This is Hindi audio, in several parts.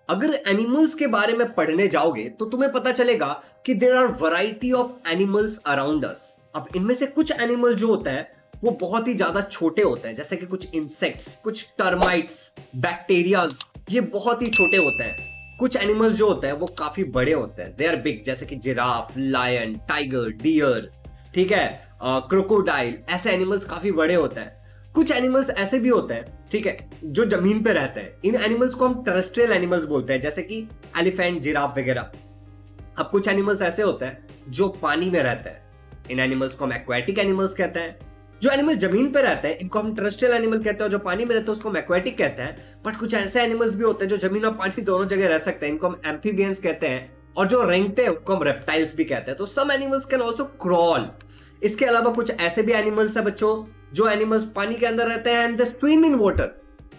अगर एनिमल्स के बारे में पढ़ने जाओगे तो तुम्हें पता चलेगा कि there are variety of animals around us. अब इनमें से कुछ एनिमल जो होता है वो बहुत ही ज्यादा छोटे होते हैं, जैसे कि कुछ इंसेक्ट्स, कुछ टर्माइट्स, बैक्टीरियाज, ये बहुत ही छोटे होते हैं। कुछ एनिमल्स जो होते हैं वो काफी बड़े होते हैं, दे आर बिग, जैसे कि जिराफ, लायन, टाइगर, डियर, ठीक है, क्रोकोडाइल, ऐसे एनिमल्स काफी बड़े होते हैं। कुछ एनिमल्स ऐसे भी होते हैं, ठीक है, जो जमीन पे रहते हैं। इन एनिमल्स को हम टेरेस्ट्रियल एनिमल्स बोलते हैं, जैसे कि एलिफेंट, जिराफ वगैरह। अब कुछ एनिमल्स ऐसे होते हैं जो पानी में रहते हैं, इन एनिमल्स को हम एक्वेटिक एनिमल्स कहते हैं। जो एनिमल जमीन पे रहते हैं इनको हम टेरेस्ट्रियल एनिमल कहते हैं, जो पानी में रहते हैं उसको हम एक्वेटिक कहते हैं। बट कुछ ऐसे एनिमल्स भी होते हैं जो जमीन और पानी दोनों जगह रह सकते हैं, इनको हम एम्फीबियंस कहते हैं। और जो रेंगते हैं उनको हम रेप्टाइल्स भी कहते हैं। तो some animals can also crawl. इसके अलावा कुछ ऐसे भी एनिमल्स है बच्चों जो एनिमल्स पानी के अंदर रहते हैं and they swim in water.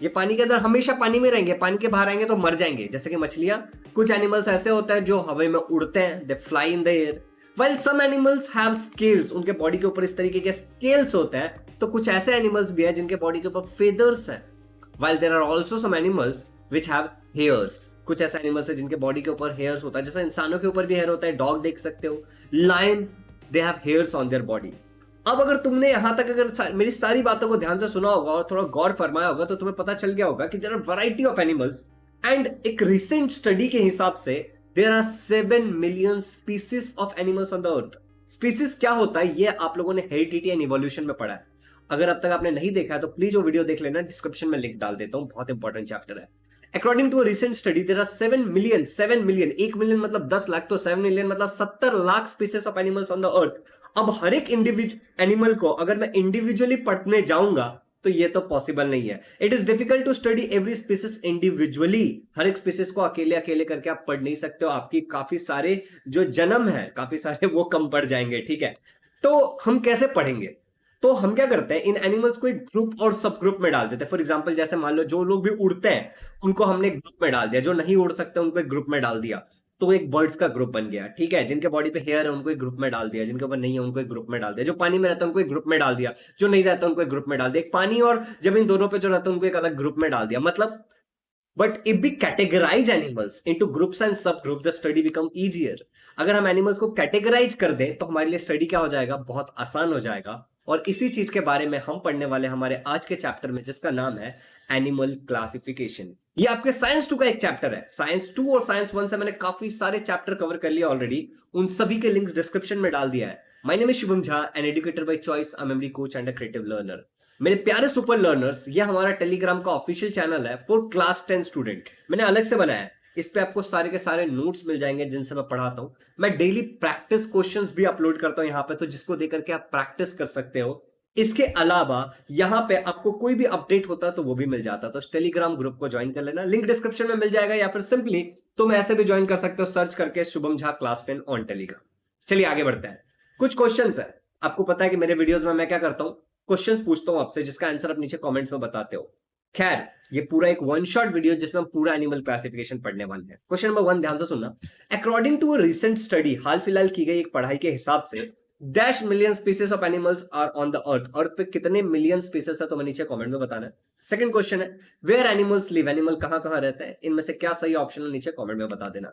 ये पानी के अंदर हमेशा पानी में रहेंगे, पानी के बाहर आएंगे तो मर जाएंगे, जैसे कि मछलियां। कुछ एनिमल्स ऐसे होते हैं जो हवा में उड़ते हैं, they fly in the air. While some animals have scales, उनके बॉडी के ऊपर इस तरीके के स्केल्स होते हैं। तो कुछ ऐसे एनिमल्स भी हैं जिनके बॉडी के ऊपर फेदर्स हैं। While there are also some animals which have hairs, कुछ ऐसे एनिमल्स हैं जिनके बॉडी के ऊपर हेयर्स होता है, जैसे इंसानों के ऊपर भी हेयर होता है। डॉग देख सकते हो, lion, they have hairs on their body. अब अगर तुमने यहां तक अगर मेरी सारी बातों को ध्यान से सुना होगा और थोड़ा गौर फरमाया होगा तो तुम्हें पता चल गया होगा कि there are variety of animals. And एक रिसेंट स्टडी के हिसाब से there are 7 million species of animals on the earth. Species क्या होता है ये आप लोगों ने हेरिडिटी एंड इवोल्यूशन में पढ़ा है। अगर अब तक आपने नहीं देखा है तो प्लीज वो वीडियो देख लेना, डिस्क्रिप्शन में लिंक डाल देता हूं, बहुत इंपॉर्टेंट चैप्टर है। According to a recent study there are 7 million, 7 million, 1 million मतलब 10 लाख, तो 7 मिलियन मतलब 70 lakh species of animals on the earth. अब हर एक इंडिविजुअल एनिमल को अगर मैं इंडिविजुअली पढ़ने जाऊंगा तो ये तो पॉसिबल नहीं है। It is difficult to study every species individually. हर एक स्पीसीज को अकेले अकेले करके आप पढ़ नहीं सकते हो, आपकी काफी सारे जो जन्म है काफी सारे वो कम पड़ जाएंगे, ठीक है। तो हम कैसे पढ़ेंगे? तो हम क्या करते हैं, इन एनिमल्स को एक ग्रुप और सब ग्रुप में डाल देते हैं। फॉर एग्जांपल जैसे मान लो जो लोग भी उड़ते हैं उनको हमने ग्रुप में डाल दिया, जो नहीं उड़ सकते उनको एक ग्रुप में डाल दिया, तो एक बर्ड्स का ग्रुप बन गया, ठीक है। जिनके बॉडी पे हेयर है उनको एक ग्रुप में डाल दिया, जिनके ऊपर नहीं है उनको एक ग्रुप में डाल दिया, जो पानी में रहता है उनको एक ग्रुप में डाल दिया, जो नहीं रहता उनको एक ग्रुप में डाल दिया, एक पानी और जमीन दोनों पे जो रहता है उनको एक अलग ग्रुप में डाल दिया। मतलब but if we categorise animals into groups and sub group the study become easier. अगर हम एनिमल्स को कैटेगराइज कर दें तो हमारे लिए स्टडी क्या हो जाएगा, बहुत आसान हो जाएगा। और इसी चीज के बारे में हम पढ़ने वाले हमारे आज के चैप्टर में, जिसका नाम है एनिमल क्लासिफिकेशन। ये आपके साइंस 2 का एक चैप्टर है। साइंस 2 और साइंस 1 से मैंने काफी सारे चैप्टर कवर कर लिया ऑलरेडी, उन सभी के लिंक्स डिस्क्रिप्शन में डाल दिया है। My name is Shubham Jha, an educator by choice, a memory coach and a creative learner. मेरे प्यारे सुपर लर्नर्स, ये हमारा टेलीग्राम का ऑफिशियल चैनल है फॉर क्लास 10 स्टूडेंट। मैंने अलग से बनाया है, इस पे आपको सारे के सारे नोट्स मिल जाएंगे जिनसे मैं पढ़ाता हूं। मैं डेली प्रैक्टिस क्वेश्चंस भी अपलोड करता हूं यहाँ पे, तो जिसको देकर के आप प्रैक्टिस कर सकते हो। इसके अलावा यहाँ पे आपको कोई भी अपडेट होता तो वो भी मिल जाता, तो टेलीग्राम ग्रुप को ज्वाइन कर लेना, लिंक डिस्क्रिप्शन में मिल जाएगा, या फिर सिंपली तुम ऐसे भी ज्वाइन कर सकते हो, सर्च करके Shubham Jha class 10 on Telegram. चलिए आगे बढ़ते हैं। कुछ क्वेश्चंस है। आपको पता है कि मेरे वीडियोस में मैं क्या करता हूं, क्वेश्चंस पूछता हूं आपसे, जिसका आंसर आप नीचे कमेंट्स में बताते हो। खैर, ये पूरा एक वन शॉट वीडियो जिसमें हम पूरा एनिमल क्लासिफिकेशन पढ़ने वाले हैं। क्वेश्चन नंबर 1 ध्यान से सुनना। According to a recent study, हाल फिलहाल की गई एक पढ़ाई के हिसाब से, dash million species of animals are on the earth. Earth पे कितने मिलियन स्पीसीज है तुम्हें नीचे कमेंट में बताना है। सेकंड क्वेश्चन है, वेयर एनिमल्स लिव, एनिमल कहां कहां रहते हैं, इनमें से क्या सही ऑप्शन है नीचे कमेंट में बता देना।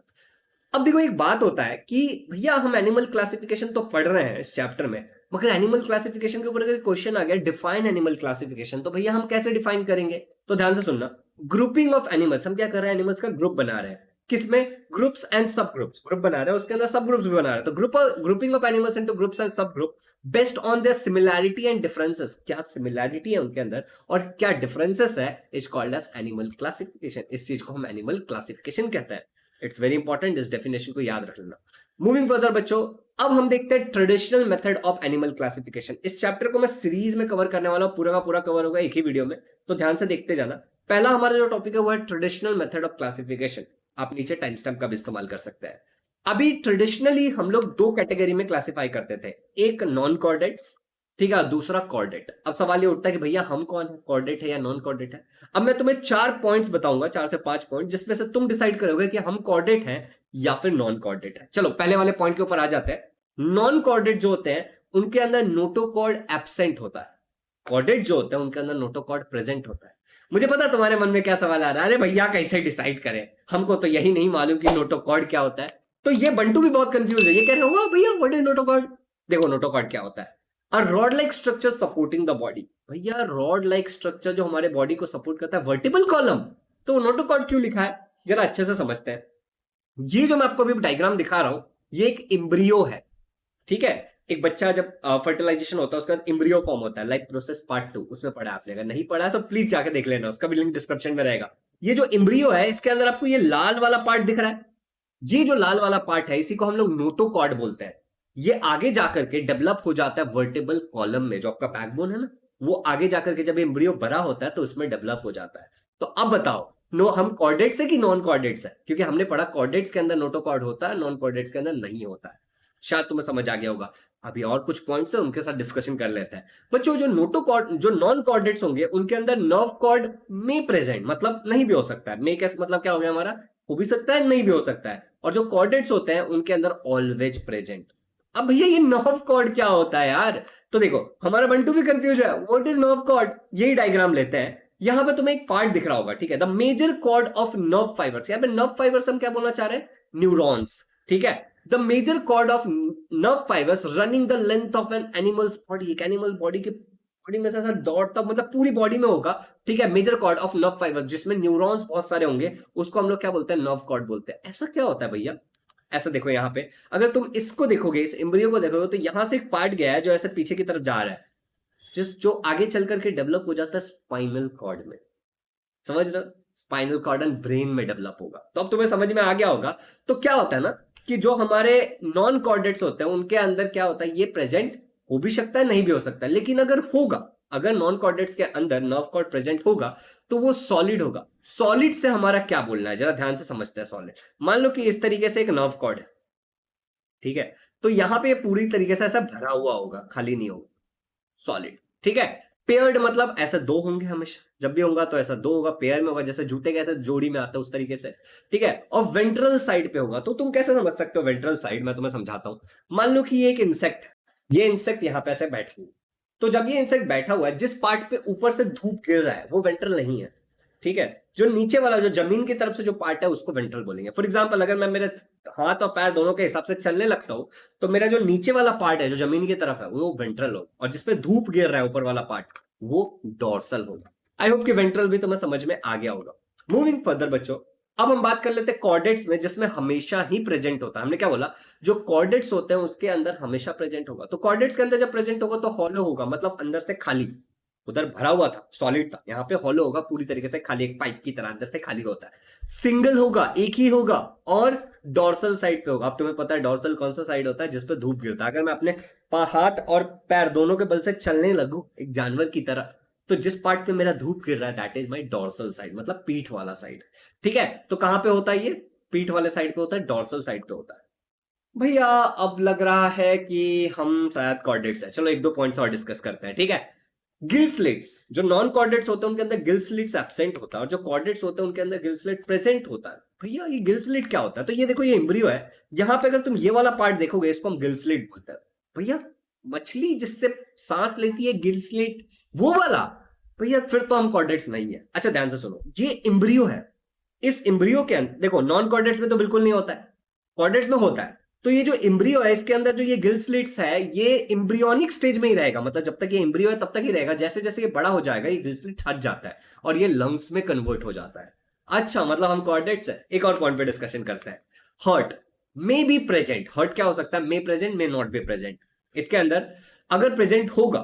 अब देखो, एक बात होता है कि भैया हम एनिमल क्लासिफिकेशन तो पढ़ रहे हैं इस चैप्टर में, मगर एनिमल क्लासिफिकेशन के ऊपर अगर क्वेश्चन आ गया डिफाइन एनिमल क्लासिफिकेशन, तो भैया हम कैसे डिफाइन करेंगे? तो ध्यान से सुनना। ग्रुपिंग ऑफ एनिमल्स, हम क्या कर रहे हैं, एनिमल्स का ग्रुप बना रहे हैं। किसमें? ग्रुप्स एंड सब ग्रुप्स। ग्रुप बना रहे हैं, उसके अंदर सब ग्रुप्स भी बना रहे हैं। तो grouping of animals into groups and sub group based on their similarity and differences. क्या सिमिलैरिटी है उनके अंदर और क्या डिफरेंसेस है, is called as animal classification. इस चीज को हम एनिमल क्लासिफिकेशन कहते हैं। इट्स वेरी इंपॉर्टेंट, इस डेफिनेशन को याद रख लेना। मूविंग फर्दर बच्चों, अब हम देखते हैं traditional method of animal classification. इस चैप्टर को मैं सीरीज में कवर करने वाला हूं, पूरा का पूरा कवर होगा एक ही वीडियो में, तो ध्यान से देखते जाना। पहला हमारा जो टॉपिक है वो है ट्रेडिशनल मेथड ऑफ क्लासिफिकेशन। आप नीचे टाइम स्टैम्प का भी इस्तेमाल कर सकते हैं। अभी ट्रेडिशनली हम लोग 2 कैटेगरी में क्लासिफाई करते थे, एक नॉन कॉर्डेट्स, ठीक है, दूसरा कॉर्डेट। अब सवाल ये उठता है कि भैया हम कौन है, कॉर्डेट है या नॉन कॉर्डेट है? अब मैं तुम्हें 4 पॉइंट्स बताऊंगा, 4 से 5 पॉइंट, जिसमें से तुम डिसाइड करोगे कि हम कॉर्डेट हैं या फिर नॉन कॉर्डेट है। चलो पहले वाले पॉइंट के ऊपर आ जाते हैं। नॉन कॉर्डेट जो होते हैं उनके अंदर नोटोकॉर्ड एब्सेंट होता है, कॉर्डेट जो होते हैं उनके अंदर नोटोकॉर्ड प्रेजेंट होता है। मुझे पता तुम्हारे मन में क्या सवाल आ रहा है, अरे भैया कैसे डिसाइड करें, हमको तो यही नहीं मालूम कि नोटोकॉर्ड क्या होता है। तो ये बंटू भी बहुत कंफ्यूज है, ये कह रहे हो भैया व्हाट इज नोटोकॉर्ड। देखो नोटोकॉर्ड क्या होता है, a rod like structure supporting the body. भैया रॉड लाइक स्ट्रक्चर जो हमारे बॉडी को सपोर्ट करता है, वर्टिबल कॉलम, तो नोटोकॉर्ड क्यों लिखा है, जरा अच्छे से समझते हैं। ये जो मैं आपको अभी डायग्राम दिखा रहा हूं, ये एक इम्ब्रियो है, ठीक है। एक बच्चा जब फर्टिलाइजेशन होता है उसके बाद इम्ब्रियो फॉर्म होता है, लाइक प्रोसेस पार्ट 2, उसमें पढ़ा आपने, अगर नहीं पढ़ा तो प्लीज जाके देख लेना, उसका भी लिंक डिस्क्रिप्शन में रहेगा। ये जो इम्ब्रियो है, इसके अंदर आपको ये लाल वाला पार्ट दिख रहा है, ये जो लाल वाला पार्ट है इसी को हम लोग नोटोकॉर्ड बोलते हैं। ये आगे जाकर के डेवलप हो जाता है वर्टेबल कॉलम में, जो आपका बैकबोन है ना, वो आगे जाकर के जब एम्ब्रियो बड़ा होता है तो उसमें डेवलप हो जाता है। तो अब बताओ नो हम कॉर्डेट्स है कि नॉन कॉर्डेट्स है, क्योंकि हमने पढ़ा कॉर्डेट्स के अंदर नोटोकॉर्ड होता है, नॉन कॉर्डेट्स के अंदर नहीं होता है। शायद तुम्हें समझ आ गया होगा। अभी और कुछ पॉइंट्स है उनके साथ डिस्कशन कर लेते हैं। बच्चों जो नोटोकॉर्ड जो नॉन कॉर्डेट्स होंगे उनके अंदर नर्व कॉर्ड में प्रेजेंट, मतलब नहीं भी हो सकता है, में कैसे मतलब क्या हो गया हमारा, हो भी सकता है नहीं भी हो सकता है। और जो कॉर्डेट्स होते हैं उनके अंदर ऑलवेज प्रेजेंट। अब भैया ये नर्व कॉर्ड क्या होता है यार, तो देखो हमारा बंटू भी कंफ्यूज है, व्हाट इज नर्व कॉर्ड। यही डायग्राम लेते हैं, यहां पे तुम्हें एक पार्ट दिख रहा होगा, ठीक है, the major cord of nerve fibres. यहां पे नर्व फाइबर्स हम क्या बोलना चाह रहे हैं, न्यूरॉन्स, ठीक है। The major cord of nerve fibres running the length of an animal's body, एक एनिमल बॉडी के बॉडी में से ऐसा दौड़ता, मतलब पूरी बॉडी में होगा, ठीक है। Major cord of nerve fibres जिसमें न्यूरॉन्स बहुत सारे होंगे, उसको हम लोग क्या बोलते हैं, नर्व कॉर्ड बोलते हैं। ऐसा क्या होता है भैया, ऐसा देखो यहाँ पे, अगर तुम इसको देखोगे, इस एम्ब्रियो को देखोगे, तो यहां से एक पार्ट गया है जो ऐसे पीछे की तरफ जा रहा है, जिस जो आगे चल करके डेवलप हो जाता है स्पाइनल कॉर्ड में, समझ रहे हो, स्पाइनल कॉर्ड एंड ब्रेन में डेवलप होगा। तो अब तुम्हें समझ में आ गया होगा। तो क्या होता है ना कि जो हमारे नॉन कॉर्डेट्स होते हैं उनके अंदर क्या होता है, ये प्रेजेंट हो भी सकता है नहीं भी हो सकता है, लेकिन अगर होगा, अगर नॉन कॉर्डेट्स के अंदर नर्व कॉर्ड प्रेजेंट होगा तो वो सॉलिड होगा। सॉलिड से हमारा क्या बोलना है, जरा ध्यान से समझते हैं। सॉलिड मान लो कि इस तरीके से एक नर्व कॉर्ड है, ठीक है, तो यहां पे पूरी तरीके से ऐसा भरा हुआ होगा, खाली नहीं होगा, सॉलिड, ठीक है। पेयर्ड मतलब ऐसे दो होंगे हमेशा, जब भी होगा तो ऐसा दो होगा, पेयर में होगा, जैसे जूते कहते हैं जोड़ी में आता है उस तरीके से, ठीक है। और वेंट्रल साइड पे होगा, तो तुम कैसे समझ सकते हो वेंट्रल साइड, मैं तुम्हें समझाता हूं। मान लो कि ये एक इंसेक्ट, ये इंसेक्ट यहां पे ऐसे बैठा हुआ, तो जब ये इंसेक्ट बैठा हुआ है, जिस पार्ट पे ऊपर से धूप गिर रहा है वो वेंट्रल नहीं है, ठीक है। जो नीचे वाला जो जमीन की तरफ से जो पार्ट है उसको वेंट्रल बोलेंगे। फॉर एग्जाम्पल अगर मैं मेरे हाथ और पैर दोनों के हिसाब से चलने लगता हूं, तो मेरा जो नीचे वाला पार्ट है जो जमीन की तरफ है वो वेंट्रल होगा, और जिसपे धूप गिर रहा है ऊपर वाला पार्ट वो डोर्सल होगा। आई होप कि वेंट्रल भी तुम्हें समझ में आ गया होगा। मूविंग फर्दर बच्चों, अब हम बात कर लेते हैं कॉर्डेट्स में, जिसमें हमेशा ही प्रेजेंट होता है। हमने क्या बोला, जो कॉर्डेट्स होते हैं उसके अंदर हमेशा प्रेजेंट होगा। तो कॉर्डेट्स के अंदर जब प्रेजेंट होगा तो हॉलो होगा, मतलब अंदर से खाली, उधर भरा हुआ था सॉलिड था, यहाँ पे हॉलो होगा, पूरी तरीके से खाली, एक पाइप की तरह अंदर से खाली होता है। सिंगल होगा, एक ही होगा, और डॉर्सल साइड पे होगा। अब तुम्हें पता है डॉर्सल कौन सा साइड होता है, जिसपे धूप गिरता है। अगर मैं अपने हाथ और पैर दोनों के बल से चलने लगूं एक जानवर की तरह, तो जिस पार्ट पे मेरा धूप गिर रहा है that is my dorsal side, मतलब पीठ वाला साइड, ठीक है। तो कहां पे होता है ये, पीठ वाले साइड पे होता है, डॉर्सल साइड पे होता है। भैया अब लग रहा है कि हम शायद कॉर्डेट्स है, चलो एक दो पॉइंट्स और डिस्कस करते हैं, ठीक है। गिल स्लिट्स, जो नॉन कॉर्डेट्स होते हैं उनके अंदर गिल स्लिट्स एब्सेंट होता है, और जो कॉर्डेट्स होते हैं उनके अंदर गिल स्लिट प्रेजेंट होता है। भैया ये गिल स्लिट क्या होता है, तो ये देखो ये एम्ब्रियो है, यहां पे अगर तुम ये वाला पार्ट देखोगे इसको हम गिल स्लिट बोलते हैं। भैया मछली जिससे सांस लेती है गिल स्लिट, वो वाला, भैया फिर तो हम कॉर्डेट्स नहीं है। अच्छा ध्यान से सुनो, ये एम्ब्रियो है, इस एम्ब्रियो के अंदर देखो, नॉन कॉर्डेट्स में तो बिल्कुल नहीं होता है, कॉर्डेट्स में होता है। तो ये जो एम्ब्रियो है इसके अंदर जो ये गिल स्लिट्स है, ये एम्ब्रियोनिक स्टेज में ही रहेगा, मतलब जब तक ये एम्ब्रियो है तब तक ही रहेगा। जैसे जैसे ये बड़ा हो जाएगा ये गिल स्लिट हट जाता है और ये लंग्स में कन्वर्ट हो जाता है। अच्छा मतलब हम कॉर्डेट्स है। एक और पॉइंट पे डिस्कशन करते हैं, heart may be present. Heart क्या हो सकता है, may present may not be present. इसके अंदर अगर प्रेजेंट होगा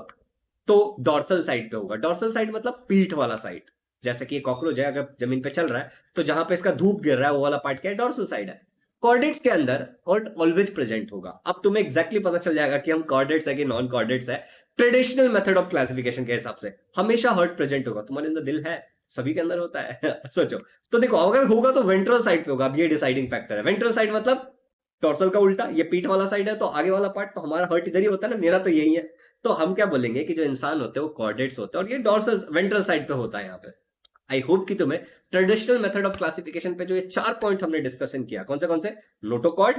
तो डॉर्सल साइड पे होगा। डॉर्सल साइड मतलब पीठ वाला साइड, जैसे कि कॉकरोच है अगर जमीन पे चल रहा है तो जहां पे इसका धूप गिर रहा है वो वाला पार्ट क्या है, डॉर्सल साइड है। कॉर्डेट्स के अंदर हर्ट ऑलवेज प्रेजेंट होगा। अब तुम्हें एग्जैक्टली पता चल जाएगा कि हम कॉर्डेट्स है कि नॉन कॉर्डेट्स है। ट्रेडिशनल मेथड ऑफ क्लासिफिकेशन के हिसाब से हमेशा हर्ट प्रेजेंट होगा। तुम्हारे अंदर दिल है, सभी के अंदर होता है सोचो तो देखो अगर होगा तो वेंट्रल साइड पे होगा। अब ये डिसाइडिंग फैक्टर है। वेंट्रल साइड मतलब टॉर्सल का उल्टा, ये पीठ वाला साइड है तो आगे वाला पार्ट, तो हमारा हर्ट इधर ही होता है ना, मेरा तो यही है। तो हम क्या बोलेंगे कि जो इंसान होते हैं वो कॉर्डेट्स होते हैं और ये डॉर्सल वेंट्रल साइड पे होता है यहाँ पे। आई होप कि तुम्हें ट्रेडिशनल मेथड ऑफ क्लासिफिकेशन पे जो ये 4 पॉइंट हमने डिस्कशन किया, कौन से, notochord,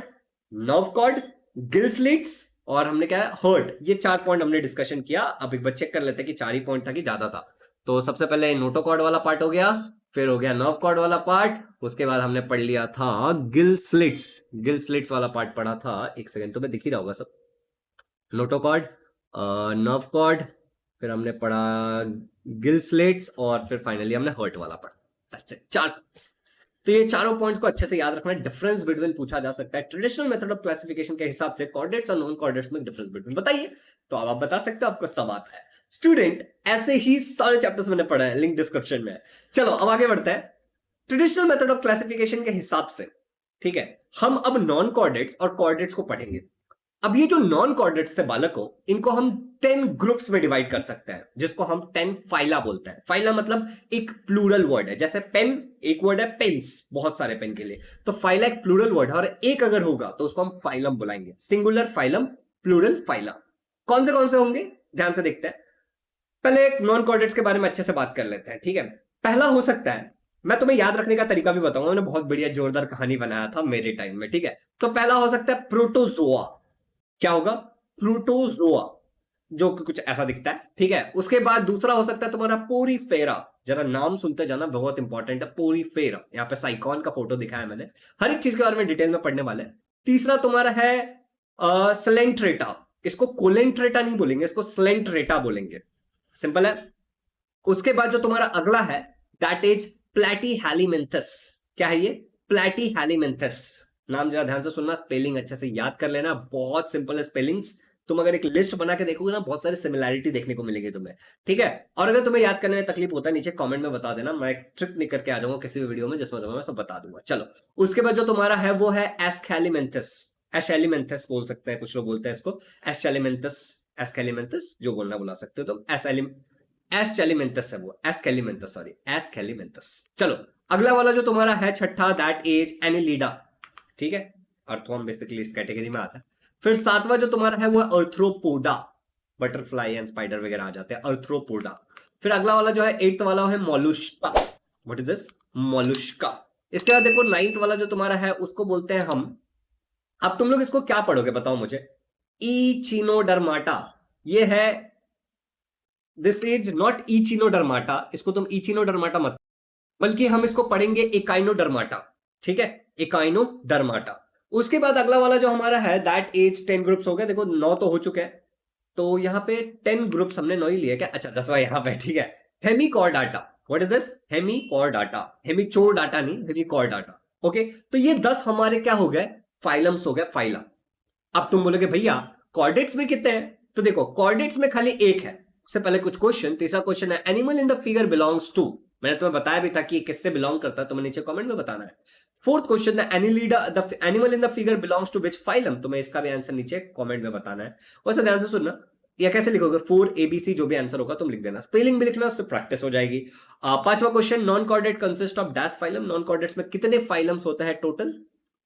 nerve cord, gill slits और हमने क्या है हर्ट, ये 4 पॉइंट हमने डिस्कशन किया। अब एक बार चेक कर लेते हैं कि 4 ही पॉइंट था कि ज्यादा था। तो सबसे पहले नोटोकॉर्ड वाला पार्ट हो गया, फिर हो गया नर्व कॉर्ड वाला पार्ट, उसके बाद हमने पढ़ लिया था गिल स्लिट्स वाला पार्ट पढ़ा था। एक सेकंड, तो मैं दिख ही रहा होगा सब। नोटोकॉर्ड, नर्व कॉर्ड, फिर हमने पढ़ा गिल स्लिट्स, और फिर फाइनली हमने हर्ट वाला पढ़ा। That's it, 4 points। तो ये चारों पॉइंट्स को अच्छे से याद रखना है। डिफरेंस बिटवीन पूछा जा सकता है ट्रेडिशनल मेथड ऑफ क्लासिफिकेशन के हिसाब से कोऑर्डिनेट्स और नॉन कोऑर्डिनेट्स में डिफरेंस बिटवीन बताइए। तो अब आप बता सकते हो, आपको सब आता है स्टूडेंट। ऐसे ही सारे चैप्टर्स मैंने पढ़ा है, लिंक डिस्क्रिप्शन में है। चलो अब आगे बढ़ते हैं। ट्रेडिशनल मेथड ऑफ क्लासिफिकेशन के हिसाब से, ठीक है, हम अब नॉन कोऑर्डिनेट्स और कोऑर्डिनेट्स को पढ़ेंगे। अब ये जो नॉन कोऑर्डिनेट्स थे बालकों, इनको हम 10 ग्रुप्स में डिवाइड कर सकते हैं, जिसको हम 10 फाइला बोलते हैं। फाइला मतलब एक प्लूरल वर्ड है, जैसे पेन एक वर्ड है, पेन्स बहुत सारे पेन के लिए, तो फाइला एक प्लूरल वर्ड है, और एक अगर होगा तो उसको हम फाइलम बुलाएंगे। Singular phylum, plural phyla. कौन से होंगे ध्यान से देखते हैं। पहले एक नॉन कोऑर्डिनेट्स के बारे में अच्छे से बात कर लेते हैं, ठीक है। पहला हो सकता है, मैं तुम्हें याद रखने का तरीका भी बताऊंगा, मैंने बहुत बढ़िया जोरदार कहानी बनाया था मेरे टाइम में, ठीक है। तो पहला हो सकता है प्रोटोजोआ। क्या होगा? प्रोटोजोआ, जो कि कुछ ऐसा दिखता है, ठीक है। उसके बाद दूसरा हो सकता है तुम्हारा पोरीफेरा। जरा नाम सुनते जाना, बहुत इंपॉर्टेंट है पोरीफेरा। यहाँ पे साइकॉन का फोटो दिखाया मैंने, हर एक चीज के बारे में डिटेल में पढ़ने वाले। तीसरा तुम्हारा है स्लेंट्रेटा। इसको कोलेंट्रेटा नहीं बोलेंगे, इसको स्लेंट्रेटा बोलेंगे, सिंपल है। उसके बाद जो तुम्हारा अगला है दैट इज प्लैटीहेलिमिंथस। क्या है ये? प्लैटीहेलिमिंथस। नाम जरा ध्यान से सुनना, स्पेलिंग अच्छे से याद कर लेना, बहुत सिंपल है स्पेलिंग्स। तुम अगर एक लिस्ट बना के देखोगे ना, बहुत सारी सिमिलैरिटी देखने को मिलेगी तुम्हें, ठीक है। और अगर तुम्हें याद करने में तकलीफ होता है, नीचे कमेंट में बता देना, मैं एक ट्रिक निकल के आ जाऊंगा किसी भी वीडियो में, जिसमें तुम्हें मैं सब बता दूंगा। चलो, उसके बाद जो तुम्हारा है वो है एस्केलिमेंथस। एशेलिमेंथस बोल सकते हैं, कुछ लोग बोलते हैं इसको एशेलिमेंथस, एस्केलिमेंथस, जो बोलना बुला सकते हो तुम। एस्केलिमेंथस है वो, एस्केलिमेंथस, सॉरी एस्केलिमेंथस। चलो, अगला वाला जो तुम्हारा है छठा, दैट इज एनिलिडा, ठीक है। अर्थवर्म बेसिकली इस कैटेगरी में आता है। फिर सातवां जो तुम्हारा है वो अर्थ्रोपोडा, बटरफ्लाई एंड स्पाइडर वगैरह आ जाते हैं, अर्थ्रोपोडा। फिर अगला वाला जो है एट्थ वाला है Mollusca. What is this? Mollusca. इसके बाद देखो नाइन्थ वाला जो तुम्हारा है उसको बोलते हैं हम, अब तुम लोग इसको क्या पढ़ोगे बताओ मुझे? इचिनोडर्माटा। ये है, दिस इज नॉट इचिनोडर्माटा, इसको तुम इचिनोडर्माटा मत, बल्कि हम इसको पढ़ेंगे इकाइनोडर्माटा, ठीक है, इकाइनोडर्माटा। उसके बाद अगला वाला जो हमारा है दैट इज 10 ग्रुप्स हो गए। देखो 9 तो हो चुके हैं, तो यहां पे 10 ग्रुप्स हमने 9 ही लिए क्या? अच्छा 10वां यहां पे, ठीक है। Hemichordata. What is this? Hemichordata, Hemichordata नहीं, हेमिकॉर्डाटा। ओके, तो ये 10 हमारे क्या हो गए? फाइलम्स हो गए, फाइला। अब तुम बोलोगे भैया कॉर्डेट्स में कितने हैं? तो देखो कॉर्डेट्स में खाली एक है। उससे पहले कुछ क्वेश्चन, तीसरा क्वेश्चन है animal in the figure belongs to. मैंने तुम्हें बताया भी था कि किससे बिलोंग करता है, तुम्हें नीचे कमेंट में बताना है। फोर्थ क्वेश्चन है animal in the figure belongs to which phylum. तुम्हें इसका भी आंसर नीचे कमेंट में बताना है। वैसे ध्यान से सुनना, या कैसे लिखोगे? 4 ABC, जो भी आंसर होगा तुम लिख देना, स्पेलिंग भी लिखना, उससे प्रैक्टिस हो जाएगी। पांचवा question, non chordate consist of dash phylum. Non chordates में कितने फाइलम्स होते हैं टोटल?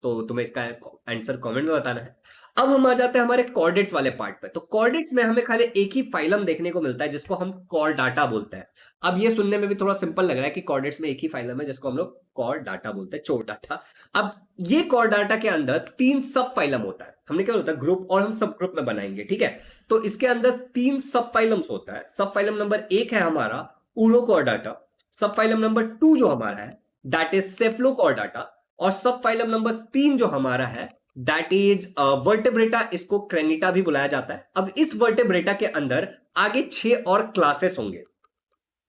तो तुम्हें इसका आंसर कमेंट में बताना है। अब हम आ जाते हैं हमारे कॉर्डेट्स वाले पार्ट पे। तो कॉर्डेट्स में हमें खाली एक ही फाइलम देखने को मिलता है, जिसको हम कॉर्डाटा बोलते हैं। अब ये सुनने में भी थोड़ा सिंपल लग रहा है कि कॉर्डेट्स में एक ही फाइलम है, जिसको हम लोग कॉर्डाटा बोलते हैं, चोरडाटा। अब ये कॉर्डाटा के अंदर 3 सब फाइलम होता है। हमने क्या होता है? ग्रुप, और हम सब ग्रुप में बनाएंगे, ठीक है। तो इसके अंदर 3 सब फाइलम्स होता है। सब फाइलम नंबर 1 है हमारा उरोकॉर्डाटा। सब फाइलम नंबर 2 जो हमारा है दैट इज सेफ्लोकॉर्डाटा। और सब फाइलम नंबर 3 जो हमारा है दैट इज वर्टेब्रेटा, इसको क्रेनिटा भी बुलाया जाता है। अब इस वर्टेब्रेटा के अंदर आगे 6 और क्लासेस होंगे।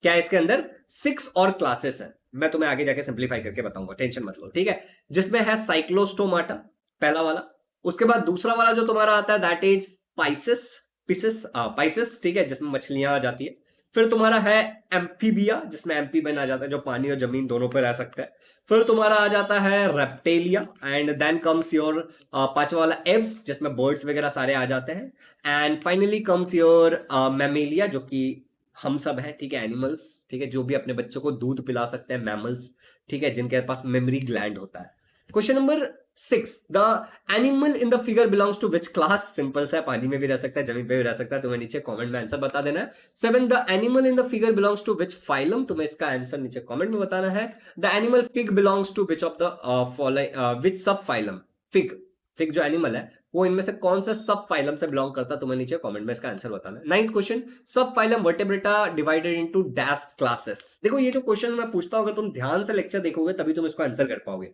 क्या है इसके अंदर? 6 और क्लासेस है। मैं तुम्हें आगे जाके सिंप्लीफाई करके बताऊंगा, टेंशन मत लो, ठीक है। जिसमें है साइक्लोस्टोमाटा, पहला वाला। उसके बाद दूसरा वाला जो तुम्हारा आता है दैट इज पाइसेस, ठीक है, जिसमें मछलियां आ जाती है। फिर तुम्हारा है एम्फीबिया, जिसमें एम्फीबियन आ जाता है, जो पानी और जमीन दोनों पर रह सकता है। फिर तुम्हारा आ जाता है reptilia, and then comes your पांचवा वाला एव्स, जिसमें बर्ड्स वगैरह सारे आ जाते हैं। And finally comes your Mammalia, जो कि हम सब हैं, ठीक है, एनिमल्स, ठीक है, जो भी अपने बच्चों को दूध पिला सकते हैं, मैमल्स, ठीक है, जिनके पास मेमोरी ग्लैंड होता है। Question number 6, the animal in the figure belongs to which class? Simple सा है, पानी में भी रह सकता है, जमीन पे भी रह सकता है, तुम्हें नीचे कमेंट में आंसर बता देना है। 7, the animal in the figure belongs to which phylum? तुम्हें इसका आंसर नीचे कमेंट में बताना है। The animal fig belongs to which of the which sub phylum? Fig जो एनिमल है वो इनमें से कौन सा सब फाइलम से बिलोंग करता है, तुम्हें नीचे कमेंट में इसका आंसर बताना है। 9th question, subphylum Vertebrata divided into dash classes. देखो ये जो क्वेश्चन मैं पूछता हूं, अगर तुम ध्यान से लेक्चर देखोगे तभी तुम इसको आंसर कर पाओगे,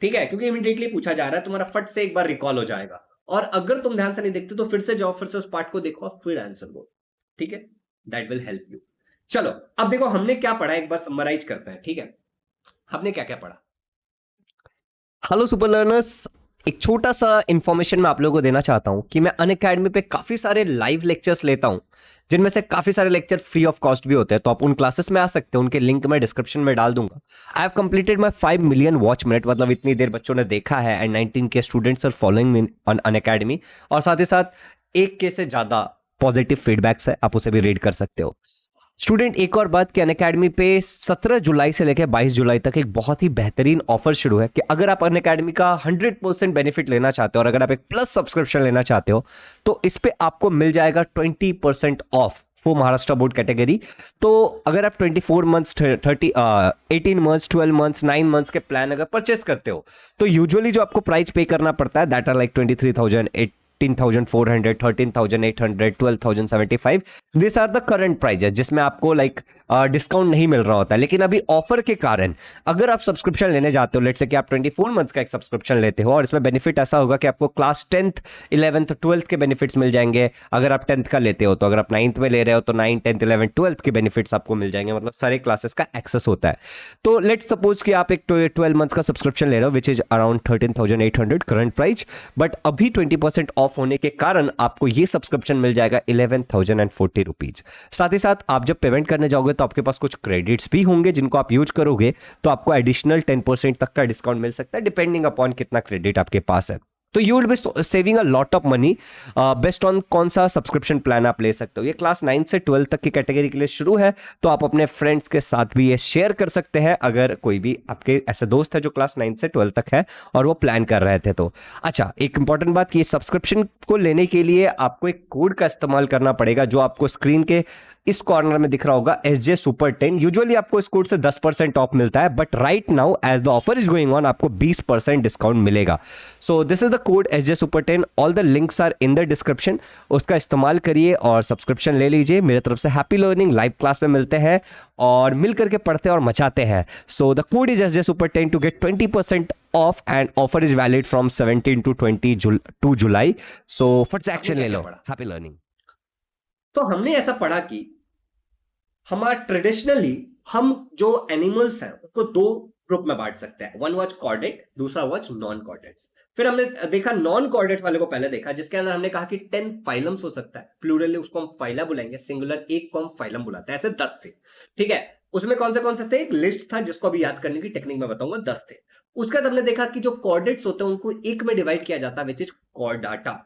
ठीक है, क्योंकि इमीडिएटली पूछा जा रहा है, तुम्हारा फट से एक बार रिकॉल हो जाएगा। और अगर तुम ध्यान से नहीं देखते तो फिर से जाओ, फिर से उस पार्ट को देखो और फिर आंसर बोलो, ठीक है, दैट विल हेल्प यू। चलो अब देखो हमने क्या पढ़ा, एक बार समराइज करते हैं, ठीक है, हमने क्या क्या पढ़ा। हेलो सुपर लर्नर्स, एक छोटा सा इंफॉर्मेशन मैं आप लोगों को देना चाहता हूं कि मैं अनअकैडमी पे काफी सारे लाइव लेक्चर्स लेता हूं, जिनमें से काफी सारे लेक्चर फ्री ऑफ कॉस्ट भी होते हैं, तो आप उन क्लासेस में आ सकते हैं, उनके लिंक मैं डिस्क्रिप्शन में डाल दूंगा। I have completed my 5 million watch minute, मतलब इतनी देर बच्चों ने देखा है, एंड 19 के students are following me on Unacademy, और साथ ही साथ 1K से ज्यादा पॉजिटिव फीडबैक्स है, आप उसे भी रीड कर सकते हो। स्टूडेंट, एक और बात कि अनअकैडमी पे 17 जुलाई से लेकर 22 जुलाई तक एक बहुत ही बेहतरीन ऑफर शुरू है कि अगर आप अनअकैडमी का 100% बेनिफिट लेना चाहते हो और अगर आप एक प्लस सब्सक्रिप्शन लेना चाहते हो तो इस पे आपको मिल जाएगा 20% of for Maharashtra board category. तो अगर आप 24 मंथ्स 18 मंथ्स 12 मंथ्स 9 मंथ्स के प्लान अगर परचेस करते हो तो यूजुअली जो आपको प्राइस पे करना पड़ता है that are like 23,000, 18,400, 13,800, 12,075, this are the current prices जिसमें आपको लाइक डिस्काउंट नहीं मिल रहा होता है। लेकिन अभी ऑफर के कारण अगर आप सब्सक्रिप्शन लेने जाते हो, लेट्स से कि आप 24 मंथ्स का एक सब्सक्रिप्शन लेते हो, और इसमें बेनिफिट ऐसा होगा कि आपको क्लास 10th 11th 12th के बेनिफिट्स मिल जाएंगे। अगर आप 10th का लेते हो तो अगर आप 9th में ले रहे हो तो 9, 10th 11th 12th के बेनिफिट्स आपको मिल जाएंगे, मतलब सारे क्लासेस का एक्सेस होता है। तो लेट्स सपोज कि आप एक 12 मंथ्स का सब्सक्रिप्शन ले रहे हो which is around 13,800 current price, but अभी 20% ऑफ होने के कारण आपको ये सब्सक्रिप्शन मिल जाएगा 11,040 रुपीज। साथ ही साथ आप जब पेमेंट करने जाओगे तो आपके पास कुछ क्रेडिट्स भी होंगे जिनको आप यूज करोगे तो आपको एडिशनल 10% तक का डिस्काउंट मिल सकता है डिपेंडिंग अपॉन कितना क्रेडिट आपके पास है। तो you will be saving a lot of money based on कौन सा सब्सक्रिप्शन प्लान आप ले सकते हो। ये क्लास 9 से 12 तक की कैटेगरी के लिए शुरू है, तो आप अपने फ्रेंड्स के साथ भी ये शेयर कर सकते हैं अगर कोई भी आपके ऐसे दोस्त है जो क्लास 9 से 12 तक है और वो प्लान कर रहे थे तो। अच्छा, एक इंपॉर्टेंट बात, ये सब्सक्रिप्शन को लेने के लिए आपको एक कोड का इस्तेमाल करना पड़ेगा जो आपको स्क्रीन के इस कॉर्नर में दिख रहा होगा, SJ Super 10। यूजुअली आपको इस कोड से 10% ऑफ मिलता है, but right now as the offer is going on आपको 20% डिस्काउंट मिलेगा। So this is the code SJ Super 10, all the links are in the description, उसका इस्तेमाल करिए और सब्सक्रिप्शन ले लीजिए। मेरे तरफ से हैप्पी लर्निंग, लाइव क्लास में मिलते हैं और मिल करके पढ़ते हैं और मचाते हैं। So the code is SJ Super 10 to get 20% off and offer is valid from 17 to 22 July. सो फट से एक्शन ले लो। Happy learning. तो हमने ऐसा पढ़ा कि हमारा ट्रेडिशनली हम जो एनिमल्स हैं उसको दो ग्रुप में बांट सकते हैं, वन वॉच कॉर्डेट, दूसरा वॉच नॉन कॉर्डेट्स। फिर हमने देखा नॉन कॉर्डेट वाले को पहले देखा जिसके अंदर हमने कहा कि 10 फाइलम्स हो सकता है, प्लूरल उसको हम फाइला बुलाएंगे, सिंगुलर एक को हम फाइलम बुलाते हैं, ऐसे 10 थे, ठीक है। उसमें कौन से थे, एक लिस्ट था जिसको अभी याद करने की टेक्निक में बताऊंगा, 10 थे। उसके बाद हमने देखा कि जो कॉर्डेट्स होते हैं उनको एक में डिवाइड किया जाता है विच इज कॉर्डाटा,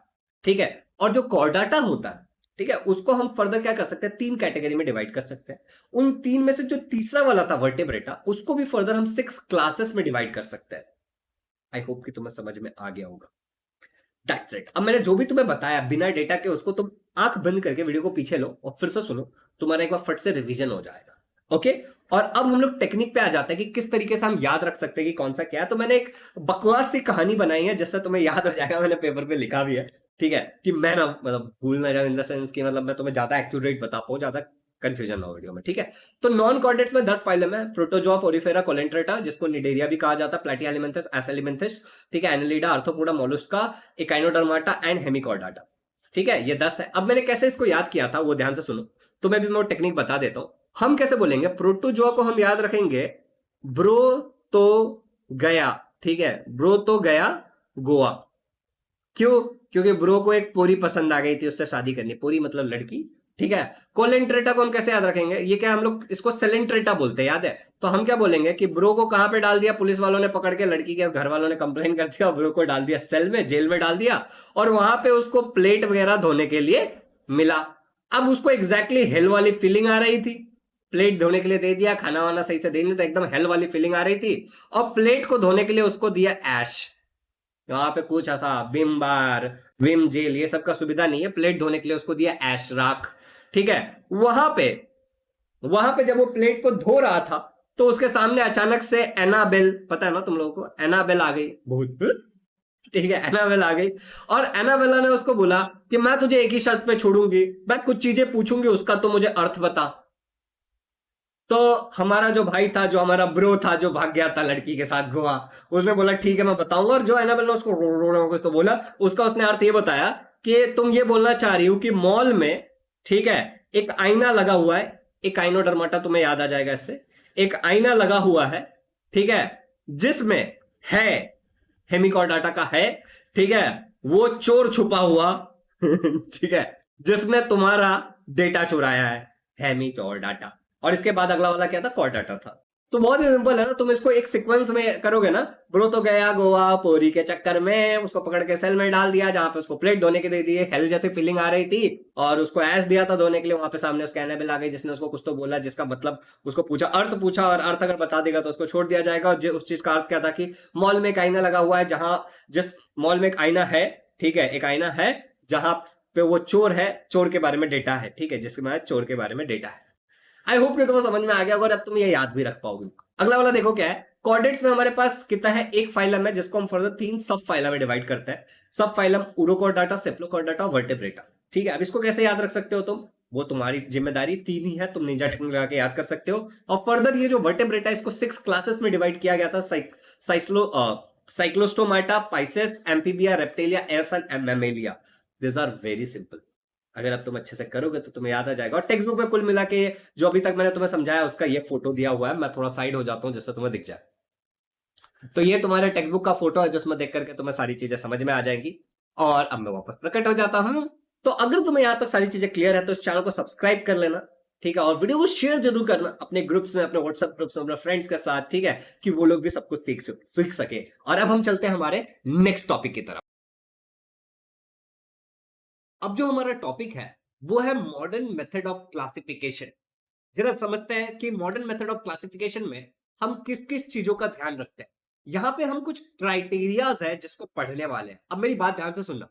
ठीक है। और जो कॉर्डाटा होता है, ठीक है, उसको हम फर्दर क्या कर सकते हैं, 3 कैटेगरी में डिवाइड कर सकते हैं। उन 3 में से जो तीसरा वाला था वर्टेब्रेटा, उसको भी फर्दर हम 6 क्लासेस में डिवाइड कर सकते हैं। आई होप कि तुम्हें समझ में आ गया होगा। That's it. अब मैंने जो भी तुम्हें बताया बिना डेटा के उसको तुम आंख बंद करके वीडियो को पीछे लो और फिर से सुनो, तुम्हारा एक बार फट से रिवीजन हो जाएगा। ओके, और अब हम लोग टेक्निक पे आ जाते हैं कि किस तरीके से हम याद रख सकते हैं कि कौन सा क्या है। तो मैंने एक बकवास सी कहानी बनाई है जिससे तुम्हें याद हो जाएगा, मैंने पेपर पे लिखा भी है, ठीक है, कि मैं ना मतलब भूल ना जाऊं इन द सेंस कि मतलब मैं तुम्हें ज्यादा एक्यूरेट बता पाऊं, ज्यादा कंफ्यूजन ना हो वीडियो में, ठीक है। तो नॉन कॉर्डेट्स में 10 फाइलम है, प्रोटोजोआ, ओरिफेरा, कोलेंट्रेटा, जिसको निडेरिया भी कहा जाता है, प्लैटिहेलिमेंथस, एसेलिमेंथस, ठीक है, Annelida, Arthropoda, Mollusca, Echinodermata and Hemichordata, ठीक है, ये 10 है। अब मैंने कैसे इसको याद किया था वो ध्यान से सुनो, तो मैं भी मैं टेक्निक बता देता हूं। हम कैसे बोलेंगे, प्रोटोजोआ को हम याद रखेंगे ब्रो तो गया, ठीक है, ब्रो तो गया गोवा। क्यों? क्योंकि ब्रो को एक पोरी पसंद आ गई थी, उससे शादी करनी, पोरी मतलब लड़की, ठीक है। कोलेंट्रेटा को हम कैसे याद रखेंगे, ये क्या हम लोग इसको सेलेंट्रेटा बोलते हैं, याद है। तो हम क्या बोलेंगे कि ब्रो को कहां पे डाल दिया, पुलिस वालों ने पकड़ के, लड़की के घर वालों ने कंप्लेन कर दिया, ब्रो को डाल दिया सेल में, जेल में डाल दिया, और वहां पे उसको प्लेट वगैरह धोने के लिए मिला। अब उसको एग्जैक्टली हेल वाली फीलिंग आ रही थी, प्लेट धोने के लिए दे दिया, खाना वाना सही से दे नहीं, तो एकदम हेल वाली फीलिंग आ रही थी, और प्लेट को धोने के लिए उसको दिया ऐश। वहां पे कुछ ऐसा विम बार, विम जेल, ये सब का सुविधा नहीं है, प्लेट धोने के लिए उसको दिया ऐश, राख, ठीक है। वहां पे जब वो प्लेट को धो रहा था तो उसके सामने अचानक से एनाबेल, पता है ना तुम लोगों को, एनाबेल आ गई, भूत, ठीक है, एनाबेल आ गई और एनाबेला ने उसको बोला कि मैं तुझे एक ही शर्त पे छोड़ूंगी, मैं कुछ चीजें पूछूंगी, उसका तो मुझे अर्थ बता। तो हमारा जो भाई था, जो हमारा ब्रो था, जो भाग गया था लड़की के साथ गोवा, उसने बोला ठीक है मैं बताऊंगा। और जो एनाबेल ने उसको कुछ तो बोला, उसका उसने अर्थ ये बताया कि तुम ये बोलना चाह रही हो कि मॉल में, ठीक है, एक आईना लगा हुआ है, एक आइनोडर्माटा तुम्हें याद आ जाएगा इससे, एक आईना लगा हुआ है, ठीक है, जिसमें है, हेमिकॉर्डाटा का है, ठीक है, वो चोर छुपा हुआ ठीक है, जिसने तुम्हारा डेटा चुराया है मी चोर डाटा। और इसके बाद अगला वाला क्या था, कॉर डाटा था। तो बहुत ही सिंपल है ना, तुम इसको एक सीक्वेंस में करोगे ना। ब्रो तो गया गोवा पोरी के चक्कर में, उसको पकड़ के सेल में डाल दिया, जहां पे उसको प्लेट धोने के दे दिए, हेल जैसी फीलिंग आ रही थी, और उसको ऐस दिया था धोने के लिए। वहां पे सामने उसके एनाबेल आ गई, जिसने उसको कुछ तो बोला, जिसका मतलब उसको पूछा, अर्थ पूछा, और अर्थ अगर बता देगा तो उसको छोड़ दिया जाएगा। और उस चीज का अर्थ क्या था कि मॉल में एक आईना लगा हुआ है, जहां जिस मॉल में एक आईना है, ठीक है, एक आईना है जहां पे वो चोर है, चोर के बारे में डेटा है, ठीक है, जिसके बाद चोर के बारे में डेटा है। आई होप कि तुम्हें समझ में आ गया होगा और अब तुम ये याद भी रख पाओगे। अगला वाला देखो क्या है, कोऑर्डिनेट्स में हमारे पास कितना है, एक फाइलम है, जिसको हम फर्दर 3 सब फाइलम में डिवाइड करते हैं। सब फाइलम उरोकोर्डाटा, सेफ्लोकोर्डाटा और वर्टेब्रेटा। ठीक है, अब इसको कैसे याद रख सकते हो तुम, वो तुम्हारी जिम्मेदारी, 3 ही है, तुम निंजा टेक्निक लगा के याद कर सकते हो। और फर्दर ये जो वर्टेब्रेटा, इसको 6 क्लासेस में डिवाइड किया गया था, cyclostomata, pisces, amphibia, reptilia, aves and mammalia. This are very simple. अगर अब तुम अच्छे से करोगे तो तुम्हें याद आ जाएगा। और टेक्स्ट बुक में कुल मिला के जो अभी तक मैंने तुम्हें समझाया, उसका ये फोटो दिया हुआ है। मैं थोड़ा साइड हो जाता हूं जिससे तुम्हें दिख जाए। तो ये तुम्हारे टेक्स्ट बुक का फोटो है, जिसमें देख करके तुम्हें सारी चीजें समझ में आ जाएंगी। और अब मैं वापस प्रकट हो जाता हूं। तो अगर तुम्हें यहां तक सारी चीजें क्लियर है तो इस चैनल को सब्सक्राइब कर लेना, ठीक है, और वीडियो को शेयर जरूर करना अपने ग्रुप्स में, अपने व्हाट्सएप ग्रुप्स में, अपने फ्रेंड्स के साथ, ठीक है, कि वो लोग भी सब कुछ सीख सके। और अब हम चलते हैं हमारे नेक्स्ट टॉपिक की तरफ। अब जो हमारा टॉपिक है वो है मॉडर्न मेथड ऑफ क्लासिफिकेशन। जरा समझते हैं कि मॉडर्न मेथड ऑफ क्लासिफिकेशन में हम किस किस चीजों का ध्यान रखते हैं। यहां पे हम कुछ क्राइटेरियाज है जिसको पढ़ने वाले हैं। अब मेरी बात ध्यान से सुनना।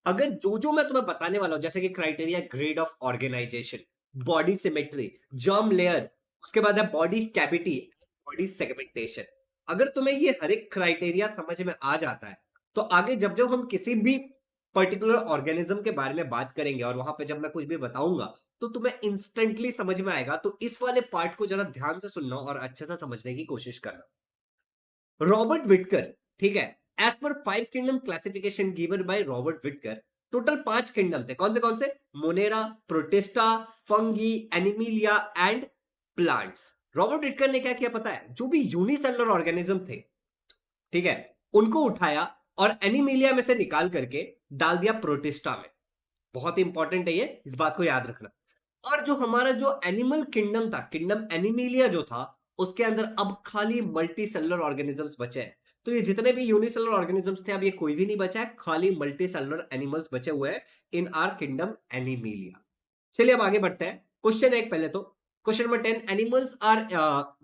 अगर जो जो मैं तुम्हें बताने वाला हूं, जैसे कि criteria, grade of organisation, body symmetry, germ layer, उसके बाद है बॉडी कैविटी, बॉडी सेगमेंटेशन, अगर तुम्हें ये हर एक क्राइटेरिया समझ में आ जाता है तो आगे जब जब हम किसी भी पर्टिकुलर ऑर्गेनिज्म के बारे में बात करेंगे और वहां पे जब मैं कुछ भी बताऊंगा तो तुम्हें इंस्टेंटली समझ में आएगा। तो इस वाले पार्ट को जरा ध्यान से सुनना और अच्छे से समझने की कोशिश करना। रॉबर्ट विटकर, ठीक है, as per 5 kingdom classification given by Robert Whittaker, total 5 kingdom थे। कौन से? Monera, protista, fungi, animalia and plants. Robert Whittaker ने क्या किया पता है? जो भी यूनिसेलुलर ऑर्गेनिज्म थे, ठीक है, उनको उठाया और एनिमिलिया में से निकाल करके डाल दिया प्रोटिस्टा में। बहुत ही इंपॉर्टेंट है ये, इस बात को याद रखना। और जो हमारा जो एनिमल किंगडम था, किंगडम एनिमिलिया जो था, उसके अंदर अब खाली मल्टी सेलुलर ऑर्गेनिजम्स बचे हैं। तो ये जितने भी यूनिसेलुलर ऑर्गेनिजम्स थे, अब ये कोई भी नहीं बचा है, खाली मल्टी सेलुलर एनिमल्स बचे हुए हैं इन आर किंगडम एनिमिलिया। चलिए अब आगे बढ़ते हैं। क्वेश्चन एक पहले तो, question number 10, animals are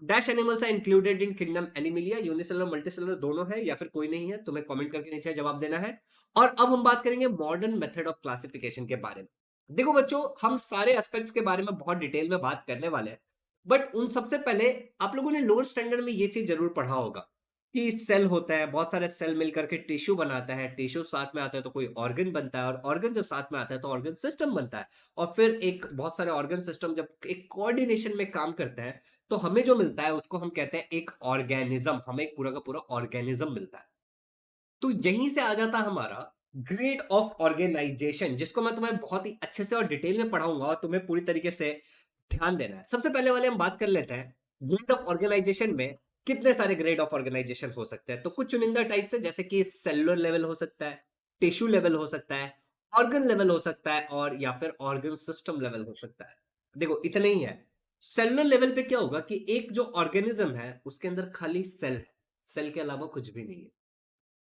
dash animals are included in kingdom animalia. Unicellular multicellular दोनों है या फिर कोई नहीं है? तुम्हें कमेंट करके नीचे जवाब देना है। और अब हम बात करेंगे मॉडर्न मेथड ऑफ क्लासिफिकेशन के बारे में। देखो बच्चों, हम सारे एस्पेक्ट्स के बारे में बहुत डिटेल में बात करने वाले हैं, बट उन सबसे पहले आप लोगों ने लोअर स्टैंडर्ड में ये चीज जरूर पढ़ा होगा कि सेल होता है, बहुत सारे सेल मिलकर के टिश्यू बनाता है, टिश्यू साथ में आता है तो कोई ऑर्गन बनता है, और ऑर्गन जब साथ में आता है तो ऑर्गन सिस्टम बनता है, और फिर एक बहुत सारे ऑर्गन सिस्टम जब एक कोऑर्डिनेशन में काम करते हैं तो हमें जो मिलता है उसको हम कहते हैं एक ऑर्गेनिज्म। हमें एक पूरा का पूरा ऑर्गेनिज्म मिलता है। तो यहीं से आ जाता हमारा ग्रेड ऑफ ऑर्गेनाइजेशन, जिसको मैं तुम्हें बहुत ही अच्छे से और डिटेल में पढ़ाऊंगा और तुम्हें पूरी तरीके से ध्यान देना है। सबसे पहले वाले हम बात कर लेते हैं, ग्रेड ऑफ ऑर्गेनाइजेशन में कितने सारे ग्रेड ऑफ ऑर्गेनाइजेशन हो सकते हैं। तो कुछ चुनिंदा टाइप से, जैसे कि सेलुलर लेवल हो सकता है, टिश्यू लेवल हो सकता है, ऑर्गन लेवल हो सकता है, और या फिर ऑर्गन सिस्टम लेवल हो सकता है। देखो इतने ही है। सेलुलर लेवल पे क्या होगा कि एक जो ऑर्गेनिज्म है उसके अंदर खाली सेल है, सेल के अलावा कुछ भी नहीं है।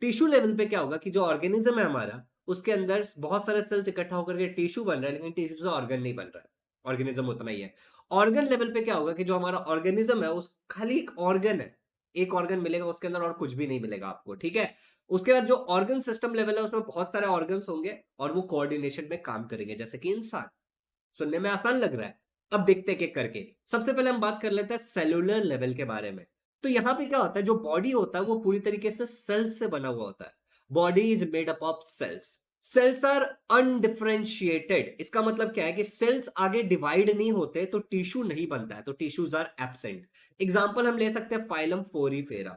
टिश्यू लेवल पे क्या होगा कि जो ऑर्गेनिज्म है हमारा, उसके अंदर बहुत सारे सेल्स इकट्ठा होकर के टिश्यू बन रहा है, लेकिन टिश्यू से ऑर्गन नहीं बन रहा है, ऑर्गेनिज्म उतना ही है। ऑर्गन लेवल पे क्या होगा कि जो हमारा ऑर्गेनिज्म है उस खाली एक ऑर्गन है, एक ऑर्गन मिलेगा उसके अंदर और कुछ भी नहीं मिलेगा आपको, ठीक है। उसके बाद जो ऑर्गन सिस्टम लेवल है उसमें बहुत सारे ऑर्गन्स होंगे और वो कोऑर्डिनेशन में काम करेंगे, जैसे कि इंसान। सुनने में आसान लग रहा है? अब देखते हैं एक करके। सबसे पहले हम बात कर लेते हैं सेलुलर लेवल के बारे में। तो यहां पे क्या होता है, जो बॉडी होता है वो पूरी तरीके से सेल से बना हुआ होता है। Body is made up of cells. Cells are undifferentiated. इसका मतलब क्या है कि सेल्स आगे डिवाइड नहीं होते तो टिश्यू नहीं बनता है, तो टिश्यूज आर एब्सेंट। एग्जांपल हम ले सकते हैं फाइलम फोरीफेरा।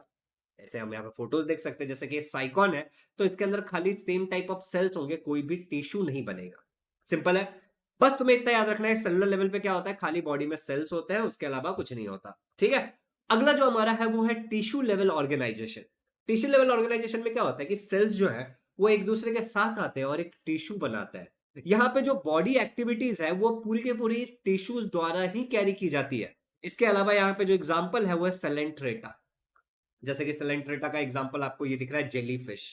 ऐसे हम यहाँ पे फोटोज देख सकते हैं, जैसे कि साइकॉन है तो इसके अंदर खाली सेम टाइप ऑफ सेल्स होंगे, कोई भी टिश्यू नहीं बनेगा। सिंपल है। बस तुम्हें इतना याद रखना है, सेलुलर लेवल पे क्या होता है, खाली बॉडी में सेल्स होते हैं, उसके अलावा कुछ नहीं होता। ठीक है। अगला जो हमारा है वो है tissue level organisation. Tissue level organisation में क्या होता है कि सेल्स जो है वो एक दूसरे के साथ आते हैं और एक टिश्यू बनाते हैं। यहाँ पे जो बॉडी एक्टिविटीज है वो पूरी के पूरी टिश्यूज द्वारा ही कैरी की जाती है। इसके अलावा यहाँ पे जो एग्जाम्पल है वो है सेलेंट्रेटा। जैसे कि सेलेंट्रेटा का एग्जाम्पल आपको ये दिख रहा है, jelly fish.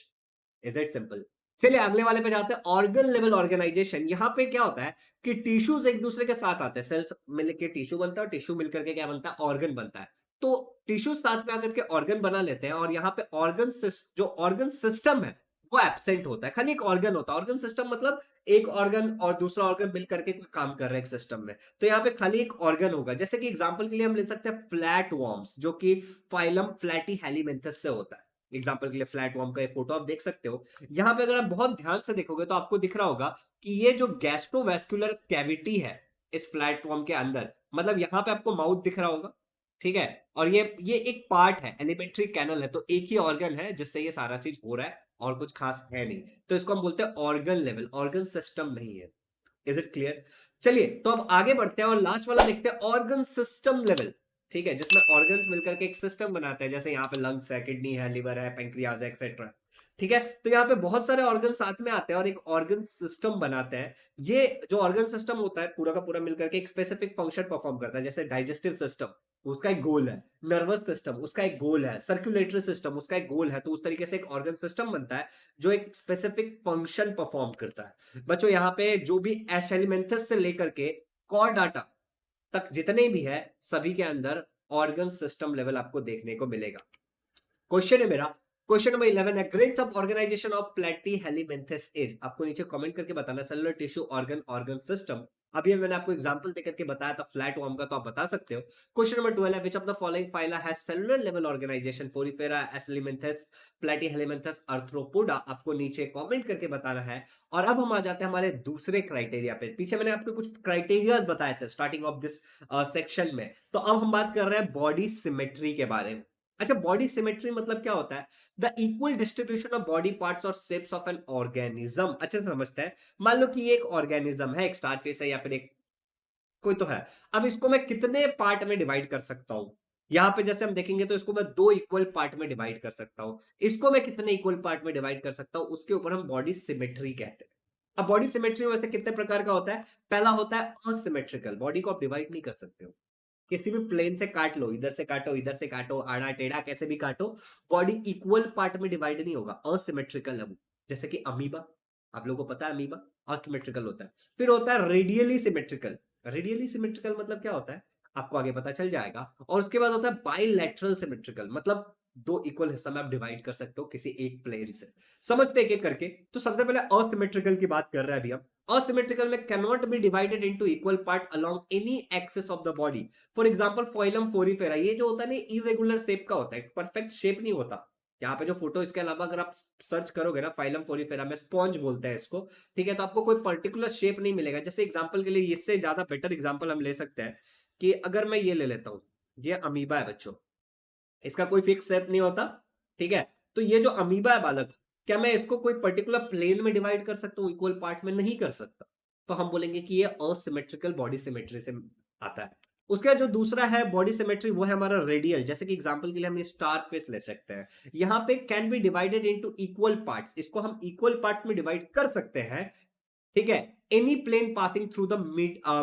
Is it simple. चलिए अगले वाले पे जाते हैं, ऑर्गन लेवल ऑर्गेनाइजेशन। यहाँ पे क्या होता है कि टिश्यूज एक दूसरे के साथ आते हैं, सेल्स मिलकर टिश्यू बनता है, टिश्यू मिलकर के क्या बनता है, ऑर्गन बनता है। तो टिश्यू साथ में आकर के ऑर्गन बना लेते हैं, और यहाँ पे ऑर्गन जो ऑर्गन सिस्टम है वो एब्सेंट होता है, खाली एक ऑर्गन होता है। ऑर्गन सिस्टम मतलब एक ऑर्गन और दूसरा ऑर्गन मिल करके कोई काम कर रहा है एक सिस्टम में, तो यहाँ पे खाली एक ऑर्गन होगा। जैसे कि एग्जांपल के लिए हम ले सकते हैं फ्लैट वॉर्म्स, जो कि फाइलम फ्लैटी हेलीमेंथस से होता है। एग्जांपल के लिए फ्लैट वॉर्म का एक फोटो आप देख सकते हो। यहाँ पे अगर आप बहुत ध्यान से देखोगे तो आपको दिख रहा होगा कि ये जो गैस्ट्रोवैस्कुलर कैविटी है इस फ्लैट वॉर्म के अंदर, मतलब यहाँ पे आपको माउथ दिख रहा होगा, ठीक है। और ये एक पार्ट है, एलिमेंट्री कैनल है, तो एक ही ऑर्गन है जिससे ये सारा चीज हो रहा है, और कुछ खास है नहीं। तो इसको हम बोलते हैं ऑर्गन लेवल, ऑर्गन सिस्टम नहीं है। Is it clear. चलिए तो अब आगे बढ़ते हैं और लास्ट वाला देखते हैं, ऑर्गन सिस्टम लेवल। ठीक है, जिसमें ऑर्गन्स मिलकर के एक सिस्टम बनाते हैं, जैसे यहाँ पे लंग्स है, किडनी है, लिवर है, पेंक्रियाज है, एक्सेट्रा। ठीक है, तो यहाँ पे बहुत सारे ऑर्गन साथ में आते हैं और एक ऑर्गन सिस्टम बनाते हैं। ये जो ऑर्गन सिस्टम होता है पूरा का पूरा मिलकर के एक स्पेसिफिक फंक्शन परफॉर्म करता है, जैसे डाइजेस्टिव सिस्टम उसका एक गोल है, नर्वस सिस्टम उसका एक गोल है, सर्कुलेटरी सिस्टम उसका एक गोल है। तो उस तरीके से एक ऑर्गन सिस्टम बनता है जो एक स्पेसिफिक फंक्शन परफॉर्म करता है। बच्चों यहाँ पे जो भी एशेलिमेंथस से लेकर के कॉर्डाटा तक जितने भी है, सभी के अंदर ऑर्गन सिस्टम लेवल आपको देखने को मिलेगा। क्वेश्चन है मेरा, क्वेश्चन नंबर 11 है, grades of organisation of Platyhelminthes is. आपको नीचे कमेंट करके बताना, cellular tissue organ organ system. अभी मैंने आपको एग्जांपल देकर के बताया था फ्लैट वॉर्म का, तो आप बता सकते हो। क्वेश्चन नंबर 12 है, which of the following phyla has cellular level organisation, Porifera, Aschelminthes, Platyhelminthes, Arthropoda. आपको नीचे कमेंट करके बताना है। और अब हम आ जाते हैं हमारे दूसरे क्राइटेरिया पे। पीछे मैंने आपको कुछ क्राइटेरियाज बताए थे स्टार्टिंग ऑफ दिस सेक्शन में, तो अब हम बात कर रहे हैं बॉडी सिमेट्री के बारे में। अच्छा, बॉडी सिमेट्री मतलब क्या होता है, the equal distribution of body parts और शेप्स ऑफ एन ऑर्गेनिज्म। अच्छे से समझते हैं। मान लो कि ये एक ऑर्गेनिज्म है, एक स्टारफिश है या फिर एक कोई तो है। अब इसको मैं कितने पार्ट में डिवाइड कर सकता हूं, यहां पे जैसे हम देखेंगे तो इसको मैं दो इक्वल पार्ट में डिवाइड कर सकता हूं। इसको मैं कितने इक्वल पार्ट में डिवाइड कर सकता हूं, उसके ऊपर हम बॉडी सिमेट्री कहते हैं। अब बॉडी सिमेट्री वैसे कितने प्रकार का होता है, पहला होता है असिमेट्रिकल, बॉडी को आप डिवाइड नहीं कर सकते हो, किसी भी प्लेन से काट लो, इधर से काटो, इधर से काटो, आड़ा टेढ़ा कैसे भी काटो, बॉडी इक्वल पार्ट में डिवाइड नहीं होगा, असिमेट्रिकल है वो। जैसे कि अमीबा, आप लोगों को पता है अमीबा असिमेट्रिकल होता है। फिर होता है रेडियली सिमेट्रिकल। रेडियली सिमेट्रिकल मतलब क्या होता है, आपको आगे पता चल जाएगा। और उसके बाद होता है बाइलैटरल सिमेट्रिकल, मतलब दो इक्वल हिस्सा में आप डिवाइड कर सकते हो किसी एक प्लेन से। समझते एक एक करके। तो सबसे पहले असिमेट्रिकल की बात कर रहे हैं अभी हम। asymmetrical में cannot be divided into equal part along any axis of the body. For example, phylum Porifera, ये जो होता है ना irregular shape का होता है, परफेक्ट शेप नहीं होता। यहाँ पे जो फोटो, इसके अलावा अगर आप सर्च करोगे ना फाइलम फोरिफेरा में, स्पॉन्ज बोलते हैं इसको, ठीक है, तो आपको कोई पर्टिकुलर शेप नहीं मिलेगा। जैसे एग्जांपल के लिए, इससे ज्यादा बेटर एग्जांपल हम ले सकते हैं कि अगर मैं ये ले लेता हूं, ये अमीबा है बच्चों, इसका कोई फिक्स शेप नहीं होता, ठीक है। तो ये जो अमीबा है बालक, क्या मैं इसको कोई पर्टिकुलर प्लेन में डिवाइड कर सकता हूं, इक्वल पार्ट में? नहीं कर सकता। तो हम बोलेंगे कि ये असिमेट्रिकल बॉडी सिमेट्री से आता है। उसके बाद जो दूसरा है बॉडी सिमेट्री, वो है हमारा रेडियल। जैसे कि एग्जांपल के लिए हम ये स्टार फिश ले सकते हैं। यहां पे can be divided into equal parts, इसको हम इक्वल पार्ट्स में डिवाइड कर सकते हैं, ठीक है। Any plane passing through the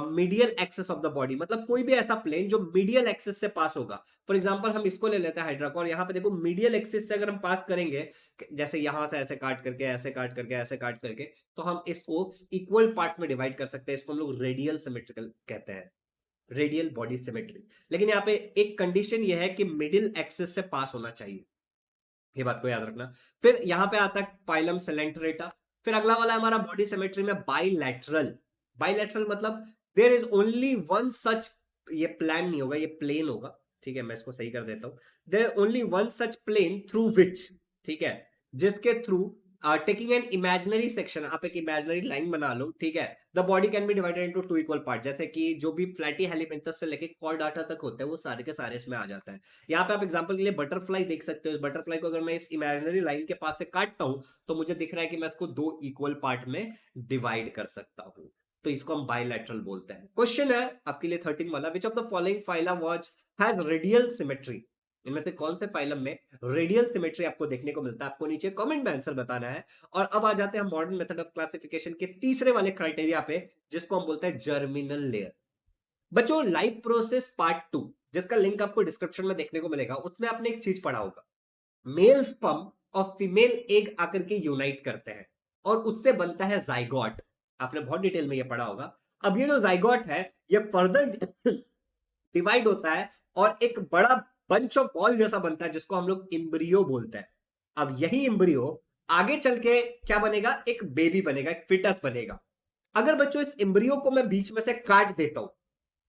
medial axis of the body, मतलब कोई भी ऐसा प्लेन जो मीडियल एक्सेस से पास होगा। फॉर एग्जांपल हम इसको ले लेते हैं हाइड्रा को, और यहाँ पे देखो मीडियल एक्सेस से अगर हम पास करेंगे, जैसे यहां से ऐसे काट करके, ऐसे काट करके, ऐसे काट करके, तो हम इसको इक्वल पार्ट्स में डिवाइड कर सकते हैं। इसको हम लोग रेडियल सिमेट्रिकल कहते हैं, रेडियल बॉडी सिमेट्री। लेकिन यहाँ पे एक कंडीशन ये है कि मिडिल एक्सेस से पास होना चाहिए, ये बात को याद रखना। फिर यहां पे आता है फाइलम सेलेंट्रेटा। फिर अगला वाला हमारा बॉडी सिमेट्री में बाइलैटरल। बाइलैटरल मतलब there is only one such, ये प्लान नहीं होगा, ये प्लेन होगा, ठीक है। मैं इसको सही कर देता हूं, there is only one such plane through which, ठीक है, जिसके थ्रू टेकिंग एन इमेजिनरी सेक्शन, आप एक इमेजिनरी लाइन बना लो, ठीक है। The body can be divided into two equal part, जैसे कि जो भी फ्लैटी हेलिमेंथस से लेके कॉर्डाटा तक होता है वो सारे के सारे इसमें आ जाता है। यहाँ पे आप एग्जांपल के लिए बटरफ्लाई देख सकते हो। इस बटरफ्लाई को अगर मैं इस इमेजिनरी लाइन के पास से काटता हूं तो मुझे दिख रहा है कि मैं इसको दो इक्वल पार्ट में डिवाइड कर सकता हूं, तो इसको हम बायलैटरल बोलते हैं। क्वेश्चन है आपके लिए 13 वाला, विच of the following phyla watch has radial symmetry, इनमें से कौन से फाइलम में रेडियल सिमेट्री आपको देखने को मिलता है, आपको नीचे कमेंट में आंसर बताना है। और अब आ जाते हैं मॉडर्न मेथड ऑफ क्लासिफिकेशन के तीसरे वाले क्राइटेरिया पे, जिसको हम बोलते हैं जर्मिनल लेयर। बच्चों लाइफ प्रोसेस पार्ट 2, जिसका लिंक आपको डिस्क्रिप्शन में देखने को मिलेगा, उसमें आपने एक चीज पढ़ा होगा, मेल स्पर्म और फीमेल एग आकर के यूनाइट करते हैं और उससे बनता है जाइगोट। आपने बहुत डिटेल में ये पढ़ा होगा। अब ये जो जाइगोट है ये फर्दर डिवाइड होता है और एक बड़ा बंच ऑफ बॉल जैसा बनता है, जिसको हम लोग इम्ब्रियो बोलते हैं। अब यही इम्ब्रियो आगे चल के क्या बनेगा, एक बेबी बनेगा, एक फिटस बनेगा। अगर बच्चों इस इम्ब्रियो को मैं बीच में से काट देता हूं,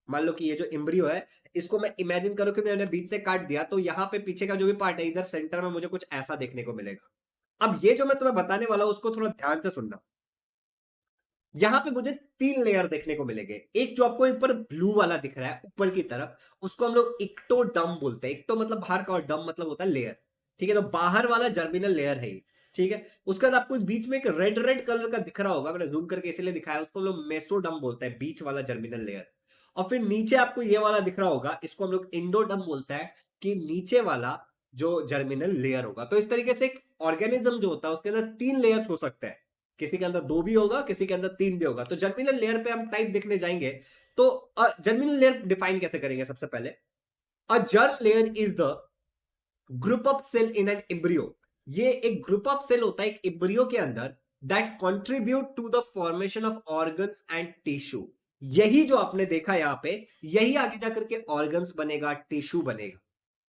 मान लो कि ये जो इम्ब्रियो है इसको मैं इमेजिन करो कि मैंने बीच से काट दिया, तो यहां पे पीछे का जो भी पार्ट है इधर सेंटर में मुझे कुछ ऐसा देखने को मिलेगा। अब ये जो मैं तुम्हें बताने वाला हूं उसको थोड़ा ध्यान से सुनना। यहां पे मुझे तीन लेयर देखने को मिलेंगे। एक जो आपको ऊपर ब्लू वाला दिख रहा है ऊपर की तरफ, उसको हम लोग इक्टोडर्म बोलते हैं। इक्टो मतलब बाहर का और डम मतलब होता है लेयर, ठीक है। तो बाहर वाला जर्मिनल लेयर है ये, ठीक है। उसके बाद आपको बीच में एक रेड रेड कलर का दिख रहा होगा, मैंने जूम करके इसलिए दिखाया, उसको हम लोग मेसोडम बोलते हैं, बीच वाला जर्मिनल लेयर। और फिर नीचे आपको ये वाला दिख रहा होगा, इसको हम लोग इंडोडम बोलते हैं, कि नीचे वाला जो जर्मिनल लेयर होगा। तो इस तरीके से एक ऑर्गेनिज्म जो होता है उसके अंदर तीन लेयर्स हो सकते हैं, किसी के अंदर दो भी होगा, किसी के अंदर तीन भी होगा। तो जर्मिनल लेयर पे हम टाइप देखने जाएंगे। तो जर्मिनल लेयर डिफाइन कैसे करेंगे, सबसे पहले a germ layer is the group of cell in an embryo. ये एक ग्रुप ऑफ सेल होता है एक एम्ब्रियो के अंदर that contribute to the formation of organs and tissue. यही जो आपने देखा यहां पे, यही आगे जाकर के ऑर्गन्स बनेगा, टिश्यू बनेगा।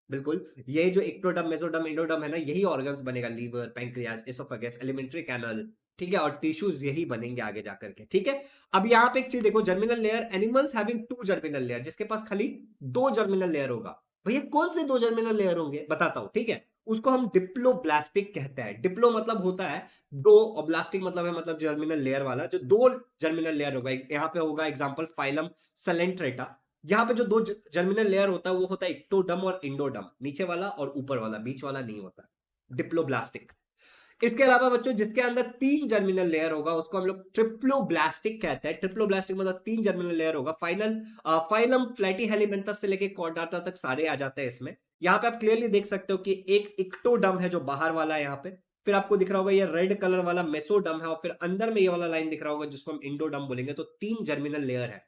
बिल्कुल, ये जो एक्टोडर्म मेसोडर्म इंडोडर्म है ना, यही ऑर्गन्स बनेगा, liver, pancreas, oesophagus, alimentary canal, ठीक है। और टिश्यूज यही बनेंगे आगे जाकर के, ठीक है। अब यहाँ पे एक चीज देखो, germinal layer, animals having two germinal layer, जिसके पास खाली दो जर्मिनल लेयर होगा। भैया कौन से दो जर्मिनल लेयर होंगे, बताता हूं, ठीक है। उसको हम डिप्लोब्लास्टिक कहते हैं। डिप्लो मतलब होता है दो, और ब्लास्टिक मतलब है मतलब जर्मिनल लेयर वाला, जो दो जर्मिनल लेयर होगा। यहाँ पे होगा एग्जाम्पल फाइलम सेलेंट्रेटा। यहाँ पे जो दो जर्मिनल लेयर होता है वो होता है इक्टोडम और इंडोडम, नीचे वाला और ऊपर वाला, बीच वाला नहीं होता, डिप्लोब्लास्टिक। इसके अलावा बच्चों जिसके अंदर तीन जर्मिनल लेयर होगा उसको हम लोग ट्रिप्लोब्लास्टिक कहते हैं। ट्रिप्लोब्लास्टिक मतलब तीन जर्मिनल लेयर होगा। फाइलम फ्लैटी हेलिमेंथस से लेके कॉर्डाटा तक सारे आ जाते हैं इसमें। यहाँ पे आप क्लियरली देख सकते हो कि एक इक्टोडम है जो बाहर वाला है यहाँ पे, फिर आपको दिख रहा होगा ये रेड कलर वाला मेसोडम है, और फिर अंदर में ये वाला लाइन दिख रहा होगा जिसको हम इंडोडम बोलेंगे। तो तीन जर्मिनल लेयर है।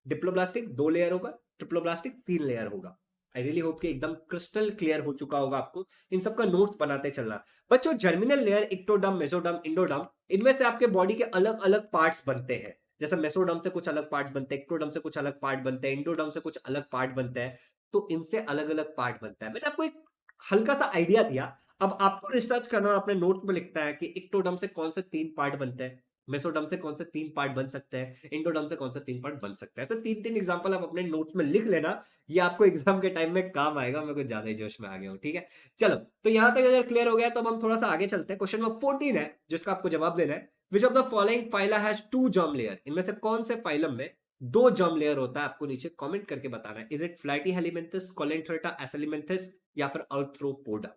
डिप्लोब्लास्टिक दो लेयर होगा, ट्रिप्लोब्लास्टिक तीन लेयर होगा। आई रियली होप कि एकदम क्रिस्टल क्लियर हो चुका होगा आपको। इन सबका नोट्स बनाते चलना बच्चों। जर्मिनल लेयर, इक्टोडम, मेसोडम, इंडोडम, इनमें से आपके बॉडी के अलग अलग पार्ट्स बनते हैं। जैसे मेसोडम से कुछ अलग पार्ट्स बनते हैं, इक्टोडम से कुछ अलग पार्ट बनते हैं, इंडोडम से कुछ अलग पार्ट बनते हैं। तो इनसे अलग अलग पार्ट बनता है। मैंने आपको एक हल्का सा आइडिया दिया, अब आपको रिसर्च करना और अपने नोट्स में लिखता है कि इक्टोडम से कौन से तीन पार्ट बनते हैं, मेसोडर्म से कौन से तीन पार्ट बन सकते हैं, इंडोडर्म से कौन से तीन पार्ट बन सकते हैं। ऐसे तीन तीन एग्जांपल आप अपने नोट्स में लिख लेना, ये आपको एग्जाम के टाइम में काम आएगा। मैं कुछ ज्यादा ही जोश में आ गया हूँ, ठीक है। चलो, तो यहां तक अगर क्लियर हो गया तो अब हम थोड़ा सा आगे चलते हैं। क्वेश्चन नंबर 14 है जिसका आपको जवाब देना है। Which of the following phyla has two germ layer, इनमें से कौन से फाइलम में दो जर्म लेयर होता है, आपको नीचे कमेंट करके बताना है। इज इट फ्लैटी हेलिमेंथस, कोलेंथ्रेटा, एसेलिमेंथस, या फिर आर्थ्रोपोडा।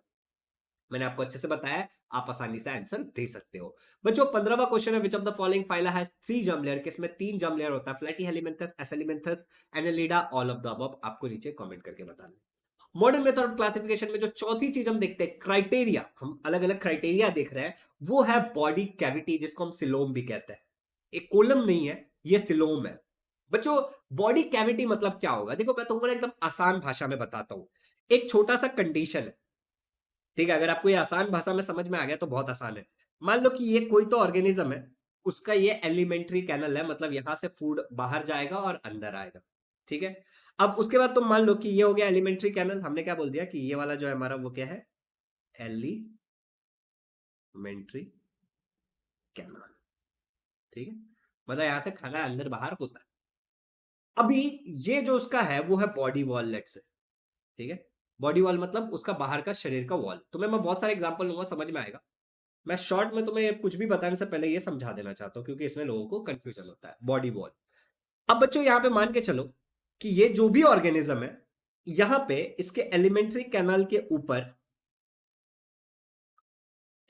मैंने आपको अच्छे से बताया, आप आसानी से आंसर दे सकते हो। बच्चों 15वां क्वेश्चन है, which of the following phyla has three germ layer, किसमें तीन जर्म लेयर होता है, Platyhelminthes, Aschelminthes, Annelida, all of the above. आपको नीचे कमेंट करके बताना। मॉडर्न मेथड ऑफ क्लासिफिकेशन में जो चौथी चीज हम देखते हैं, क्राइटेरिया, हम अलग अलग क्राइटेरिया देख रहे हैं, वो है बॉडी कैविटी, जिसको हम सिलोम भी कहते हैं। एक कोलम नहीं है, ये सिलोम है। बच्चों बॉडी कैविटी मतलब क्या होगा, देखो मैं तुमको एकदम आसान भाषा में बताता हूं। एक छोटा सा कंडीशन है, ठीक है। अगर आपको ये आसान भाषा में समझ में आ गया तो बहुत आसान है। मान लो कि ये कोई तो ऑर्गेनिज्म है, उसका ये एलिमेंट्री कैनल है, मतलब यहां से फूड बाहर जाएगा और अंदर आएगा, ठीक है। अब उसके बाद तुम मान लो कि ये हो गया एलिमेंट्री कैनल। हमने क्या बोल दिया कि ये वाला जो है हमारा वो क्या है, एलिमेंट्री कैनल, ठीक है। मतलब यहां से खाना अंदर बाहर होता है। अभी ये जो उसका है वो है बॉडी वॉल, लेट्स से, ठीक है। बॉडी वॉल मतलब उसका बाहर का शरीर का वॉल। तो मैं बहुत सारे एग्जांपल लूंगा, समझ में आएगा। मैं शॉर्ट में तुम्हें कुछ भी बताने से पहले ये समझा देना चाहता हूँ, क्योंकि इसमें लोगों को कंफ्यूजन होता है। बॉडी वॉल, अब बच्चों यहां पे मान के चलो कि ये जो भी ऑर्गेनिज्म है, यहां पे इसके एलिमेंट्री कैनाल के ऊपर,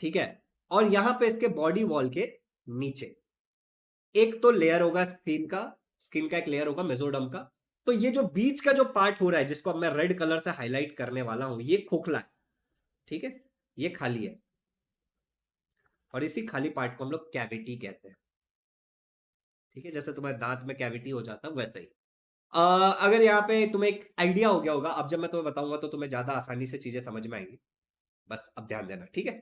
ठीक है, और यहां पे इसके बॉडी वॉल के नीचे एक तो लेयर होगा स्किन का एक लेयर होगा मेसोडर्म का। तो ये जो बीच का जो पार्ट हो रहा है, जिसको अब मैं रेड कलर से हाईलाइट करने वाला हूं, ये खोखला है, ठीक है, ये खाली है, और इसी खाली पार्ट को हम लोग कैविटी कहते हैं। ठीक है, जैसे तुम्हारे दांत में कैविटी हो जाता है वैसे ही। अगर यहाँ पे तुम्हें एक आइडिया हो गया होगा, अब जब मैं तुम्हें बताऊंगा तो तुम्हें ज्यादा आसानी से चीजें समझ में आएंगी, बस अब ध्यान देना, ठीक है।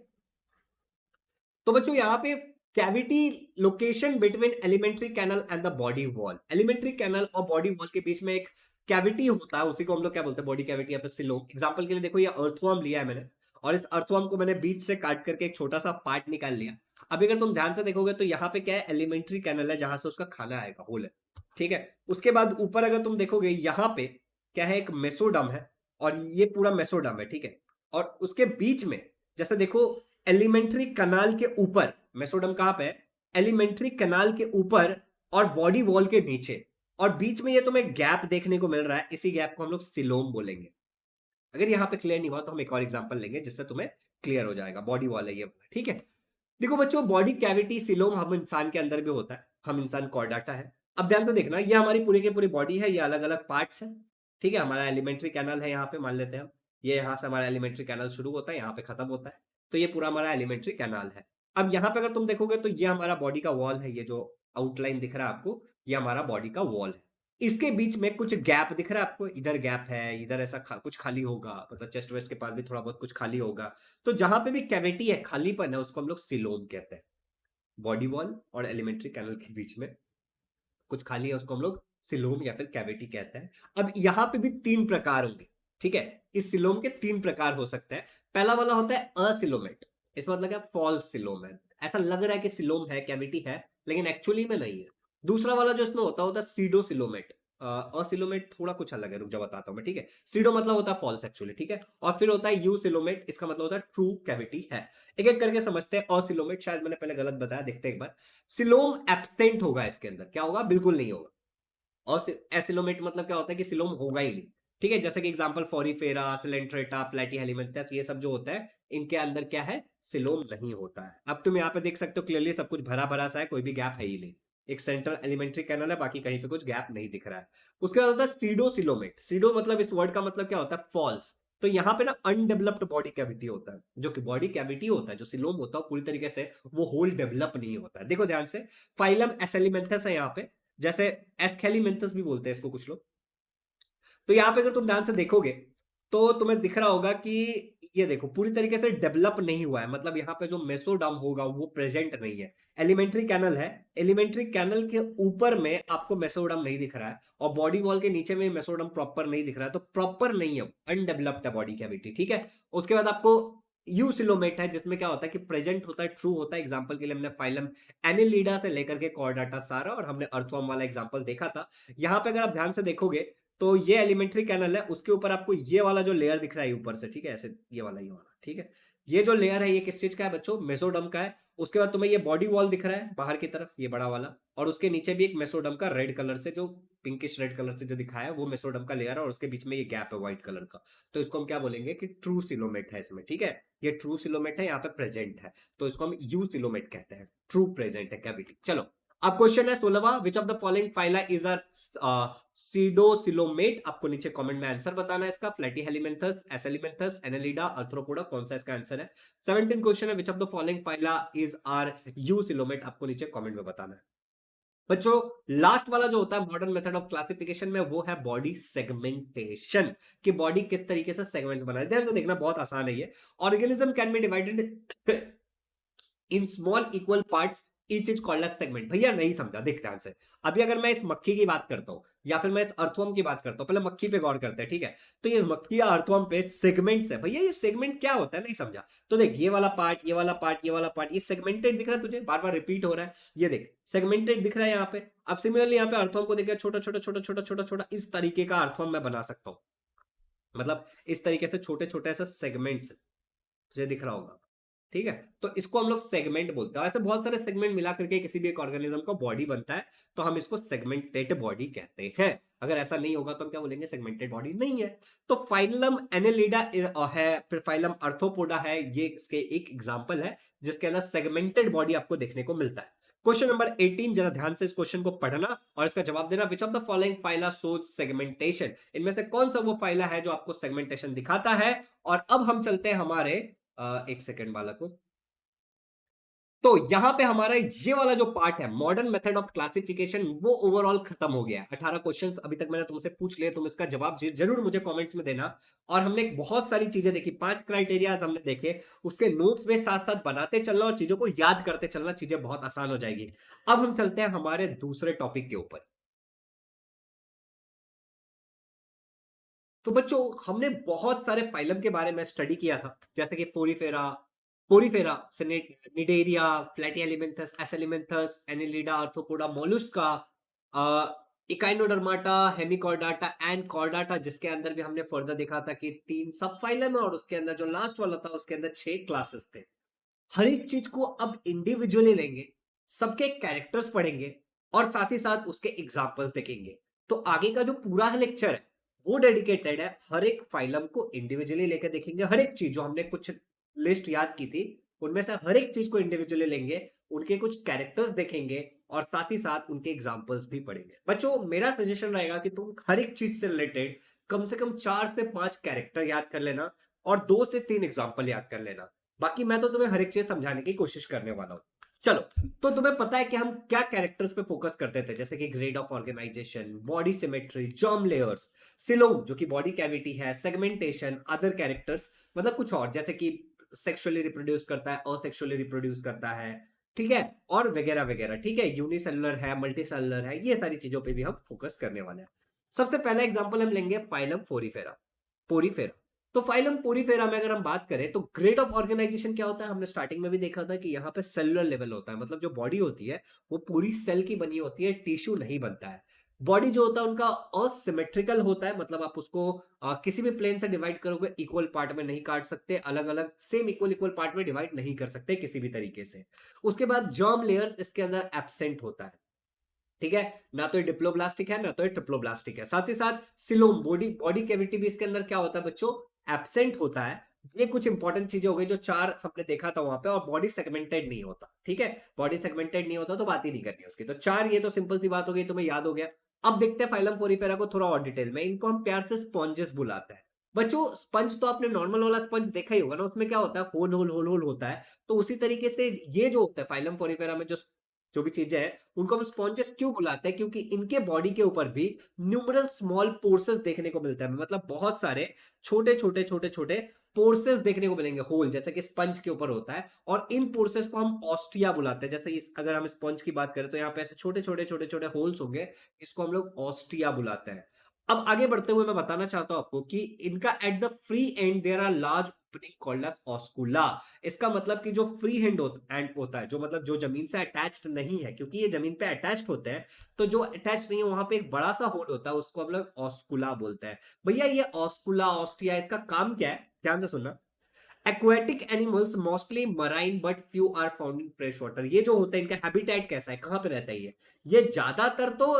तो बच्चों यहाँ पे cavity location between alimentary canal and the body wall, alimentary canal और बॉडी वॉल के बीच में एक कैविटी होता है, उसी को हम लोग क्या बोलते हैं, बॉडी कैविटी या फिर सिलोम। एग्जांपल के लिए देखो, ये अर्थवर्म लिया है मैंने, और इस अर्थवर्म को मैंने बीच से काट करके एक छोटा सा पार्ट निकाल लिया। अभी अगर तुम ध्यान से देखोगे तो यहाँ पे क्या है, एलिमेंट्री कैनल है जहां से उसका खाना आएगा, होल है, ठीक है। उसके बाद ऊपर अगर तुम देखोगे, यहाँ पे क्या है, एक मेसोडम है, और ये पूरा मेसोडम है, ठीक है। और उसके बीच में, जैसे देखो, एलिमेंट्री कनाल के ऊपर, मेसोडम कहां पे है, एलिमेंट्री कनाल के ऊपर और बॉडी वॉल के नीचे, और बीच में ये तुम्हें गैप देखने को मिल रहा है, इसी गैप को हम लोग सिलोम बोलेंगे। अगर यहां पे क्लियर नहीं हुआ तो हम एक और एग्जांपल लेंगे जिससे तुम्हें क्लियर हो जाएगा। बॉडी वॉल है ये, ठीक है। देखो बच्चों, बॉडी कैविटी सिलोम हम इंसान के अंदर भी होता है, हम इंसान कॉर्डाटा है। अब ध्यान से देखना, ये हमारी पूरी की पूरी बॉडी है, ये अलग अलग पार्ट्स है, ठीक है। हमारा एलिमेंट्री कैनल है यहाँ पे, मान लेते हैं हम, ये यहाँ से हमारा एलिमेंट्री कैनल शुरू होता है, यहाँ पे खत्म होता है, तो ये पूरा हमारा एलिमेंट्री कैनल है। अब यहाँ पे अगर तुम देखोगे तो ये हमारा बॉडी का वॉल है, ये जो आउटलाइन दिख रहा है आपको, ये हमारा बॉडी का वॉल है। इसके बीच में कुछ गैप दिख रहा है आपको, इधर गैप है, इधर ऐसा कुछ खाली होगा, मतलब चेस्ट वेस्ट के पास भी थोड़ा बहुत कुछ खाली होगा। तो जहां पे भी कैविटी है, खालीपन है, उसको हम लोग सिलोम कहते हैं। बॉडी वॉल और एलिमेंट्री कैनल के बीच में कुछ खाली है, उसको हम लोग सिलोम या फिर कैविटी कहते हैं। अब यहां पे भी तीन प्रकार होंगे, ठीक है। इस सिलोम के तीन प्रकार हो सकते हैं। पहला वाला होता है असिलोमेट, इसका मतलब क्या, फॉल्स सिलोम है, ऐसा लग रहा है कि सिलोम है, कैविटी है, लेकिन एक्चुअली में नहीं है। दूसरा वाला जो इसमें होता है सीडोसिलोमेट। असिलोमेट थोड़ा कुछ अलग है, रुक जा बताता हूं मैं, ठीक है। सीडो मतलब होता है फॉल्स एक्चुअली, ठीक है। और फिर होता है यूसिलोमेट, इसका मतलब होता है ट्रू कैविटी है। एक एक करके समझते हैं। असिलोमेट, शायद मैंने पहले गलत बताया, देखते हैं एक बार। सिलोम एब्सेंट होगा इसके अंदर, क्या होगा, बिल्कुल नहीं होगा। और एसिलोमेट मतलब क्या होता है कि सिलोम होगा ही नहीं, ठीक है। जैसे कि एग्जांपल फोरिफेरा, सिलेंट्रेटा, प्लेटीहेलिमेंथस, ये सब जो होता है, इनके अंदर क्या है, सिलोम नहीं होता है। अब तुम यहाँ पे देख सकते हो क्लियरली, सब कुछ भरा भरा सा है, कोई भी गैप है ही नहीं। एक सेंट्रल एलिमेंट्री कैनल है, बाकी कहीं पे कुछ गैप नहीं दिख रहा है। उसके बाद होता है सीडोसिलोमेट। सीडो मतलब, इस वर्ड का मतलब क्या होता है, फॉल्स। तो यहाँ पे ना अनडेवलप्ड बॉडी कैविटी होता है, जो कि बॉडी कैविटी होता है, जो सिलोम होता है, पूरी तरीके से वो होल डेवलप नहीं होता है। देखो ध्यान से, फाइलम एसेलिमेंथस है यहाँ पे, जैसे एस्केलिमेंथस भी बोलते हैं इसको कुछ लोग। तो यहां पे अगर तुम ध्यान से देखोगे तो तुम्हें दिख रहा होगा कि ये देखो पूरी तरीके से डेवलप नहीं हुआ है, मतलब यहाँ पे जो मेसोडर्म होगा वो प्रेजेंट नहीं है। एलिमेंट्री कैनल है, एलिमेंट्री कैनल के ऊपर में आपको मेसोडर्म नहीं दिख रहा है, और बॉडी वॉल के नीचे में मेसोडर्म प्रॉपर नहीं दिख रहा है, तो प्रॉपर नहीं है, अनडेवलप्ड है बॉडी कैविटी, ठीक है। उसके बाद आपको यूसिलोमेट है, जिसमें क्या होता है कि प्रेजेंट होता है, ट्रू होता है। एग्जांपल के लिए हमने फाइलम एनिलीडा से लेकर के कॉर्डाटा सारा, और हमने अर्थवर्म वाला एग्जांपल देखा था। यहाँ पे अगर आप ध्यान से देखोगे तो ये एलिमेंट्री कैनल है, उसके ऊपर आपको ये वाला जो लेयर दिख रहा है ऊपर से, ठीक है, ऐसे ये वाला, ठीक है। ये जो लेयर है ये किस चीज का है बच्चों, मेसोडर्म का है। उसके बाद तुम्हें ये बॉडी वॉल दिख रहा है बाहर की तरफ, ये बड़ा वाला, और उसके नीचे भी एक मेसोडर्म का रेड कलर से, जो पिंकिश रेड कलर से जो दिखाया है, वो मेसोडर्म का लेयर है, और उसके बीच में ये गैप है व्हाइट कलर का। तो इसको हम क्या बोलेंगे कि ट्रू सिलोमेट है इसमें, ठीक है। ये ट्रू सिलोमेट है, यहाँ पे प्रेजेंट है, तो इसको हम यू सिलोमेट कहते हैं, ट्रू प्रेजेंट है कैविटी। चलो, अब क्वेश्चन है 16वां, which of the following phyla is a pseudocoelomate. आपको नीचे कमेंट में आंसर बताना है इसका, प्लेटीहेलिमेंथस, एसेलिमेंथस, एनेलिडा, अर्थ्रोपोडा, कौन सा इसका आंसर है। 17 क्वेश्चन है, which of the following phyla is are eucoelomate, आपको नीचे कमेंट में बताना है। बच्चों, लास्ट वाला जो होता है मॉडर्न मेथड ऑफ क्लासिफिकेशन में, वो है बॉडी सेगमेंटेशन, कि बॉडी किस तरीके से सेगमेंट्स बनाए। ध्यान से देखना, बहुत आसान है ये। Organism can be divided in small equal parts, each is called as segment. भैया नहीं समझा, देख ध्यान से। अभी अगर मैं इस मक्खी की बात करता हूं या फिर मैं इस अर्थवर्म की बात करता हूं, पहले मक्खी पे गौर करते हैं, ठीक है। तो ये मक्खी या अर्थवर्म पे सेगमेंट्स है, भैया ये सेगमेंट क्या होता है, नहीं समझा। तो देख, ये वाला पार्ट, ये वाला पार्ट, ये वाला पार्ट, ये सेगमेंटेड दिख रहा है तुझे, बार बार रिपीट हो रहा है, ये देख सेगमेंटेड दिख रहा है यहाँ पे। अब सिमिलरली यहाँ पे अर्थवर्म को देखिए, छोटा छोटा छोटा छोटा छोटा छोटा, इस तरीके का अर्थवर्म मैं बना सकता हूं, मतलब इस तरीके से छोटे छोटे ऐसे सेगमेंट्स तुझे दिख रहा होगा। ठीक है, तो इसको हम लोग सेगमेंट बोलते हैं। ऐसे बहुत सारे सेगमेंट मिला करके किसी भी एक ऑर्गेनिज्म का बॉडी बनता है, तो हम इसको सेगमेंटेड बॉडी कहते हैं। अगर ऐसा नहीं होगा तो हम क्या बोलेंगे, सेगमेंटेड बॉडी नहीं है। तो फाइलम एनेलिडा है, फिर फाइलम अर्थोपोडा है, ये इसके एक एग्जांपल है जिसके अंदर सेगमेंटेड बॉडी आपको देखने को मिलता है। क्वेश्चन नंबर 18, जरा ध्यान से इस क्वेश्चन को पढ़ना और इसका जवाब देना। विच of the following phyla shows segmentation, इनमें से कौन सा वो फाइला है जो आपको सेगमेंटेशन दिखाता है। और अब हम चलते हैं हमारे एक सेकेंड वाला को। तो यहां पे हमारा ये वाला जो पार्ट है, मॉडर्न मेथड ऑफ क्लासिफिकेशन, वो ओवरऑल खत्म हो गया है। 18 क्वेश्चंस अभी तक मैंने तुमसे पूछ लिए, तुम इसका जवाब जरूर मुझे कमेंट्स में देना। और हमने बहुत सारी चीजें देखी, 5 क्राइटेरियाज हमने देखे, उसके नोट्स में साथ साथ बनाते चलना और चीजों को याद करते चलना, चीजें बहुत आसान हो जाएगी। अब हम चलते हैं हमारे दूसरे टॉपिक के ऊपर। तो बच्चों, हमने बहुत सारे फाइलम के बारे में स्टडी किया था, जैसे कि Porifera, Cnidaria, Platyhelminthes, Aschelminthes, Annelida, Arthropoda, Mollusca, Echinodermata, Hemichordata and Chordata, जिसके अंदर भी हमने फर्दर देखा था कि 3 सब फाइलम है और उसके अंदर जो लास्ट वाला था उसके अंदर 6 क्लासेस थे। हर एक चीज को अब इंडिविजुअली लेंगे, सबके कैरेक्टर्स पढ़ेंगे और साथ ही साथ उसके एग्जाम्पल्स देखेंगे। तो आगे का जो पूरा लेक्चर है वो डेडिकेटेड है हर एक फाइलम को इंडिविजुअली लेकर देखेंगे। हर एक चीज जो हमने कुछ लिस्ट याद की थी उनमें से हर एक चीज को इंडिविजुअली लेंगे, उनके कुछ कैरेक्टर्स देखेंगे और साथ ही साथ उनके एग्जाम्पल्स भी पढ़ेंगे। बच्चों, मेरा सजेशन रहेगा कि तुम हर एक चीज से रिलेटेड कम से कम 4 से 5 कैरेक्टर याद कर लेना और 2 से 3 एग्जाम्पल याद कर लेना। बाकी मैं तो तुम्हें हर एक चीज समझाने की कोशिश करने वाला हूं। चलो, तो तुम्हें पता है कि हम क्या कैरेक्टर्स पे फोकस करते थे, जैसे कि grade of organisation, body symmetry, germ layers, coelom जो कि बॉडी कैविटी है, सेगमेंटेशन, अदर कैरेक्टर्स, मतलब कुछ और जैसे कि सेक्सुअली रिप्रोड्यूस करता है, असेक्सुअली रिप्रोड्यूस करता है, ठीक है, और वगैरह वगैरह। ठीक है, यूनिसेलुलर है, मल्टीसेलुलर है, ये सारी चीजों पे भी हम फोकस करने वाले हैं। सबसे पहला एग्जांपल हम लेंगे फाइलम फोरीफेरा, पोरीफेरा। तो फाइलम पोरीफेरा में अगर हम बात करें तो ग्रेड ऑफ ऑर्गेनाइजेशन क्या होता है, हमने स्टार्टिंग में भी देखा था कि यहाँ पे सेलुलर लेवल होता है, मतलब जो बॉडी होती है वो पूरी सेल की बनी होती है, टिश्यू नहीं बनता है। बॉडी जो होता है उनका असिमेट्रिकल होता है, मतलब आप उसको किसी भी प्लेन से डिवाइड करोगे इक्वल पार्ट में नहीं काट सकते, अलग अलग सेम इक्वल इक्वल पार्ट में डिवाइड नहीं कर सकते किसी भी तरीके से। उसके बाद जर्म लेयर्स इसके अंदर एब्सेंट होता है, ठीक है, ना तो ये डिप्लोब्लास्टिक है ना तो ये ट्रिप्लोब्लास्टिक है। साथ ही साथ सिलोम, बॉडी बॉडी कैविटी भी इसके अंदर क्या होता है बच्चों, एब्सेंट होता है। ये कुछ इंपॉर्टेंट चीजें हो गई जो 4 हमने देखा था वहां पे। और बॉडी सेगमेंटेड नहीं होता, ठीक है, बॉडी सेगमेंटेड नहीं होता तो बात ही नहीं करनी उसकी। तो 4 ये तो सिंपल सी बात हो गई, तुम्हें याद हो गया। अब देखते हैं फाइलम फोरीफेरा को थोड़ा और डिटेल में। इनको हम प्यार से स्पॉन्जेस बुलाते हैं। बच्चों, स्पंज तो आपने नॉर्मल वाला स्पंज देखा ही होगा ना, उसमें क्या होता है, होल होल होल होल होता है। तो उसी तरीके से ये जो होता है फाइलम फोरीफेरा में जो भी चीजें हैं उनको हम स्पॉन्जेस क्यों बुलाते हैं, क्योंकि इनके बॉडी के ऊपर भी न्यूमरल स्मॉल पोर्सेस देखने को मिलता है, मतलब बहुत सारे छोटे छोटे छोटे छोटे पोर्सेस देखने को मिलेंगे, होल, जैसे कि स्पंज के ऊपर होता है। और इन पोर्सेस को हम ऑस्टिया बुलाते हैं। जैसे अगर हम स्पंज की बात करें तो यहाँ पे ऐसे छोटे छोटे छोटे छोटे होल्स होंगे, इसको हम लोग ऑस्टिया बुलाते हैं। अब आगे बढ़ते हुए मैं बताना चाहता हूं आपको कि इनका at the free end there are large opening called as oscula. इसका मतलब कि जो फ्री हैंड एंड होता है, जो मतलब जो जमीन से अटैच्ड नहीं है, क्योंकि ये जमीन पे अटैच्ड होते हैं, तो जो अटैच्ड नहीं है वहां पे एक बड़ा सा होल होता है, उसको हम लोग ऑस्कुला बोलते हैं। भैया, ये ऑस्कुला, ऑस्टिया, इसका काम क्या है, ध्यान से सुनना। Aquatic animals mostly marine but few are found in fresh water. ये जो होता है इनका हैबिटेट कैसा है, कहां पे रहता है ये ज्यादातर तो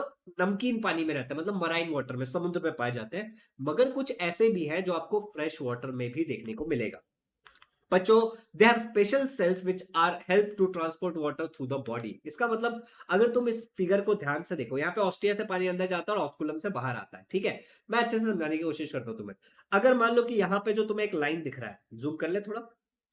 नमकीन पानी में रहता है, मतलब मराइन वाटर में, समुद्र में पाए जाते हैं। मगर कुछ ऐसे भी हैं जो आपको फ्रेश वाटर में भी देखने को मिलेगा। बच्चों, they have special cells which are help to transport water through the body. इसका मतलब अगर तुम इस फिगर को ध्यान से देखो, यहाँ पे ऑस्टिया से पानी अंदर जाता है और ऑस्कुलम से बाहर आता है, ठीक है। मैं अच्छे से समझाने की कोशिश करता हूँ तुम्हें। अगर मान लो कि यहाँ पे जो तुम्हें एक लाइन दिख रहा है, जूम कर ले थोड़ा,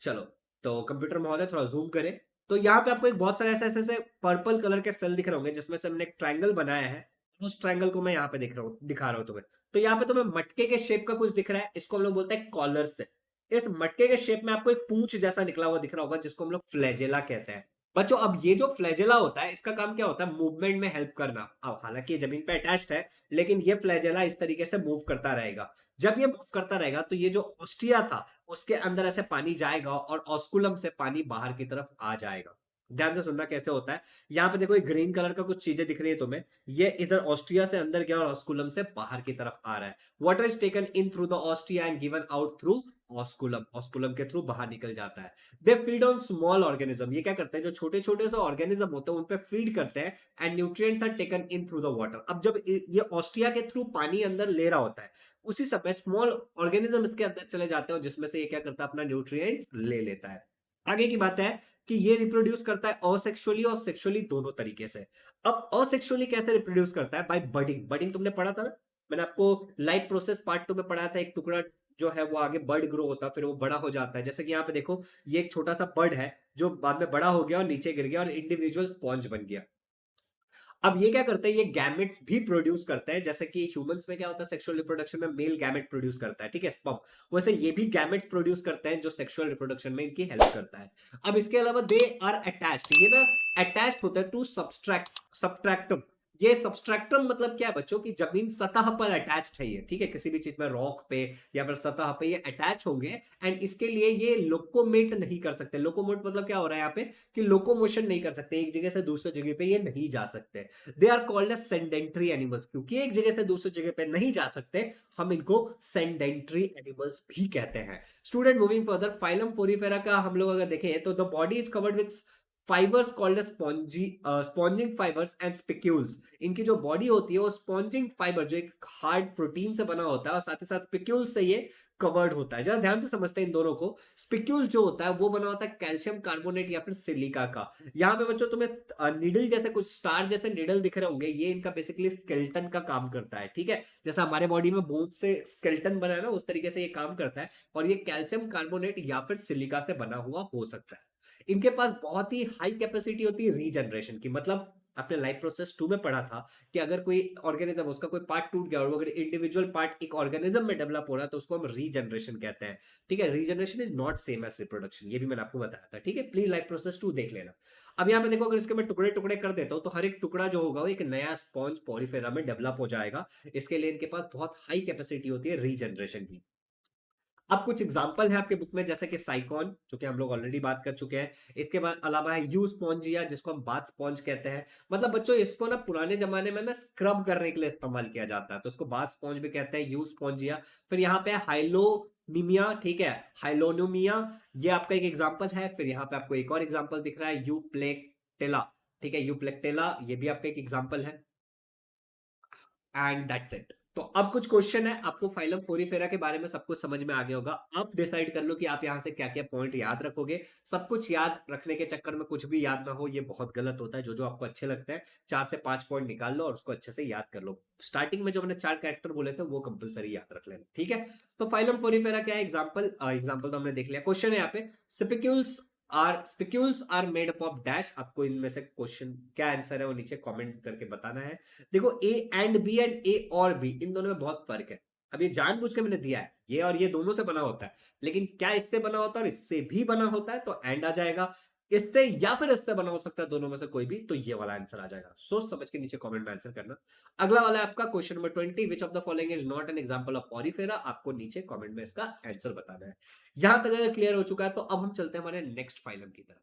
चलो, तो कंप्यूटर महोदय थोड़ा जूम करे। तो यहाँ पे आपको एक बहुत सारे ऐसे ऐसे पर्पल कलर के सेल दिख रहे होंगे जिसमें से हमने एक ट्रायंगल बनाया है। उस ट्रायंगल को मैं यहाँ पे दिखा रहा हूँ तुम्हें। तो यहाँ पे तुम्हें मटके के शेप का कुछ दिख रहा है, इसको हम लोग बोलते हैं कॉलर सेल। इस मटके के शेप में आपको एक पूंछ जैसा निकला हुआ दिख रहा होगा जिसको हम लोग फ्लैजेला कहते हैं। बच्चों, अब ये जो फ्लैजेला होता है इसका काम क्या होता है, मूवमेंट में हेल्प करना। अब हालांकि ये जमीन पे अटैच्ड है, लेकिन ये फ्लैजेला इस तरीके से मूव करता रहेगा। जब ये मूव करता रहेगा तो ये जो ऑस्टिया था उसके अंदर ऐसे पानी जाएगा और ऑस्कुलम से पानी बाहर की तरफ आ जाएगा। ध्यान से सुनना कैसे होता है। यहाँ पे देखो एक ग्रीन कलर का कुछ चीजें दिख रही है तुम्हें, ये इधर ऑस्ट्रिया से अंदर गया और ऑस्कुलम से बाहर की तरफ आ रहा है। Water is taken in through the Austria and given out through osculum, osculum के थ्रू बाहर निकल जाता है। They feed on small organism, ये क्या करते हैं, जो छोटे छोटे से ऑर्गेनिज्म होते हैं उन पे फीड करते हैं। And nutrients are taken in through the water, अब जब ये ऑस्ट्रिया के थ्रू पानी अंदर ले रहा होता है, उसी समय स्मॉल ऑर्गेनिज्म इसके अंदर चले जाते हैं और जिसमें से ये क्या करता है, अपना न्यूट्रिएंट्स ले लेता है। आगे की बात है कि ये रिप्रोड्यूस करता है असेक्सुअली और सेक्सुअली दोनों तरीके से। अब असेक्सुअली कैसे रिप्रोड्यूस करता है, बाय बडिंग। बडिंग तुमने पढ़ा था ना, मैंने आपको लाइफ प्रोसेस पार्ट 2 में पढ़ाया था। एक टुकड़ा जो है वो आगे बर्ड ग्रो होता है, फिर वो बड़ा हो जाता है। जैसे कि यहाँ पे देखो, ये एक छोटा सा बर्ड है जो बाद में बड़ा हो गया और नीचे गिर गया और इंडिविजुअल स्पॉन्ज बन गया। अब ये क्या करते हैं, ये गैमेट्स भी प्रोड्यूस करते हैं। जैसे कि ह्यूमंस में क्या होता है, सेक्सुअल रिप्रोडक्शन में मेल गैमेट प्रोड्यूस करता है, ठीक है, स्पर्म। वैसे ये भी गैमेट्स प्रोड्यूस करते हैं जो सेक्सुअल रिप्रोडक्शन में इनकी हेल्प करता है। अब इसके अलावा दे आर अटैच्ड, ये ना अटैच्ड होता है टू सब्सट्रैक्टम। ये सब्सट्रैक्टम मतलब क्या है बच्चों की, जमीन सतह पर अटैच्ड है ये, ठीक है, किसी भी चीज में रॉक पे या फिर सतह पे ये अटैच होंगे। एंड इसके लिए ये लोकोमेट नहीं कर सकते। लोकोमोट मतलब क्या हो रहा है यहाँ पे, कि लोकोमोशन नहीं कर सकते, एक जगह से दूसरी जगह पे ये नहीं जा सकते। They are called as sedentary animals, क्योंकि एक जगह से दूसरी जगह पे नहीं जा सकते, हम इनको सेडेंटरी एनिमल्स भी कहते हैं। स्टूडेंट मूविंग फर्दर, फाइलम फोरिफेरा का हम लोग अगर देखें तो the body is covered with fibres called sponging fibres and spicules. इनकी जो बॉडी होती है वो स्पॉन्जिंग फाइबर, जो एक हार्ड प्रोटीन से बना होता है, और साथ ही साथ स्पिक्यूल्स से ये कवर्ड होता है। जरा ध्यान से समझते हैं इन दोनों को। स्पिक्यूल जो होता है वो बना होता है कैल्शियम कार्बोनेट या फिर सिलिका का। यहाँ पे बच्चों तुम्हें निडल जैसे कुछ स्टार जैसे निडल दिख रहे होंगे, ये इनका बेसिकली स्केलेटन का काम करता है, ठीक है। जैसा हमारे बॉडी में बोन से स्केलेटन बना है ना, उस तरीके से ये काम करता है। और ये कैल्शियम कार्बोनेट या फिर सिलिका से बना हुआ हो सकता है। इनके पास बहुत ही हाई कैपेसिटी होती है रीजनरेशन की। मतलब आपने लाइफ प्रोसेस 2 में पढ़ा था कि अगर कोई ऑर्गेनिज्म, उसका कोई पार्ट टूट गया और वो अगर इंडिविजुअल पार्ट एक ऑर्गेनिज्म में डेवलप हो रहा है तो उसको हम रीजनरेशन कहते हैं, ठीक है। Regeneration is not same as reproduction, ये भी मैंने आपको बताया था, ठीक है। प्लीज लाइफ प्रोसेस 2 देख लेना। अब यहाँ पे देखो, अगर इसके मैं टुकड़े टुकड़े कर देता हूँ तो हर एक टुकड़ा जो होगा वो एक नया स्पॉन्ज पोरिफेरा में डेवलप हो जाएगा। इसके लिए इनके पास बहुत हाई कैपेसिटी होती है रीजनरेशन की। अब कुछ एग्जाम्पल है आपके बुक में, जैसे कि साइकॉन, जो कि हम लोग ऑलरेडी बात कर चुके हैं। इसके बाद अलावा है यू स्पॉन्जिया, जिसको हम बाथ स्पॉन्ज कहते हैं। मतलब बच्चों इसको ना पुराने जमाने में ना स्क्रब करने के लिए इस्तेमाल किया जाता है, तो इसको बाथ स्पॉन्ज भी कहते हैं, यू स्पॉन्जिया। फिर यहाँ पे हाइलोनिमिया, ठीक है, हाइलोनोमिया, ये आपका एक एग्जाम्पल है। फिर यहाँ पे आपको एक और एग्जाम्पल दिख रहा है, यूप्लेक्टेला, ठीक है, यूप्लेक्टेला, ये भी आपका एक एग्जाम्पल है। And that's it. तो अब कुछ क्वेश्चन है, आपको फाइलम फोरीफेरा के बारे में सब कुछ समझ में आ गया होगा। आप डिसाइड कर लो कि आप यहां से क्या क्या पॉइंट याद रखोगे। सब कुछ याद रखने के चक्कर में कुछ भी याद ना हो, ये बहुत गलत होता है। जो जो आपको अच्छे लगते हैं 4 से 5 पॉइंट निकाल लो और उसको अच्छे से याद कर लो। स्टार्टिंग में जो मैंने 4 कैरेक्टर बोले थे वो कंपलसरी याद रख लेना, ठीक है। तो फाइलम फोरीफेरा क्या है, एग्जाम्पल तो हमने देख लिया। क्वेश्चन है यहाँ पे, spicules are made up of dash. आपको इनमें से क्वेश्चन क्या आंसर है वो नीचे कमेंट करके बताना है। देखो ए एंड बी एंड ए और बी, इन दोनों में बहुत फर्क है। अब ये जानबूझ के मैंने दिया है, ये और ये दोनों से बना होता है, लेकिन क्या इससे बना होता है और इससे भी बना होता है, तो एंड आ जाएगा। इससे या फिर इससे बना हो सकता है, दोनों में से कोई भी, तो ये वाला आंसर आ जाएगा। सोच समझ के नीचे कमेंट में आंसर करना। अगला वाला है आपका question number 20, which of the following is not an example of Porifera. आपको नीचे कमेंट में इसका आंसर बताना है। यहां तक अगर क्लियर हो चुका है तो अब हम चलते हैं हमारे नेक्स्ट फाइलम की तरफ।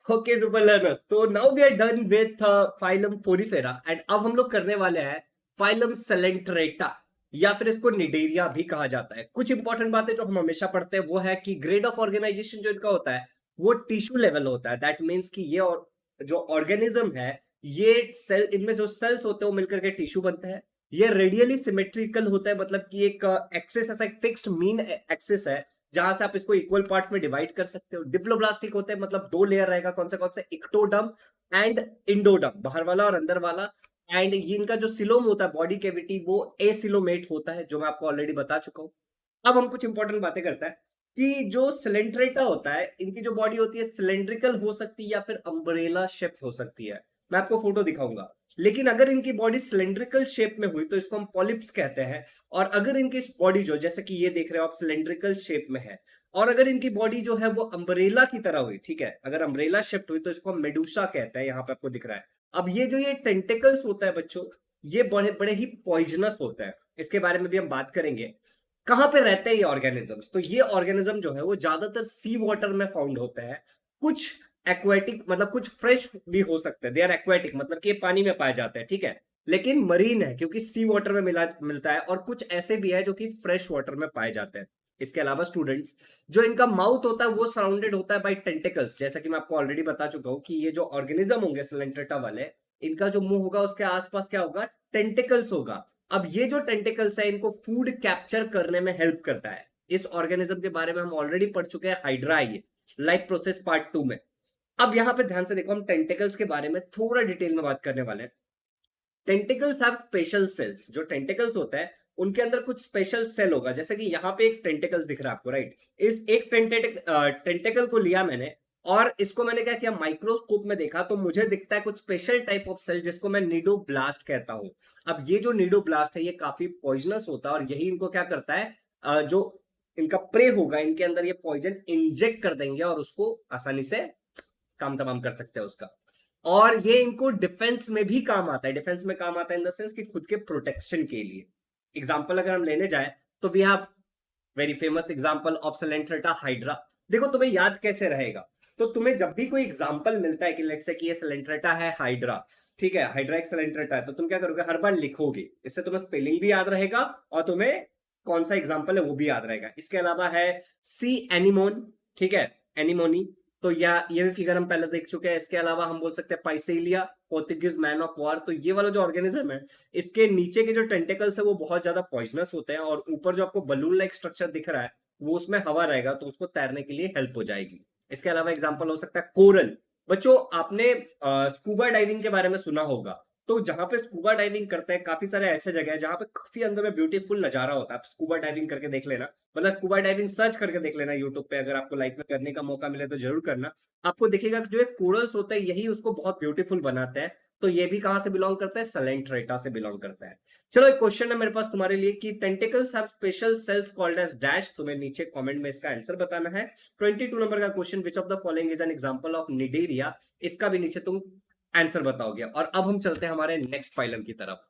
ओके सुपर लर्नर्स, तो now we are done with phylum Porifera and अब हम लोग करने वाले हैं फाइलम सेलेंट्रेटा, या फिर इसको निडेरिया भी कहा जाता है। कुछ इंपॉर्टेंट बातें जो हम हमेशा पढ़ते हैं वो है कि ग्रेड ऑफ ऑर्गेनाइजेशन जो इनका होता है वो टिश्यू लेवल होता है। दैट मीन्स कि ये और जो ऑर्गेनिज्म है, ये सेल, इनमें जो सेल्स होते हैं वो मिलकर के टिश्यू बनते हैं। ये रेडियली सिमेट्रिकल होता है, मतलब कि एक एक्सिस ऐसा एक फिक्स्ड मीन एक्सिस है जहां से आप इसको इक्वल पार्ट्स में डिवाइड कर सकते हो। डिप्लोब्लास्टिक होते हैं, मतलब 2 लेयर रहेगा, कौन सा इक्टोडर्म एंड इंडोडर्म, बाहर वाला और अंदर वाला। एंड ये इनका जो सिलोम होता है, बॉडी कैविटी, वो एसिलोमेट होता है, जो मैं आपको ऑलरेडी बता चुका हूं। अब हम कुछ इंपॉर्टेंट बातें करते हैं कि जो सिलेंड्रेटा होता है, इनकी जो बॉडी होती है सिलेंड्रिकल हो सकती है या फिर अम्ब्रेला शेप हो सकती है। मैं आपको फोटो दिखाऊंगा। लेकिन अगर इनकी बॉडी सिलेंड्रिकल शेप में हुई तो इसको हम पॉलिप्स कहते हैं। और अगर इनकी बॉडी जो, जैसे कि ये देख रहे हो आप, सिलेंड्रिकल शेप में है, और अगर इनकी बॉडी जो है वो अम्ब्रेला की तरह हुई, ठीक है, अगर अम्ब्रेला शेप हुई तो इसको हम मेडुसा कहते हैं। यहाँ पे आपको दिख रहा है। अब ये जो ये टेंटिकल्स होता है बच्चों, ये बड़े बड़े ही पॉइजनस होता है, इसके बारे में भी हम बात करेंगे। कहां पे रहते हैं ये ऑर्गेनिजम्स? तो ये ऑर्गेनिज्म जो है वो ज्यादातर सी वाटर में फाउंड होते हैं। कुछ एक्वेटिक मतलब कुछ फ्रेश भी हो सकते हैं, दे आर एक्वेटिक मतलब कि ये पानी में पाए जाते हैं, ठीक है, लेकिन मरीन है क्योंकि सी वाटर में मिलता है। और कुछ ऐसे भी है जो कि फ्रेश वाटर में पाए जाते हैं। इसके अलावा स्टूडेंट्स, जो इनका माउथ होता है वो सराउंडेड होता है बाय टेंटिकल्स। जैसा कि मैं आपको ऑलरेडी बता चुका हूं कि ये जो ऑर्गेनिज्म होंगे सिलेंट्रेटा वाले, इनका जो मुंह होगा उसके आसपास क्या होगा, टेंटिकल्स होगा। अब ये जो टेंटिकल्स है इनको फूड कैप्चर करने में हेल्प करता है। इस ऑर्गेनिज्म के बारे में हम ऑलरेडी पढ़ चुके हैं, हाइड्रा, ये लाइफ प्रोसेस पार्ट 2 में। अब यहां पे ध्यान से देखो, हम टेंटिकल्स के बारे में थोड़ा डिटेल में बात करने वाले हैं। Tentacles have special sales. जो टेंटिकल्स होता है उनके अंदर कुछ स्पेशल सेल होगा। जैसे कि यहाँ पे एक टेंटिकल्स दिख रहा है आपको, राइट? इस एक टेंटिकल को लिया मैंने और इसको मैंने क्या किया, माइक्रोस्कोप में देखा तो मुझे दिखता है कुछ स्पेशल टाइप ऑफ सेल जिसको मैं नीडोब्लास्ट कहता हूं। अब ये जो नीडोब्लास्ट है ये काफी पॉइजनस होता है और यही इनको क्या करता है, जो इनका प्रे होगा इनके अंदर ये पॉइजन इंजेक्ट कर देंगे और उसको आसानी से काम तमाम कर सकते हैं उसका। और ये इनको डिफेंस में भी काम आता है। डिफेंस में काम आता है इन द सेंस कि खुद के प्रोटेक्शन के लिए। एग्जांपल अगर हम लेने जाए तो we have very famous example of coelenterata hydra. देखो तुम्हें याद कैसे रहेगा, तो तुम्हें जब भी कोई एग्जांपल मिलता है कि लेट्स से कि ये सिलेंट्रेटा है हाइड्रा, ठीक है, हाइड्रा एक सिलेंट्रेटा है, तो तुम क्या करोगे, हर बार लिखोगे। इससे तुम्हें स्पेलिंग भी याद रहेगा और तुम्हें कौन सा एग्जांपल है वो भी याद रहेगा। इसके अलावा है सी एनिमोन, ठीक है, एनिमोनी, तो या ये भी फिगर हम पहले देख चुके हैं। इसके अलावा हम बोल सकते हैं पाइसेलिया, पोर्तुगीज मैन ऑफ वॉर। तो ये वाला जो ऑर्गेनिज्म है इसके नीचे के जो टेंटिकल्स है वो बहुत ज्यादा पॉइजनस होते हैं और ऊपर जो आपको बलून लाइक स्ट्रक्चर दिख रहा है वो उसमें हवा रहेगा तो उसको तैरने के लिए हेल्प हो जाएगी। इसके अलावा एग्जाम्पल हो सकता है कोरल। बच्चों आपने स्कूबा डाइविंग के बारे में सुना होगा, तो जहां पे स्कूबा डाइविंग करते हैं काफी सारे ऐसे जगह है जहां पे काफी अंदर में ब्यूटीफुल नजारा होता है। आप स्कूबा डाइविंग करके देख लेना, मतलब स्कूबा डाइविंग सर्च करके देख लेना यूट्यूब पे, अगर आपको लाइफ में करने का मौका मिले तो जरूर करना। आपको दिखेगा कि जो एक कोरल्स होता है यही उसको बहुत ब्यूटीफुल बनाते हैं। तो ये भी कहां से बिलोंग करता है, सलेंट्रेटा से बिलोंग करता है। चलो एक क्वेश्चन है मेरे पास तुम्हारे लिए कि tentacles have special cells called as dash. तुम्हें नीचे कमेंट में इसका आंसर बताना है। 22 नंबर का question, which of the following is an example of Cnidaria. इसका भी नीचे तुम आंसर बताओगे। और अब हम चलते हैं हमारे नेक्स्ट फाइलम की तरफ।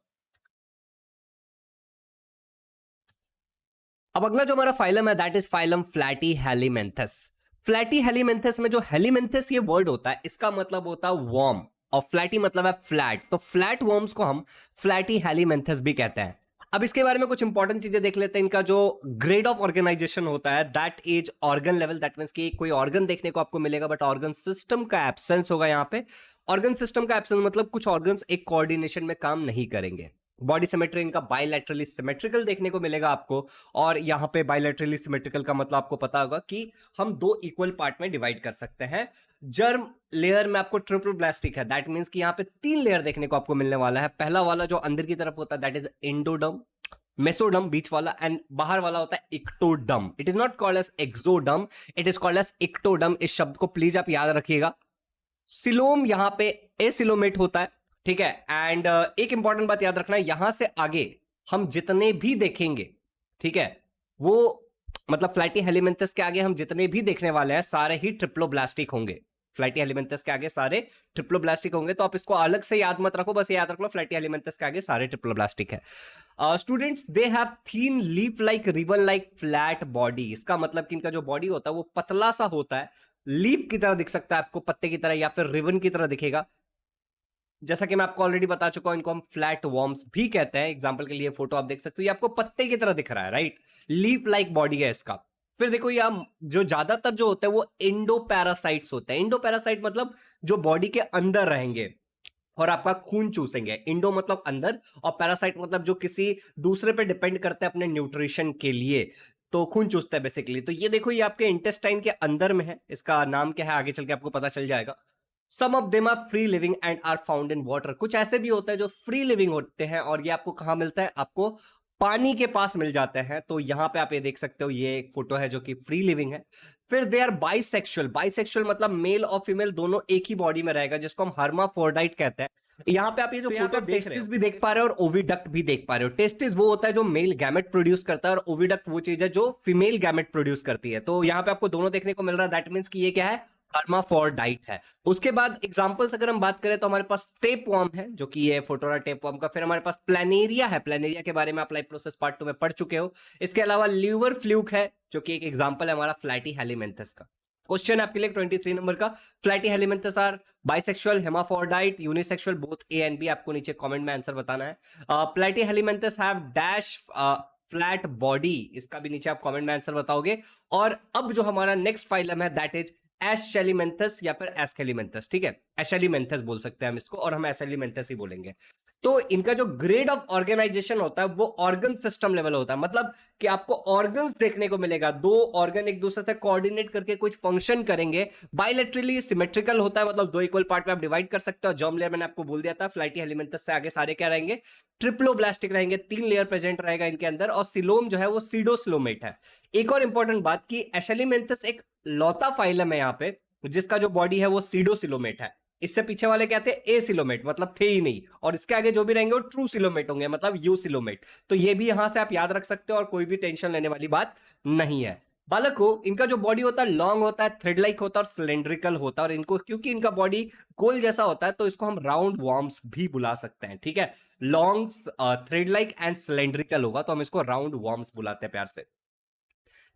अब अगला जो हमारा फाइलम है that is phylum Platyhelminthes. Platyhelminthes में जो हेलीमेंथस ये वर्ड होता है इसका मतलब होता है वर्म, और फ्लैटी मतलब है फ्लैट, तो फ्लैट वर्म्स को हम फ्लैटी हेलीमेंथस भी कहते हैं। अब इसके बारे में कुछ इंपॉर्टेंट चीजें देख लेते हैं। इनका जो ग्रेड ऑफ ऑर्गेनाइजेशन होता है that is organ level, that means कि कोई ऑर्गन देखने को आपको मिलेगा बट ऑर्गन सिस्टम का एब्सेंस होगा। यहां पे ऑर्गन सिस्टम का एब्सेंस मतलब कुछ ऑर्गन्स एक कोऑर्डिनेशन में काम नहीं करेंगे। बॉडी सिमेट्री इनका बायलैटरली सिमेट्रिकल देखने को मिलेगा आपको। और यहां पे बायलैटरली सिमेट्रिकल का मतलब आपको पता होगा कि हम दो इक्वल पार्ट में डिवाइड कर सकते हैं। जर्म लेयर में आपको ट्रिप्लोब्लास्टिक है, दैट मींस कि यहां पे 3 लेयर देखने को आपको मिलने वाला है। पहला वाला जो अंदर की तरफ होता है दैट इज एंडोडर्म, मेसोडर्म बीच वाला, एंड बाहर वाला होता है ectoderm. It is not called as exoderm, it is called as ectoderm. इस शब्द को प्लीज आप याद रखिएगा। सिलोम यहां पे एसिलोमेट होता है, ठीक है। एंड एक इंपॉर्टेंट बात याद रखना, यहां से आगे हम जितने भी देखेंगे, ठीक है, वो मतलब फ्लैटी हेलीमेंथस के आगे हम जितने भी देखने वाले हैं सारे ही ट्रिप्लोब्लास्टिक होंगे। फ्लैटी हेलीमेंथस के आगे सारे ट्रिप्लोब्लास्टिक होंगे, तो आप इसको अलग से याद मत रखो, बस याद रख लो फ्लैटी हेलीमेंथस के आगे सारे ट्रिप्लोब्लास्टिक है। Students, they have thin leaf like ribbon like flat body. इसका मतलब कि इनका जो बॉडी होता है वो पतला सा होता है, लीफ की तरह दिख सकता है आपको, पत्ते की तरह या फिर रिबन की तरह दिखेगा। जैसा कि मैं आपको ऑलरेडी बता चुका हूं, इनको हम फ्लैट वॉर्म्स भी कहते हैं। एग्जांपल के लिए फोटो आप देख सकते हो, ये आपको पत्ते की तरह दिख रहा है, राइट? लीफ लाइक बॉडी है इसका। फिर देखो ये जो ज्यादातर जो होते हैं वो इंडो पैरासाइट्स होते हैं। इंडो पैरासाइट मतलब जो बॉडी के अंदर रहेंगे और आपका खून चूसेंगे। इंडो मतलब अंदर और पैरासाइट मतलब जो किसी दूसरे पे डिपेंड करते हैं अपने न्यूट्रिशन के लिए, तो खून चूसता है बेसिकली। तो ये देखो ये आपके इंटेस्टाइन के अंदर में है, इसका नाम क्या है आगे चल के आपको पता चल जाएगा। Some of them are free living and are found in water. कुछ ऐसे भी होते हैं जो फ्री लिविंग होते हैं और ये आपको कहां मिलता है, आपको पानी के पास मिल जाते हैं। तो यहां पे आप ये देख सकते हो, ये एक फोटो है जो कि फ्री लिविंग है। फिर दे आर बाइसेक्सुअल। बाइसेक्सुअल मतलब मेल और फीमेल दोनों एक ही बॉडी में रहेगा, जिसको हम हर्माफ्रोडाइट कहते हैं। यहां पे आप ये जो फोटो टेस्टिस भी देख पा रहे हो और ओविडक्ट भी देख पा रहे हो। टेस्टिस वो होता है जो मेल गैमेट प्रोड्यूस करता है और ओविडक्ट वो चीज है जो फीमेल गैमेट प्रोड्यूस करती है। तो यहां पे आपको दोनों देखने को मिल रहा है, दैट मींस कि ये क्या है, हर्माफोर्डाइट है। उसके बाद एग्जांपल्स अगर हम बात करें तो हमारे पास टेप वर्म है, जो कि ये फोटोरा टेप वर्म का। फिर हमारे पास प्लानेरिया है, प्लानेरिया के बारे में आप लाइफ प्रोसेस पार्ट 2 में पढ़ चुके हो। इसके अलावा ल्यूवर फ्लूक है, जो कि एक एग्जांपल है हमारा फ्लैटी हेलिमेंथस का। क्वेश्चन आपके लिए 23 नंबर का, Platyhelminthes are bisexual, hermaphrodite, unisexual, both A and B. आपको नीचे कमेंट में आंसर बताना है। Platyhelminthes have dash flat body, इसका भी नीचे आप कमेंट में आंसर बताओगे। और अब जो हमारा नेक्स्ट फाइलम है दैट इज एशेलिमेंथस या फिर एस्केलिमेंथस, ठीक है, एशेलिमेंथस बोल सकते हैं हम इसको, और हम एशेलिमेंथस ही बोलेंगे। तो इनका जो ग्रेड ऑफ ऑर्गेनाइजेशन होता है वो ऑर्गन सिस्टम लेवल होता है, मतलब कि आपको ऑर्गन्स देखने को मिलेगा, दो ऑर्गन एक दूसरे से कोऑर्डिनेट करके कुछ फंक्शन करेंगे। बायलैटरली सिमेट्रिकल होता है, मतलब दो इक्वल पार्ट में आप डिवाइड कर सकते हो। जर्म लेयर मैंने आपको बोल दिया था, फ्लाइटी हेलिमेंथस से आगे सारे क्या रहेंगे, ट्रिप्लोब्लास्टिक रहेंगे, 3 लेयर प्रेजेंट रहेगा इनके अंदर। और सिलोम जो है वो सीडोसिलोमेट है। एक और इंपॉर्टेंट बात की एशेलिमेंथस एक लौता फाइलम है यहाँ पे जिसका जो बॉडी है वो सीडोसिलोमेट है। इससे पीछे वाले क्या थे, ए सिलोमेट, मतलब थे ही नहीं। और इसके आगे जो भी रहेंगे वो ट्रू सिलोमेट होंगे, मतलब यू सिलोमेट। तो ये भी यहां से आप याद रख सकते हो और कोई भी टेंशन लेने वाली बात नहीं है। बालको, इनका जो बॉडी होता है लॉन्ग होता है, थ्रेड लाइक होता है और सिलेंड्रिकल होता है। और इनको क्योंकि इनका बॉडी गोल जैसा होता है तो इसको हम राउंड वॉर्म्स भी बुला सकते हैं, ठीक है। Long, thread like and cylindrical होगा तो हम इसको राउंड वॉर्म्स बुलाते हैं प्यार से।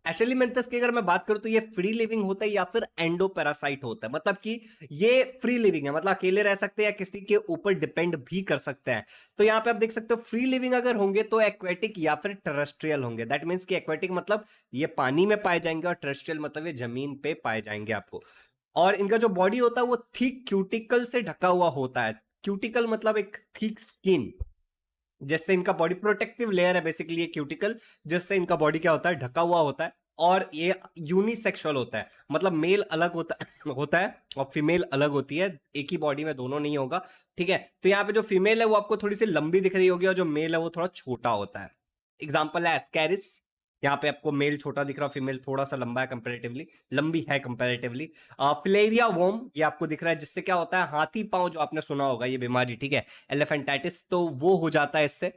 एशेलिमेंथस की अगर मैं बात करूं तो ये फ्री लिविंग होता है या फिर एंडोपैरासाइट होता है, मतलब कि ये फ्री लिविंग है, मतलब अकेले रह सकते हैं या किसी के ऊपर डिपेंड भी कर सकते हैं। तो यहां पे आप देख सकते हो फ्री लिविंग अगर होंगे तो एक्वेटिक या फिर टेरेस्ट्रियल होंगे। दैट मींस कि एक्वेटिक मतलब ये पानी में पाए जाएंगे और टेरेस्ट्रियल मतलब ये जमीन पे पाए जाएंगे आपको। और इनका जो बॉडी होता है वो थिक क्यूटिकल से ढका हुआ होता है। क्यूटिकल मतलब एक थिक स्किन, जिससे इनका बॉडी प्रोटेक्टिव लेयर है बेसिकली ये क्यूटिकल, जिससे इनका बॉडी क्या होता है, ढका हुआ होता है। और ये यूनिसेक्सुअल होता है, मतलब मेल अलग होता है और फीमेल अलग होती है, एक ही बॉडी में दोनों नहीं होगा, ठीक है। तो यहाँ पे जो फीमेल है वो आपको थोड़ी सी लंबी दिख रही होगी और जो मेल है वो थोड़ा छोटा होता है। एग्जाम्पल है एस्कैरिस, यहाँ पे आपको मेल छोटा दिख रहा है, फीमेल थोड़ा सा लंबा है कंपैरेटिवली, लंबी है कंपैरेटिवली। फिलेरिया वोम ये आपको दिख रहा है, जिससे क्या होता है, हाथी पांव जो आपने सुना होगा ये बीमारी, ठीक है, एलिफेंटाइटिस, तो वो हो जाता है इससे।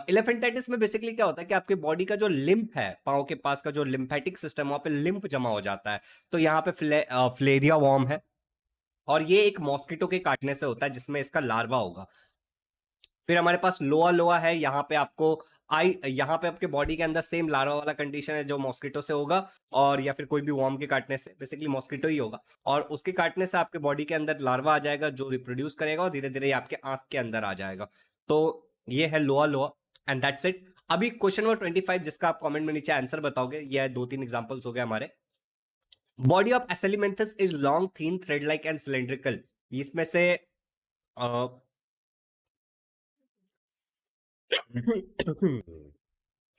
एलिफेंटाइटिस में बेसिकली क्या होता है कि आपके बॉडी का जो लिम्फ है, पांव के पास का जो लिम्फेटिक सिस्टम, वहां पे लिम्फ जमा हो जाता है। तो यहाँ पे फिलेरिया वॉर्म है और ये एक मॉस्किटो के काटने से होता है जिसमें इसका लार्वा होगा। फिर हमारे पास लोआ लोआ है, यहाँ पे आपको यहाँ पे आपके बॉडी के अंदर सेम लार्वा वाला कंडीशन है जो मॉस्किटो से होगा, और या फिर कोई भी वॉर्म के काटने से, बेसिकली मॉस्किटो ही होगा। और उसके काटने से आपके बॉडी के अंदर लार्वा आ जाएगा जो रिप्रोड्यूस करेगा और धीरे धीरे आपके आंख के अंदर आ जाएगा। तो ये है लोआ लोआ एंड दैट्स इट। अभी क्वेश्चन नंबर 25 जिसका आप कमेंट में नीचे आंसर बताओगे, ये 2-3 एग्जांपल्स हो गए हमारे। Body of Aschelminthes is long, thin, thread like and cylindrical. इसमें से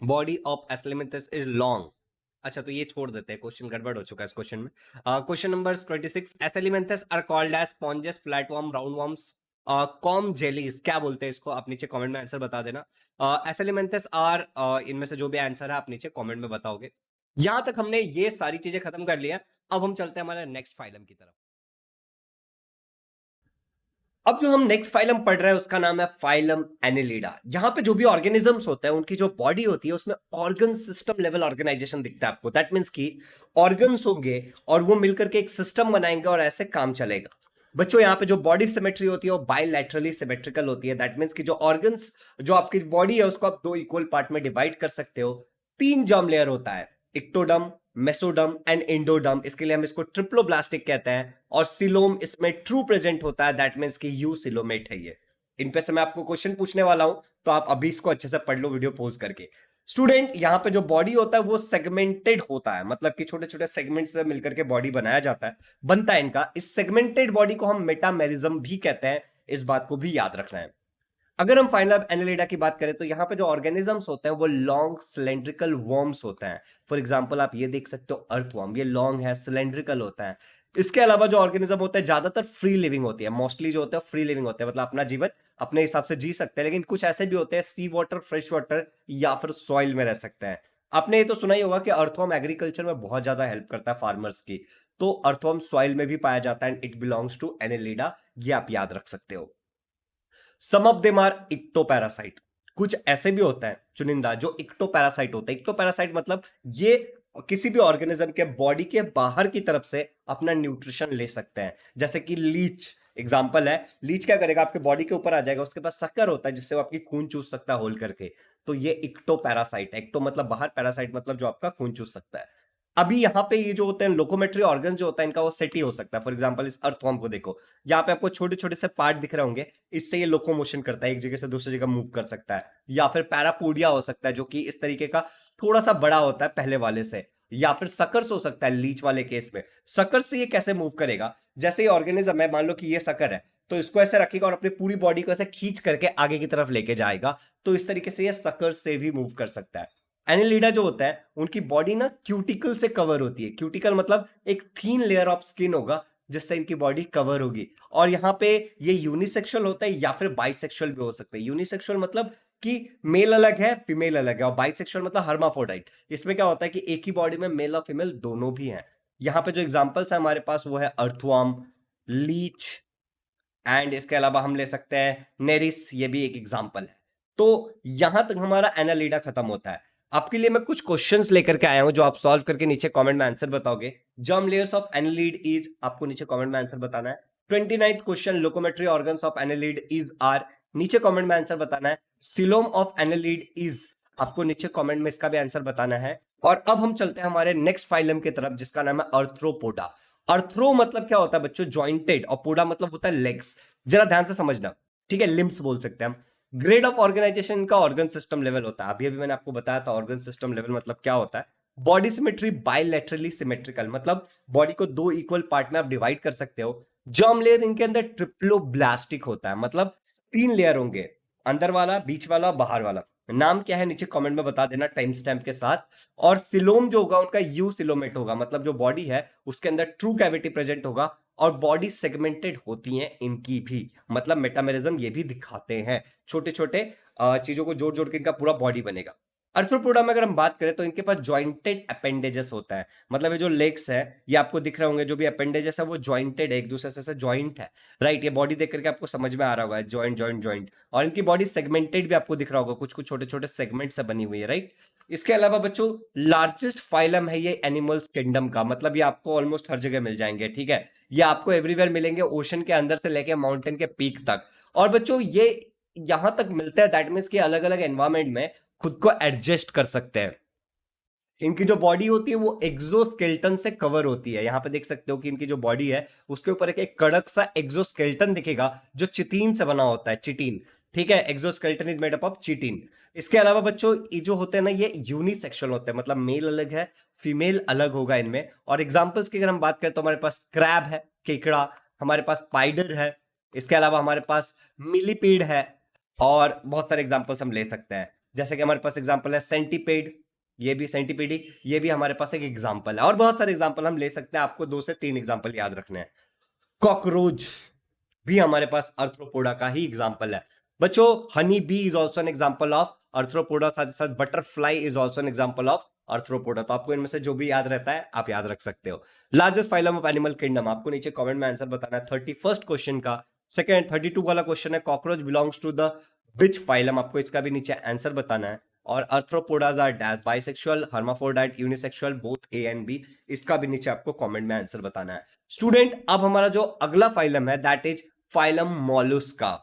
body of Aschelminthes is long. अच्छा, तो ये छोड़ देते हैं, क्वेश्चन गड़बड़ हो चुका है इस क्वेश्चन में। Question number 26, Aschelminthes are called as sponges, flatworm, roundworms, comb jellies, क्या बोलते हैं इसको, आप नीचे कमेंट में आंसर बता देना। एस्लेमेंथस आर, इनमें से जो भी आंसर है आप नीचे कमेंट में बताओगे। यहां तक हमने ये सारी चीजें खत्म कर लिया। अब हम चलते हैं हमारे नेक्स्ट फाइलम की तरफ। अब जो हम नेक्स्ट फाइलम पढ़ रहे हैं उसका नाम है फाइलम एनिलिडा। यहां पे जो भी ऑर्गेनिजम्स होते हैं उनकी जो बॉडी होती है उसमें ऑर्गन सिस्टम लेवल ऑर्गेनाइजेशन दिखता है आपको। दैट मींस कि ऑर्गन्स होंगे और वो मिलकर के एक सिस्टम बनाएंगे और ऐसे काम चलेगा। बच्चों, यहाँ पे जो बॉडी सिमेट्री होती है वो बायलैटरली सिमेट्रिकल होती है। दैट मींस कि जो ऑर्गन्स, जो आपकी बॉडी है उसको आप दो इक्वल पार्ट में डिवाइड कर सकते हो। 3 जर्म लेयर होता है, इक्टोडर्म, मेसोडर्म एंड इंडोडर्म। इसके लिए हम इसको ट्रिप्लोब्लास्टिक कहते हैं। और सिलोम इसमें ट्रू प्रेजेंट होता है, दैट मींस कि यू सिलोमेट है ये। इन पे से मैं आपको क्वेश्चन पूछने वाला हूं तो आप अभी इसको अच्छे से पढ़ लो वीडियो पॉज करके। स्टूडेंट, यहां पे जो बॉडी होता है वो सेगमेंटेड होता है, मतलब कि छोटे छोटे सेगमेंट्स में मिलकर के बॉडी बनाया जाता है, बनता है इनका। इस सेगमेंटेड बॉडी को हम मेटामेरिज्म भी कहते हैं, इस बात को भी याद रखना है। अगर हम फाइनल एनालिडा की बात करें तो यहाँ पे जो ऑर्गेनिजम्स होते हैं वो लॉन्ग सिलेंड्रिकल वर्म्स होते हैं। फॉर एग्जांपल आप ये देख सकते हो अर्थवर्म, ये लॉन्ग है, सिलेंड्रिकल होता है। इसके अलावा जो ऑर्गेनिज्म होते हैं ज्यादातर फ्री लिविंग होती है, मोस्टली जो होते हैं फ्री लिविंग होते हैं, मतलब अपना जीवन अपने हिसाब से जी सकते हैं। लेकिन कुछ ऐसे भी होते हैं सी वाटर, फ्रेश वाटर या फिर सॉइल में रह सकते हैं। आपने ये तो सुना ही होगा कि अर्थवर्म एग्रीकल्चर में बहुत ज्यादा हेल्प करता है फार्मर्स की। तो अर्थवर्म सॉइल में भी पाया जाता है and it belongs to annelida, ये आप याद रख सकते हो। Some of them are ectoparasite. कुछ ऐसे भी होता है चुनिंदा जो इक्टोपैरासाइट होता है। इक्टोपैरासाइट मतलब ये और किसी भी ऑर्गेनिज्म के बॉडी के बाहर की तरफ से अपना न्यूट्रिशन ले सकते हैं। जैसे कि लीच एग्जाम्पल है, लीच क्या करेगा, आपके बॉडी के ऊपर आ जाएगा, उसके पास शक्कर होता है जिससे वो आपकी खून चूस सकता है होल करके। तो ये इक्टो पैरासाइट है। इक्टो मतलब बाहर, पैरासाइट मतलब जो आपका खून चूस सकता है। अभी यहाँ पे ये जो होते हैं लोकोमेट्री ऑर्गन जो होता है इनका वो सेट ही हो सकता है। फॉर एग्जांपल इस अर्थवर्म को देखो, यहाँ पे आपको छोटे छोटे से पार्ट दिख रहे होंगे, इससे ये लोकोमोशन करता है, एक जगह से दूसरी जगह मूव कर सकता है। या फिर पैरापोडिया हो सकता है जो कि इस तरीके का थोड़ा सा बड़ा होता है पहले वाले से। या फिर सकर्स हो सकता है लीच वाले केस में। सकर से ये कैसे मूव करेगा, जैसे ये ऑर्गेनिज्म है, मान लो कि ये सकर है, तो इसको ऐसे रखेगा और अपनी पूरी बॉडी को ऐसे खींच करके आगे की तरफ लेके जाएगा। तो इस तरीके से ये सकर से भी मूव कर सकता है। एनिलिडा जो होता है उनकी बॉडी ना क्यूटिकल से कवर होती है। क्यूटिकल मतलब एक थीन लेयर ऑफ स्किन होगा जिससे इनकी बॉडी कवर होगी। और यहाँ पे ये यूनिसेक्सुअल होता है या फिर बाइसेक्सुअल भी हो सकता है। यूनिसेक्सुअल मतलब कि मेल अलग है फीमेल अलग है, और बाइसेक्सुअल मतलब हर्माफ्रोडाइट। इसमें क्या होता है कि एक ही बॉडी में मेल और फीमेल दोनों भी हैं। यहाँ पे जो एग्जांपल्स है हमारे पास वो है अर्थवर्म, लीच, एंड इसके अलावा हम ले सकते हैं नेरिस, ये भी एक एग्जांपल है। तो यहां तक हमारा एनालिडा खत्म होता है। आपके लिए मैं कुछ क्वेश्चंस लेकर के आया हूं जो आप सॉल्व करके नीचे कमेंट में आंसर बताओगे। Germ layers of annelid is, आपको नीचे कमेंट में आंसर बताना है। 29th question, locomotory organs of annelid is are, नीचे कमेंट में आंसर बताना है। सिलोम ऑफ एनालिड इज, आपको नीचे कमेंट में इसका भी आंसर बताना है। और अब हम चलते हैं हमारे नेक्स्ट फाइलम की तरफ जिसका नाम है अर्थ्रोपोडा। अर्थ्रो मतलब क्या होता है बच्चों, जॉइंटेड, और पोडा मतलब होता है लेग्स। जरा ध्यान से समझना, ठीक है, लिम्स बोल सकते हैं हम। ग्रेड ऑफ ऑर्गेनाइजेशन का ऑर्गन सिस्टम लेवल होता है। अभी अभी मैंने आपको बताया था ऑर्गन सिस्टम लेवल मतलब क्या होता है। बॉडी सिमेट्री बायलैटरली सिमेट्रिकल, मतलब बॉडी को दो इक्वल पार्ट में आप डिवाइड कर सकते हो। जर्म लेयर इनके अंदर ट्रिप्लोब्लास्टिक होता है, मतलब 3 लेयर होंगे, अंदर वाला, बीच वाला, बाहर वाला। नाम क्या है नीचे कमेंट में बता देना टाइम स्टैम्प के साथ। और सिलोम जो होगा उनका यू सिलोमेट होगा, मतलब जो बॉडी है उसके अंदर ट्रू कैविटी प्रेजेंट होगा। और बॉडी सेगमेंटेड होती हैं इनकी भी, मतलब मेटामेरिज्म ये भी दिखाते हैं, छोटे छोटे चीजों को जोड़ जोड़ के इनका पूरा बॉडी बनेगा। अर्थ्रोपोडा में अगर हम बात करें तो इनके पास जॉइंटेड अपेंडेजेस होता है, मतलब ये जो लेग्स है ये आपको दिख रहे होंगे, जो भी अपेंडेजेस है वो जॉइंटेड है, एक दूसरे से जॉइंट है, राइट। ये बॉडी देख करके आपको समझ में आ रहा होगा, जॉइंट जॉइंट जॉइंट। और इनकी बॉडी सेगमेंटेड भी आपको दिख रहा होगा, कुछ कुछ छोटे छोटे सेगमेंट से बनी हुई है, राइट। इसके अलावा बच्चों लार्जेस्ट फाइलम है ये एनिमल्स किंगडम का, मतलब ये आपको ऑलमोस्ट हर जगह मिल जाएंगे, ठीक है। ये आपको एवरीवेयर मिलेंगे, ओशन के अंदर से लेके माउंटेन के पीक तक। और बच्चों ये यहां तक मिलता है, दैट मीन्स कि अलग अलग एनवायरमेंट में खुद को एडजस्ट कर सकते हैं। इनकी जो बॉडी होती है वो एक्सोस्केलेटन से कवर होती है। यहां पे देख सकते हो कि इनकी जो बॉडी है उसके ऊपर एक कड़क सा एक्सोस्केलेटन दिखेगा जो चिटीन से बना होता है, चिटीन, ठीक है। Exoskeleton is made up of chitin. इसके अलावा बच्चों ये जो होते हैं ना ये यूनिसेक्सुअल होते हैं, मतलब मेल अलग है फीमेल अलग होगा इनमें। और एग्जांपल्स की अगर हम बात करें तो हमारे पास क्रैब है, केकड़ा, हमारे पास स्पाइडर है, इसके अलावा हमारे पास मिलीपीड है, और बहुत सारे एग्जांपल्स हम ले सकते हैं। जैसे कि हमारे पास एग्जांपल है सेंटीपेड, ये भी सेंटीपीडी, ये भी हमारे पास एक एग्जांपल है। और बहुत सारे एग्जांपल हम ले सकते हैं, आपको 2 से 3 एग्जांपल याद रखने हैं। कॉकरोच भी हमारे पास अर्थ्रोपोडा का ही एग्जांपल है। बच्चों honey bee is also an example of Arthropoda, साथ ही साथ butterfly is also an example of Arthropoda. तो आपको इनमें से जो भी याद रहता है आप याद रख सकते हो। Largest phylum of animal kingdom, आपको नीचे कमेंट में आंसर बताना है 31st क्वेश्चन का। सेकंड 32 वाला क्वेश्चन है cockroach belongs to the which phylum, आपको इसका भी नीचे आंसर बताना है। और arthropods are dash bisexual, hermaphrodite, unisexual, both A and B, इसका भी नीचे आपको कमेंट में आंसर बताना है। स्टूडेंट अब हमारा जो अगला फाइलम है दैट इज फाइलम मोलस्का।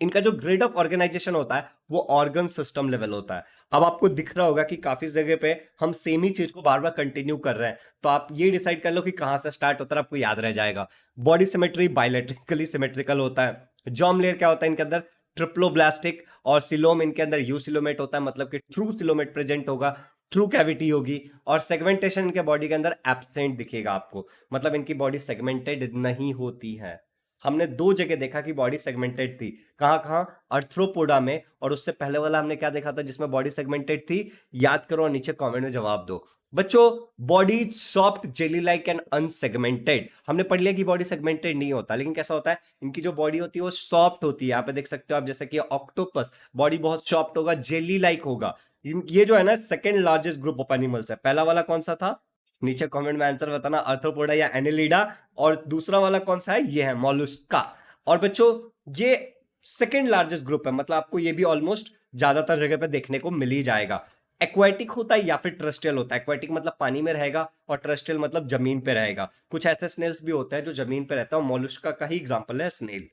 इनका जो ग्रेड ऑफ ऑर्गेनाइजेशन होता है वो ऑर्गन सिस्टम लेवल होता है। अब आपको दिख रहा होगा कि काफी जगह पे हम सेम ही चीज को बार बार कंटिन्यू कर रहे हैं, तो आप ये डिसाइड कर लो कि कहां से स्टार्ट होता है, आपको याद रह जाएगा। बॉडी सिमेट्री बायलैटरली सिमेट्रिकल होता है। जर्म लेयर क्या होता है इनके अंदर, ट्रिप्लोब्लास्टिक। और सिलोम इनके अंदर यू सिलोमेट होता है, मतलब कि ट्रू सिलोमेट प्रेजेंट होगा, ट्रू कैविटी होगी। और सेगमेंटेशन इनके बॉडी के अंदर एब्सेंट दिखेगा आपको, मतलब इनकी बॉडी सेगमेंटेड नहीं होती है। हमने 2 जगह देखा कि बॉडी सेगमेंटेड थी, कहां कहां, अर्थ्रोपोडा में, और उससे पहले वाला हमने क्या देखा था जिसमें बॉडी सेगमेंटेड थी, याद करो और नीचे कमेंट में जवाब दो। बच्चों body soft jelly like and unsegmented, हमने पढ़ लिया कि बॉडी सेगमेंटेड नहीं होता, लेकिन कैसा होता है इनकी जो बॉडी होती है वो सॉफ्ट होती है। यहाँ पे देख सकते हो आप, जैसे कि ऑक्टोपस बॉडी बहुत सॉफ्ट होगा, जेली लाइक होगा। ये जो है ना second largest group of animals है। पहला वाला कौन सा था, नीचे कमेंट में आंसर बताना, अर्थ्रोपोडा या एनेलिडा। और दूसरा वाला कौन सा है, ये है मोलस्का। और बच्चों ये सेकेंड लार्जेस्ट ग्रुप है, मतलब आपको ये भी ऑलमोस्ट ज्यादातर जगह पे देखने को मिल ही जाएगा। एक्वाटिक होता है या फिर ट्रेस्ट्रियल होता है। एक्वाटिक मतलब पानी में रहेगा और ट्रेस्ट्रियल मतलब जमीन पे रहेगा। कुछ ऐसे स्नेल्स भी होते हैं जो जमीन पे रहता है, मोलस्का का ही एग्जांपल है स्नेल।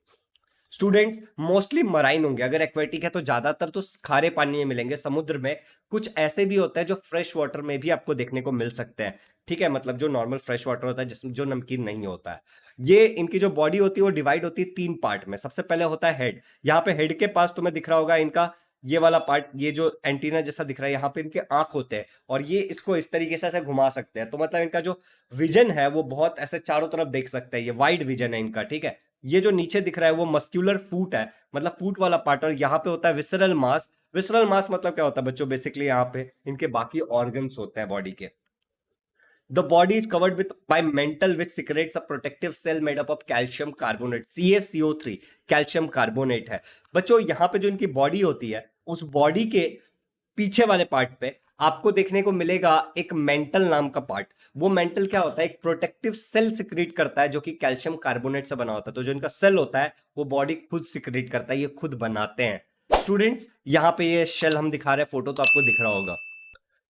स्टूडेंट्स मोस्टली मराइन होंगे, अगर एक्वेटिक है तो ज्यादातर तो खारे पानी में मिलेंगे समुद्र में। कुछ ऐसे भी होते हैं जो फ्रेश वाटर में भी आपको देखने को मिल सकते हैं, ठीक है, मतलब जो नॉर्मल फ्रेश वाटर होता है जिसमें जो नमकीन नहीं होता है। ये इनकी जो बॉडी होती है वो डिवाइड होती है 3 पार्ट में। सबसे पहले होता है हेड। यहाँ पे हेड के पास तुम्हें दिख रहा होगा इनका ये वाला पार्ट, ये जो एंटीना जैसा दिख रहा है, यहाँ पे इनके आंख होते हैं और ये इसको इस तरीके से ऐसे घुमा सकते हैं, तो मतलब इनका जो विजन है वो बहुत ऐसे चारों तरफ देख सकते हैं, ये वाइड विजन है इनका, ठीक है। ये जो नीचे दिख रहा है वो मस्क्यूलर फूट है, मतलब फूट वाला पार्ट, और यहाँ पे होता है विसरल मास। विसरल मास मतलब क्या होता है बच्चों, बेसिकली यहाँ पे इनके बाकी ऑर्गन्स होते हैं बॉडी के। The body is covered with by mantle which secretes a protective shell made up of calcium carbonate, CaCO3, calcium carbonate है। बच्चों यहाँ पे जो इनकी बॉडी होती है उस बॉडी के पीछे वाले पार्ट पे आपको देखने को मिलेगा एक मेंटल नाम का पार्ट। वो मेंटल क्या होता है, एक प्रोटेक्टिव सेल सिक्रीट करता है जो कि कैल्शियम कार्बोनेट से बना होता है। तो जो इनका सेल होता है वो बॉडी खुद सिक्रीट करता है, ये खुद बनाते हैं। स्टूडेंट्स यहाँ पे ये शेल हम दिखा रहे हैं, फोटो तो आपको दिख रहा होगा।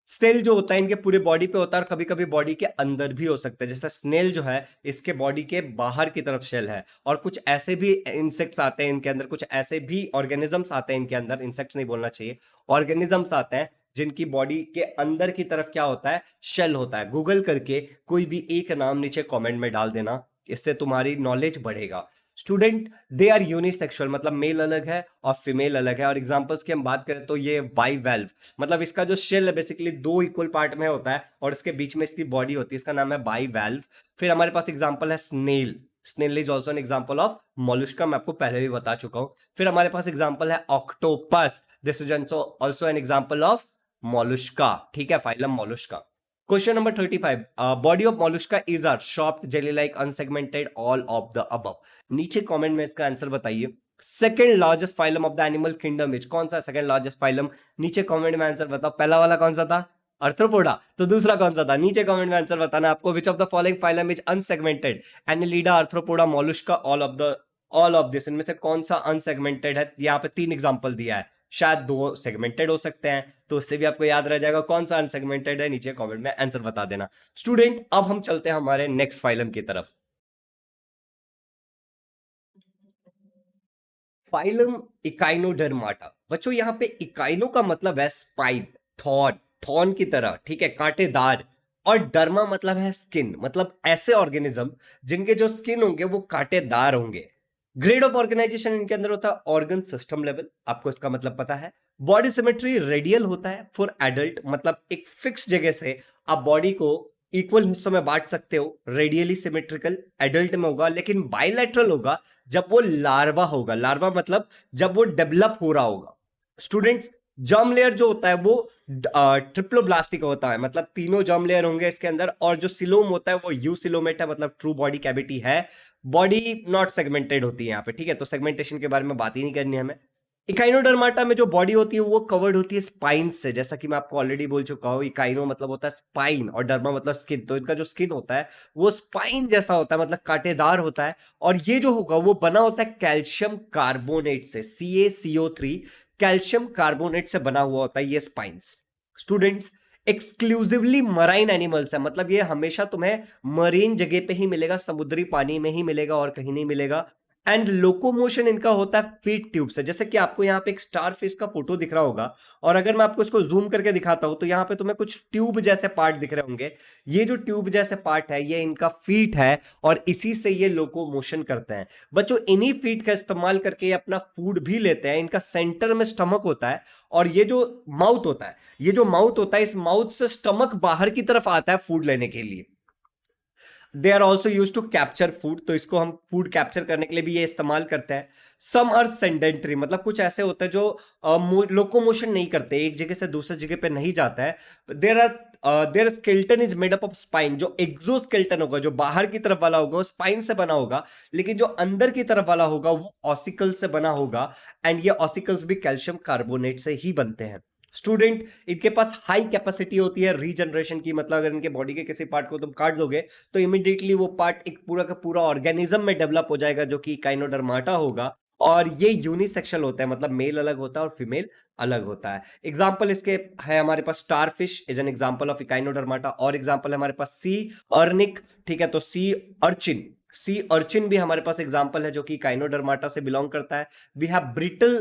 सेल जो होता है इनके पूरे बॉडी पे होता है और कभी कभी बॉडी के अंदर भी हो सकता है, जैसे स्नेल जो है इसके बॉडी के बाहर की तरफ शेल है। और कुछ ऐसे भी इंसेक्ट्स आते हैं इनके अंदर, कुछ ऐसे भी ऑर्गेनिजम्स आते हैं इनके अंदर, इंसेक्ट्स नहीं बोलना चाहिए, ऑर्गेनिजम्स आते हैं जिनकी बॉडी के अंदर की तरफ क्या होता है, शेल होता है। गूगल करके कोई भी एक नाम नीचे कमेंट में डाल देना, इससे तुम्हारी नॉलेज बढ़ेगा। स्टूडेंट दे आर यूनिसेक्सुअल, मतलब मेल अलग है और फीमेल अलग है। और एग्जांपल्स की हम बात करें तो ये बाइवैल्व, मतलब इसका जो शेल है बेसिकली 2 इक्वल पार्ट में होता है और इसके बीच में इसकी बॉडी होती है, इसका नाम है बाइवैल्व। फिर हमारे पास एग्जांपल है snail, snail is also an example of mollusca, मैं आपको पहले भी बता चुका हूं। फिर हमारे पास एग्जांपल है octopus, this is also an example of mollusca, ठीक है, phylum mollusca. Question number 35. Body of mollusca is a soft jelly-like unsegmented all of the above. नीचे कमेंट में इसका आंसर बताइए। Second largest phylum of the animal kingdom is, कौन सा सेकेंड लार्जेस्ट फाइलम, नीचे कमेंट में आंसर बताओ। पहला वाला कौन सा था, अर्थ्रोपोडा, तो दूसरा कौन सा था, नीचे कमेंट में आंसर बताना आपको। विच of the following phylum is unsegmented, Annelida, Arthropoda, Mollusca, all of this, इनमें से कौन सा अनसेगमेंटेड है। यहाँ पे 3 एग्जांपल दिया है, शायद 2 सेगमेंटेड हो सकते हैं, तो उससे भी आपको याद रह जाएगा कौन सा अनसेगमेंटेड है, नीचे कमेंट में आंसर बता देना। स्टूडेंट अब हम चलते हैं हमारे नेक्स्ट फाइलम की तरफ। Phylum Echinodermata. बच्चों यहाँ पे इकाइनो का मतलब है स्पाइन, थॉर्न, थॉर्न की तरह, ठीक है, कांटेदार। और डर्मा मतलब है स्किन, मतलब ऐसे ऑर्गेनिज्म जिनके जो स्किन होंगे वो कांटेदार होंगे। ग्रेड ऑफ ऑर्गेनाइजेशन इनके अंदर होता है ऑर्गन सिस्टम लेवल, आपको इसका मतलब पता है। बॉडी सिमेट्री रेडियल होता है फॉर एडल्ट, मतलब एक फिक्स जगह से आप बॉडी को इक्वल हिस्सों में बांट सकते हो, रेडियली सिमेट्रिकल एडल्ट में होगा। लेकिन बायलैटरल होगा जब वो लार्वा होगा, लार्वा मतलब जब वो डेवलप हो रहा होगा। स्टूडेंट्स जर्म लेयर जो होता है वो ट्रिप्लोब्लास्टिक होता है, मतलब तीनों जर्म लेयर होंगे इसके अंदर। और जो सिलोम होता है वो यूसिलोमेट है, मतलब ट्रू बॉडी कैविटी है। बॉडी नॉट सेगमेंटेड होती है यहाँ पे, ठीक है, तो सेगमेंटेशन के बारे में बात ही नहीं करनी है हमें। इकाइनोडर्माटा में जो बॉडी होती है वो कवर्ड होती है स्पाइन से, जैसा कि मैं आपको ऑलरेडी बोल चुका हूं। इकाइनो मतलब होता है स्पाइन और डर्मा मतलब स्किन, तो इनका जो स्किन होता है वो स्पाइन जैसा होता है, मतलब कांटेदार होता है। और ये जो होगा वो बना होता है कैल्शियम कार्बोनेट से, CaCO3, कैल्शियम कार्बोनेट से बना हुआ होता है ये spines. Students exclusively marine animals है, मतलब ये हमेशा तुम्हें मरीन जगह पे ही मिलेगा, समुद्री पानी में ही मिलेगा और कहीं नहीं मिलेगा। एंड लोकोमोशन इनका होता है फीड ट्यूब से, जैसे कि आपको यहाँ पे एक स्टार फिश का फोटो दिख रहा होगा। और अगर मैं आपको इसको जूम करके दिखाता हूं तो यहाँ पे तुम्हें कुछ ट्यूब जैसे पार्ट दिख रहे होंगे। ये जो ट्यूब जैसे पार्ट है ये इनका फीट है और इसी से ये लोकोमोशन करते हैं। बच्चों इन्हीं फीट का इस्तेमाल करके ये अपना फूड भी लेते हैं। इनका सेंटर में स्टमक होता है और ये जो माउथ होता है, ये जो माउथ होता है, इस माउथ से स्टमक बाहर की तरफ आता है फूड लेने के लिए। They are also use to capture food, तो इसको हम फूड कैप्चर करने के लिए भी ये इस्तेमाल करते हैं। सम आर सेंडेंटरी, मतलब कुछ ऐसे होते हैं जो लोकोमोशन नहीं करते, एक जगह से दूसरी जगह पे नहीं जाता है। Their skeleton is made up of spine, जो एक्सोस्केल्टन होगा, जो बाहर की तरफ वाला होगा वो स्पाइन से बना होगा, लेकिन जो अंदर की तरफ वाला होगा वो ऑसिकल से बना होगा। एंड ये ऑसिकल्स भी कैल्शियम कार्बोनेट से ही बनते हैं। स्टूडेंट इनके पास हाई कैपेसिटी होती है रीजनरेशन की, मतलब अगर इनके बॉडी के किसी पार्ट को तुम काट दोगे तो इमीडिएटली वो पार्ट एक पूरा का पूरा ऑर्गेनिज्म में डेवलप हो जाएगा, जो कि इकाइनोडर्माटा होगा। और ये यूनिसेक्सुअल होता है, मतलब मेल अलग होता है और फीमेल अलग होता है। एग्जाम्पल इसके है हमारे पास starfish is an example of Echinodermata, और एग्जाम्पल है हमारे पास सी अर्निक, ठीक है, तो सी अर्चिन, सी अर्चिन भी हमारे पास एग्जाम्पल है जो कि इकाइनोडर्माटा से बिलोंग करता है। We have brittle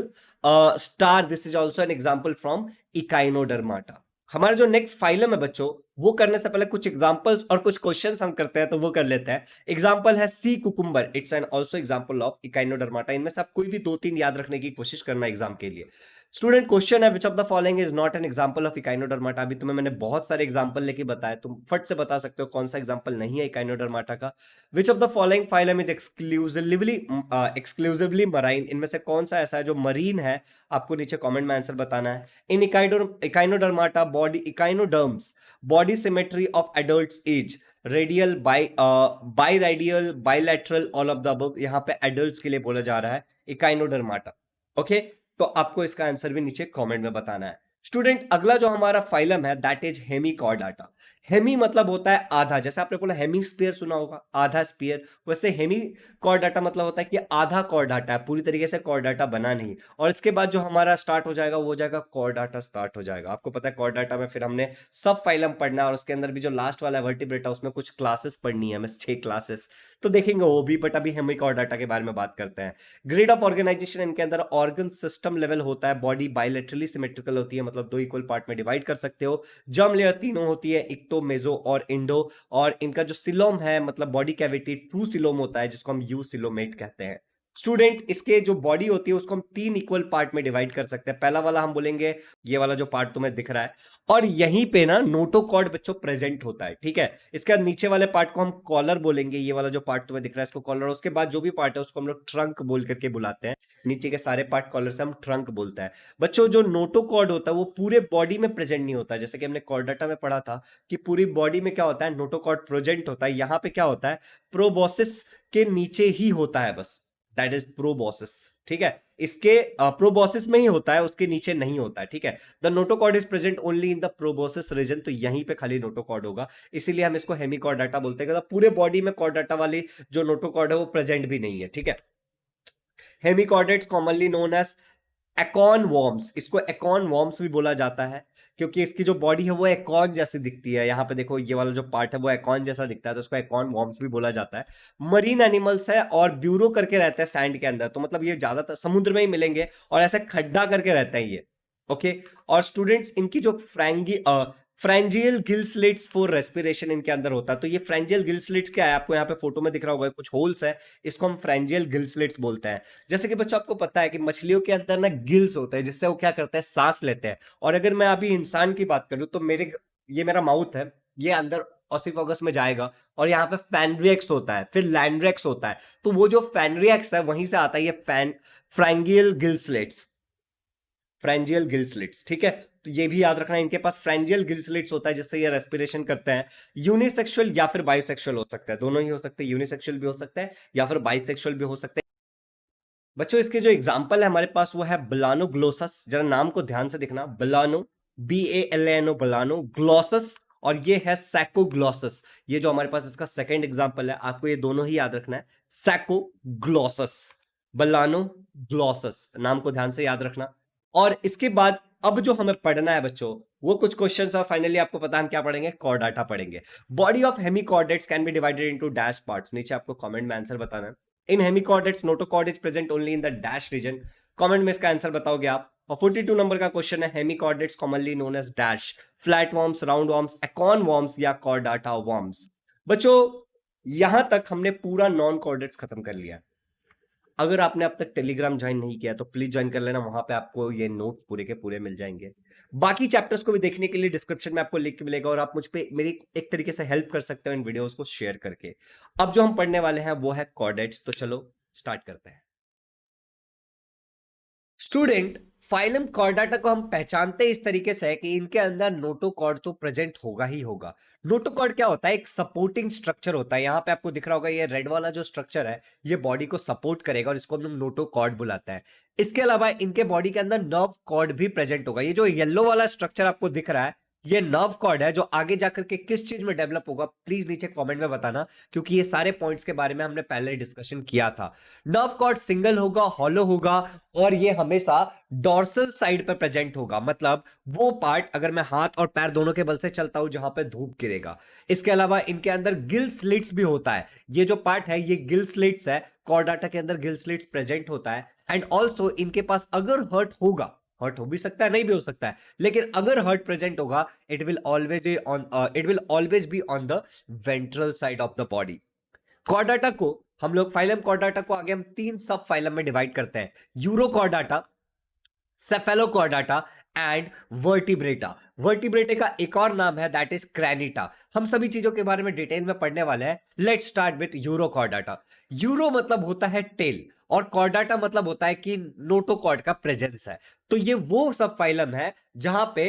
star, this is also an example from echinodermata. हमारा जो नेक्स्ट फाइलम है बच्चों, वो करने से पहले कुछ एग्जांपल्स और कुछ क्वेश्चंस हम करते हैं, तो वो कर लेते हैं। एग्जांपल है sea cucumber, it's an also example of Echinodermata. इनमें से आप कोई भी 2-3 याद रखने की कोशिश करना एग्जाम के लिए। स्टूडेंट, क्वेश्चन है which of the following is not an example of Echinodermata. अभी तुम्हें मैंने बहुत सारे एग्जांपल लेके बताया, तुम फट से बता सकते हो कौन सा एग्जांपल नहीं है इकाइनोडर्माटा का। विच of the following phylum is exclusively marine, इनमें से कौन सा ऐसा है जो मरीन है, आपको नीचे कमेंट में आंसर बताना है। In Echinodermata body echinoderms body symmetry of adults is radial bi bilateral all of the above, यहां पे एडल्ट्स के लिए बोला जा रहा है इकाइनोडर्माटा। ओके, तो आपको इसका आंसर भी नीचे कमेंट में बताना है। स्टूडेंट, अगला जो हमारा फाइलम है दैट इज हेमिकॉर्डाटा। हेमी मतलब होता है आधा, जैसे आपने बोला हेमीस्फीयर सुना होगा, आधा स्फीयर, वैसे हेमिकॉर्डाटा मतलब होता है कि आधा कॉर्डाटा है, पूरी तरीके से कॉर्डाटा बना नहीं। और इसके बाद जो हमारा स्टार्ट हो जाएगा वो हो जाएगा कॉर्डाटा स्टार्ट हो जाएगा। आपको पता है कॉर्डाटा में फिर हमने सब फाइलम पढ़ना है, और उसके अंदर भी जो लास्ट वाला है वर्टिब्रेटा, उसमें कुछ क्लासेस पढ़नी है, हमें 6 क्लासेस, तो देखेंगे वो भी। बट अभी हेमिकॉर्डाटा के बारे में बात करते हैं। ग्रिड ऑफ ऑर्गेनाइजेशन, इनके अंदर ऑर्गन सिस्टम लेवल होता है। बॉडी बायलैटरली सिमेट्रिकल होती है, मतलब 2 इक्वल पार्ट में डिवाइड कर सकते हो। जर्म लेयर तीनों होती है, इक्टो, मेसो और इंडो। और इनका जो सिलोम है, मतलब बॉडी कैविटी, ट्रू सिलोम होता है, जिसको हम यू सिलोमेट कहते हैं। स्टूडेंट, इसके जो बॉडी होती है उसको हम 3 इक्वल पार्ट में डिवाइड कर सकते हैं। पहला वाला हम बोलेंगे ये वाला जो पार्ट तुम्हें दिख रहा है, और यहीं पे ना नोटोकॉर्ड बच्चों प्रेजेंट होता है, ठीक है। इसके बाद नीचे वाले पार्ट को हम कॉलर बोलेंगे, ये वाला जो पार्ट तुम्हें दिख रहा है इसको कॉलर। उसके बाद जो भी पार्ट है उसको हम लोग ट्रंक बोल करके बुलाते हैं। नीचे के सारे पार्ट कॉलर से हम ट्रंक बोलते हैं। बच्चों, जो नोटोकॉर्ड होता है वो पूरे बॉडी में प्रेजेंट नहीं होता है, जैसे कि हमने कॉर्डाटा में पढ़ा था कि पूरी बॉडी में क्या होता है, नोटोकॉर्ड प्रेजेंट होता है। यहां पे क्या होता है, प्रोबॉसिस के नीचे ही होता है बस, दैट इज प्रोबॉसिस, ठीक है। इसके प्रोबॉसिस में ही होता है, उसके नीचे नहीं होता है, ठीक है। The notochord is present only in the proboscis region, तो यहीं पे खाली नोटोकॉर्ड होगा, इसीलिए हम इसको हेमिकॉर्डाटा बोलते हैं। पूरे बॉडी में कॉर्डाटा वाली जो नोटोकॉर्ड है वो प्रेजेंट भी नहीं है, ठीक है। Hemichordates commonly known as एकॉन worms, इसको एकॉन वॉर्म्स भी बोला जाता है, क्योंकि इसकी जो बॉडी है वो एकॉन जैसी दिखती है। यहाँ पे देखो ये वाला जो पार्ट है वो एकॉन जैसा दिखता है, तो इसको एकॉन वॉर्म्स भी बोला जाता है। मरीन एनिमल्स है और ब्यूरो करके रहते हैं सैंड के अंदर, तो मतलब ये ज्यादातर समुद्र में ही मिलेंगे और ऐसे खड्डा करके रहते हैं ये। ओके, और स्टूडेंट्स, इनकी जो फ्रेंजियल गिल स्लिट्स फॉर रेस्पिरेशन इनके अंदर होता है। तो ये फ्रेंजियल गिल स्लिट्स क्या है, आपको यहाँ पे फोटो में दिख रहा होगा कुछ होल्स है, इसको हम फ्रेंजियल गिल स्लिट्स बोलते हैं। जैसे कि बच्चों आपको पता है कि मछलियों के अंदर ना गिल्स होते हैं, जिससे वो क्या करते हैं, सांस लेते हैं। और अगर मैं अभी इंसान की बात करूं तो ये मेरा माउथ है, ये अंदर ऑसिफोगस में जाएगा, और यहाँ पे फैनरिएक्स होता है, फिर लैंड्रेक्स होता है। तो वो जो फैनरिएक्स है वहीं से आता है ये फ्रेंजियल गिल स्लिट्स, फ्रेंजियल गिल स्लिट्स, ठीक है। तो ये भी याद रखना, इनके पास फ्रेंजियल गिल स्लिट्स होता है, जिससे ये रेस्पिरेशन करते हैं। यूनिसेक्सुअल या फिर बाइसेक्सुअल हो सकता है, दोनों ही हो सकते हैं, यूनिसेक्सुअल भी हो सकता है या फिर बाइसेक्सुअल भी हो सकते हैं। बच्चों, इसके जो एग्जाम्पल है हमारे पास वो है ब्लानोग्लोसस, जरा नाम को ध्यान से देखना, ब्लानो, BALANO, ब्लानो ग्लोसस, और ये है सैकोग्लोसस। ये जो हमारे पास इसका सेकंड एग्जाम्पल है, आपको ये दोनों ही याद रखना है, सैकोग्लोसस, ब्लानो ग्लोसस, नाम को ध्यान से याद रखना। और इसके बाद अब जो हमें पढ़ना है बच्चों, वो कुछ क्वेश्चंस, और फाइनली आपको पता है हम क्या पढ़ेंगे, कॉर्डाटा पढ़ेंगे। Body of hemichordates can be divided into dash parts, नीचे आपको कमेंट में आंसर बताना है। In hemichordates notochord is present only in the dash region, comment में इसका आंसर बताओगे आप। और 42 नंबर का क्वेश्चन है, hemichordates commonly known as dash, flat worms, round worms, acorn worms या कॉर्डाटा वॉर्म्स। बच्चों, यहां तक हमने पूरा नॉन कॉर्डेट्स खत्म कर लिया। अगर आपने अब तक टेलीग्राम ज्वाइन नहीं किया तो प्लीज ज्वाइन कर लेना, वहां पे आपको ये नोट्स पूरे के पूरे मिल जाएंगे। बाकी चैप्टर्स को भी देखने के लिए डिस्क्रिप्शन में आपको लिंक मिलेगा, और आप मुझ पे मेरी एक तरीके से हेल्प कर सकते हो इन वीडियोस को शेयर करके। अब जो हम पढ़ने वाले हैं वो है कॉर्डेट्स, तो चलो स्टार्ट करते हैं। स्टूडेंट, फाइलम कॉर्डाटा को हम पहचानते इस तरीके से है कि इनके अंदर नोटोकॉर्ड तो प्रेजेंट होगा ही होगा। नोटोकॉर्ड क्या होता है, एक सपोर्टिंग स्ट्रक्चर होता है। यहां पे आपको दिख रहा होगा ये रेड वाला जो स्ट्रक्चर है, ये बॉडी को सपोर्ट करेगा और इसको हम लोग नोटोकॉर्ड बुलाते हैं। इसके अलावा इनके बॉडी के अंदर नर्व कॉर्ड भी प्रेजेंट होगा। ये जो येलो वाला स्ट्रक्चर आपको दिख रहा है, ये नर्व कॉर्ड है जो आगे जाकर के किस चीज में डेवलप होगा, प्लीज नीचे कमेंट में बताना, क्योंकि ये सारे पॉइंट्स के बारे में हमने पहले डिस्कशन किया था। नर्व कॉर्ड सिंगल होगा, हॉलो होगा, और ये हमेशा डॉर्सल साइड पर प्रेजेंट होगा, मतलब वो पार्ट अगर मैं हाथ और पैर दोनों के बल से चलता हूं जहां पे धूप गिरेगा। इसके अलावा इनके अंदर गिल स्लिट्स भी होता है, ये जो पार्ट है ये गिल स्लिट्स है, कॉर्डाटा के अंदर गिल स्लिट्स प्रेजेंट होता है। एंड ऑल्सो इनके पास अगर हर्ट होगा, हर्ट हो भी सकता है नहीं भी हो सकता है, लेकिन अगर हर्ट प्रेजेंट होगा it will always be on the ventral side of the body. Chordata को हम लोग फाइलम कॉर्डाटा को आगे हम 3 सब फाइलम में डिवाइड करते हैं, यूरोकॉर्डाटा, सेफेलोकॉर्डाटा एंड वर्टिब्रेटा। वर्टिब्रेटे का एक और नाम है दैट इज क्रैनिटा। हम सभी चीजों के बारे में डिटेल में पढ़ने वाले हैं। Let's start with Urochordata. Uro मतलब होता है टेल, और कॉर्डाटा मतलब होता है कि नोटोकॉर्ड का प्रेजेंस है। तो ये वो सब फाइलम है जहां पे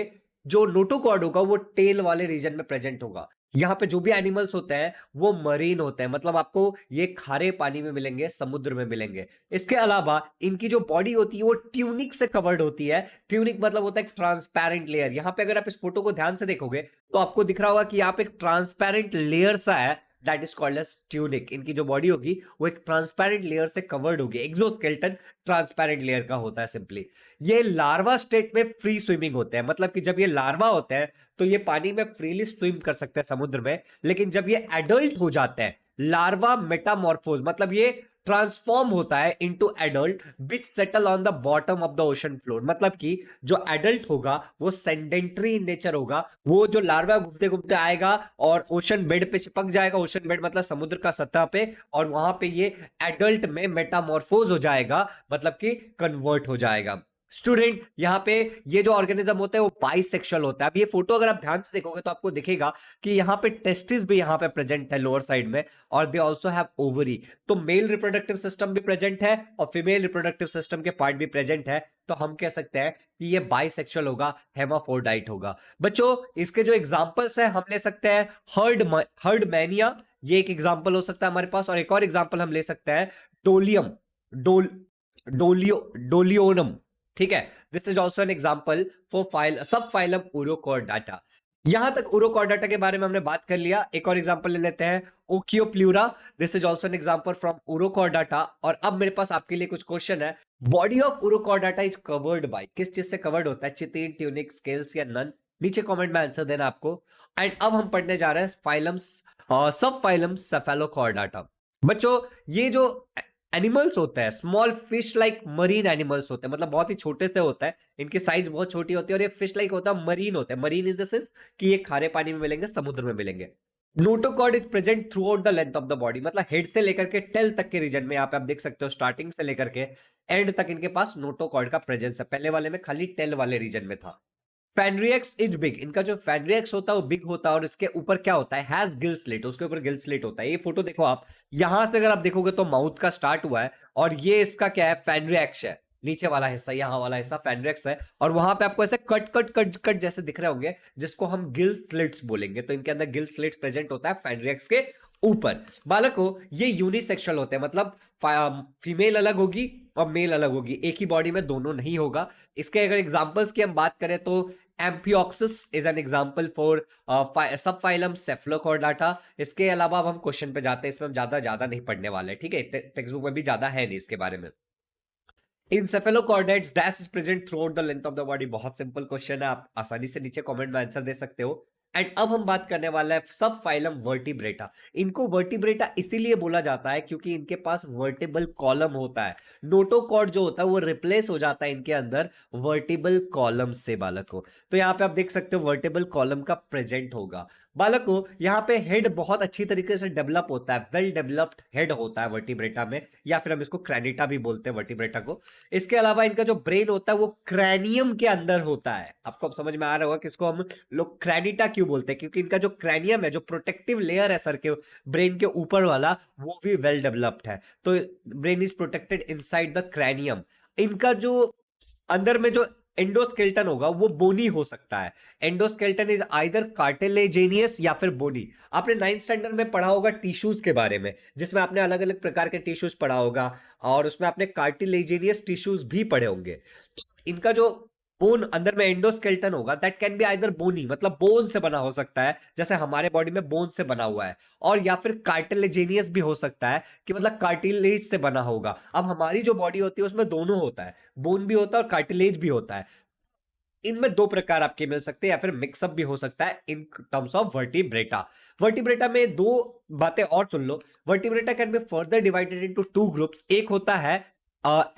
जो नोटोकॉर्ड होगा वो टेल वाले रीजन में प्रेजेंट होगा। यहाँ पे जो भी एनिमल्स होते हैं वो मरीन होते हैं, मतलब आपको ये खारे पानी में मिलेंगे, समुद्र में मिलेंगे। इसके अलावा इनकी जो बॉडी होती है वो ट्यूनिक से कवर्ड होती है। ट्यूनिक मतलब होता है ट्रांसपेरेंट लेयर। यहाँ पे अगर आप इस फोटो को ध्यान से देखोगे तो आपको दिख रहा होगा कि यहाँ पे एक ट्रांसपेरेंट लेयर सा है, that is called as tunic. इनकी जो बॉडी होगी वो एक ट्रांसपेरेंट लेयर से कवर्ड होगी। एक्सोस्केलेटन ट्रांसपेरेंट लेयर का होता है सिंपली। ये लार्वा स्टेट में फ्री स्विमिंग होते हैं, मतलब कि जब ये लार्वा होते हैं तो ये पानी में फ्रीली स्विम कर सकते हैं समुद्र में, लेकिन जब ये एडल्ट हो जाते हैं, लार्वा मेटामॉर्फोज मतलब ये ट्रांसफॉर्म होता है into adult which settle on the bottom of the ocean floor. मतलब कि जो एडल्ट होगा वो सेडेंटरी इन नेचर होगा। वो जो लार्वा घूमते घूमते आएगा और ओशन बेड पे चिपक जाएगा, ओशन बेड मतलब समुद्र का सतह पे, और वहां पे ये एडल्ट में मेटामॉर्फोज हो जाएगा, मतलब कि कन्वर्ट हो जाएगा। स्टूडेंट, यहाँ पे ये जो ऑर्गेनिज्म होता है वो बाइसेक्सुअल होता है। अब ये फोटो अगर आप ध्यान से देखोगे तो आपको दिखेगा कि यहाँ पे टेस्टिस भी यहाँ पे प्रेजेंट है लोअर साइड में, और दे ऑल्सो हैव ओवरी। तो मेल रिप्रोडक्टिव सिस्टम भी प्रेजेंट है और फीमेल रिप्रोडक्टिव सिस्टम के पार्ट भी प्रेजेंट है। तो हम कह सकते हैं कि ये बाइसेक्सुअल होगा, हेमाफोरडाइट होगा। बच्चों, इसके जो एग्जांपल्स है हम ले सकते हैं हर्ड मैनिया, ये एक एग्जांपल हो सकता है हमारे पास, और एक और एग्जांपल हम ले सकते हैं डोलियम डोल डोलियोनम। ठीक है, this is also an example for सब फाइलम उरोकॉर्डाटा। यहां तक उरोकॉर्डाटा के बारे में हमने बात कर लिया। एक और एग्जांपल ले लेते हैं, Oikopleura. This is also an example from Urochordata. और अब मेरे पास आपके लिए कुछ क्वेश्चन है। Body of Urochordata is covered by, किस चीज से कवर्ड होता है? चिटिन, ट्यूनिक, स्केल्स या नन? नीचे कमेंट में आंसर देना आपको। एंड अब हम पढ़ने जा रहे हैं फाइलम्स, सब फाइलम सेफेलोकॉर्डाटा। बच्चों, ये जो एनिमल्स होते हैं small fish like marine animals होते हैं, मतलब बहुत ही छोटे से होता है, इनकी साइज बहुत छोटी होती है, और ये फिश लाइक होता है, मरीन होते हैं। मरीन इन द सेंस कि ये खारे पानी में मिलेंगे, समुद्र में मिलेंगे। Notochord is present throughout the length of the body, मतलब हेड से लेकर के टेल तक के रीजन में। यहाँ पे आप देख सकते हो स्टार्टिंग से लेकर के एंड तक इनके पास नोटोकॉर्ड का प्रेजेंस है। पहले वाले में खाली टेल वाले रीजन में था। फैनरियक्स इज बिग, इनका जो फैनरियक्स होता है वो बिग होता है, और इसके ऊपर क्या होता है? हैज गिल स्लिट, उसके ऊपर गिल स्लिट होता है। ये फोटो देखो आप, यहां से अगर आप देखोगे तो माउथ का स्टार्ट हुआ है, और ये इसका क्या है? फैनरियक्स है। नीचे वाला हिस्सा, यहाँ वाला हिस्सा फैनरियक्स है, और वहां पे आपको ऐसे कट कट कट कट जैसे दिख रहे होंगे, जिसको हम गिल स्लिट्स बोलेंगे। तो इनके अंदर गिल स्लिट्स प्रेजेंट होता है फैनरियक्स के ऊपर। बालको, ये यूनिसेक्सुअल होते हैं, मतलब फीमेल अलग होगी और मेल अलग होगी, एक ही बॉडी में दोनों नहीं होगा। इसके अगर एग्जांपल्स की हम बात करें तो एम्पियोक्सिस इज एन एग्जांपल फॉर सब फाइलम सेफलोकॉर्डाटा। इसके अलावा अब हम क्वेश्चन पे जाते हैं, इसमें हम ज्यादा नहीं पढ़ने वाले, ठीक है? टेक्स्ट बुक में भी ज्यादा है नहीं इसके बारे में। In cephalochordates dash is present throughout the length of the body. बहुत सिंपल क्वेश्चन है, आप आसानी से नीचे कमेंट में आंसर दे सकते हो। एंड अब हम बात करने वाला है सब फाइलम वर्टिब्रेटा। इनको वर्टिब्रेटा इसीलिए बोला जाता है क्योंकि इनके पास वर्टिबल कॉलम होता है। नोटोकॉर्ड जो होता है वो रिप्लेस हो जाता है इनके अंदर वर्टिबल कॉलम से। बालको, तो यहाँ पे आप देख सकते हो वर्टिबल कॉलम का प्रेजेंट होगा। बालको, यहाँ पे हेड बहुत अच्छी तरीके से डेवलप होता है, वेल डेवलप्ड हेड होता है वर्टिब्रेटा में, या फिर हम इसको क्रैनिटा भी बोलते हैं वर्टिब्रेटा को। इसके अलावा इनका जो ब्रेन होता है वो क्रैनियम के अंदर होता है। आपको अब समझ में आ रहा होगा कि इसको हम लोग क्रैनिटा क्यों बोलते हैं, क्योंकि इनका जो क्रैनियम है, जो प्रोटेक्टिव लेयर है सर के ब्रेन के ऊपर वाला, वो भी वेल डेवलप्ड है। तो brain is protected inside the cranium. इनका जो अंदर में जो एंडोस्केल्टन होगा वो बोनी हो सकता है। एंडोस्केल्टन इज आइदर कार्टिलेजेनियस या फिर बोनी। आपने 9th स्टैंडर्ड में पढ़ा होगा टिश्यूज के बारे में, जिसमें आपने अलग अलग प्रकार के टिश्यूज पढ़ा होगा, और उसमें आपने कार्टिलेजेनियस टिश्यूज भी पढ़े होंगे। तो इनका जो बोन अंदर में एंडोस्केलेटन होगा, दैट कैन बी आइदर बोनी, मतलब बोन से बना हो सकता है, जैसे हमारे बॉडी में बोन से बना हुआ है, और या फिर कार्टिलेजेनियस भी हो सकता है कि मतलब कार्टिलेज से बना होगा। अब हमारी जो बॉडी होती है उसमें दोनों होता है, बोन भी होता है और कार्टिलेज भी होता है। इनमें दो प्रकार आपके मिल सकते हैं, या फिर मिक्सअप भी हो सकता है in terms of Vertebrata. Vertebrata में दो बातें और सुन लो। Vertebrata can be further divided into two groups. एक होता है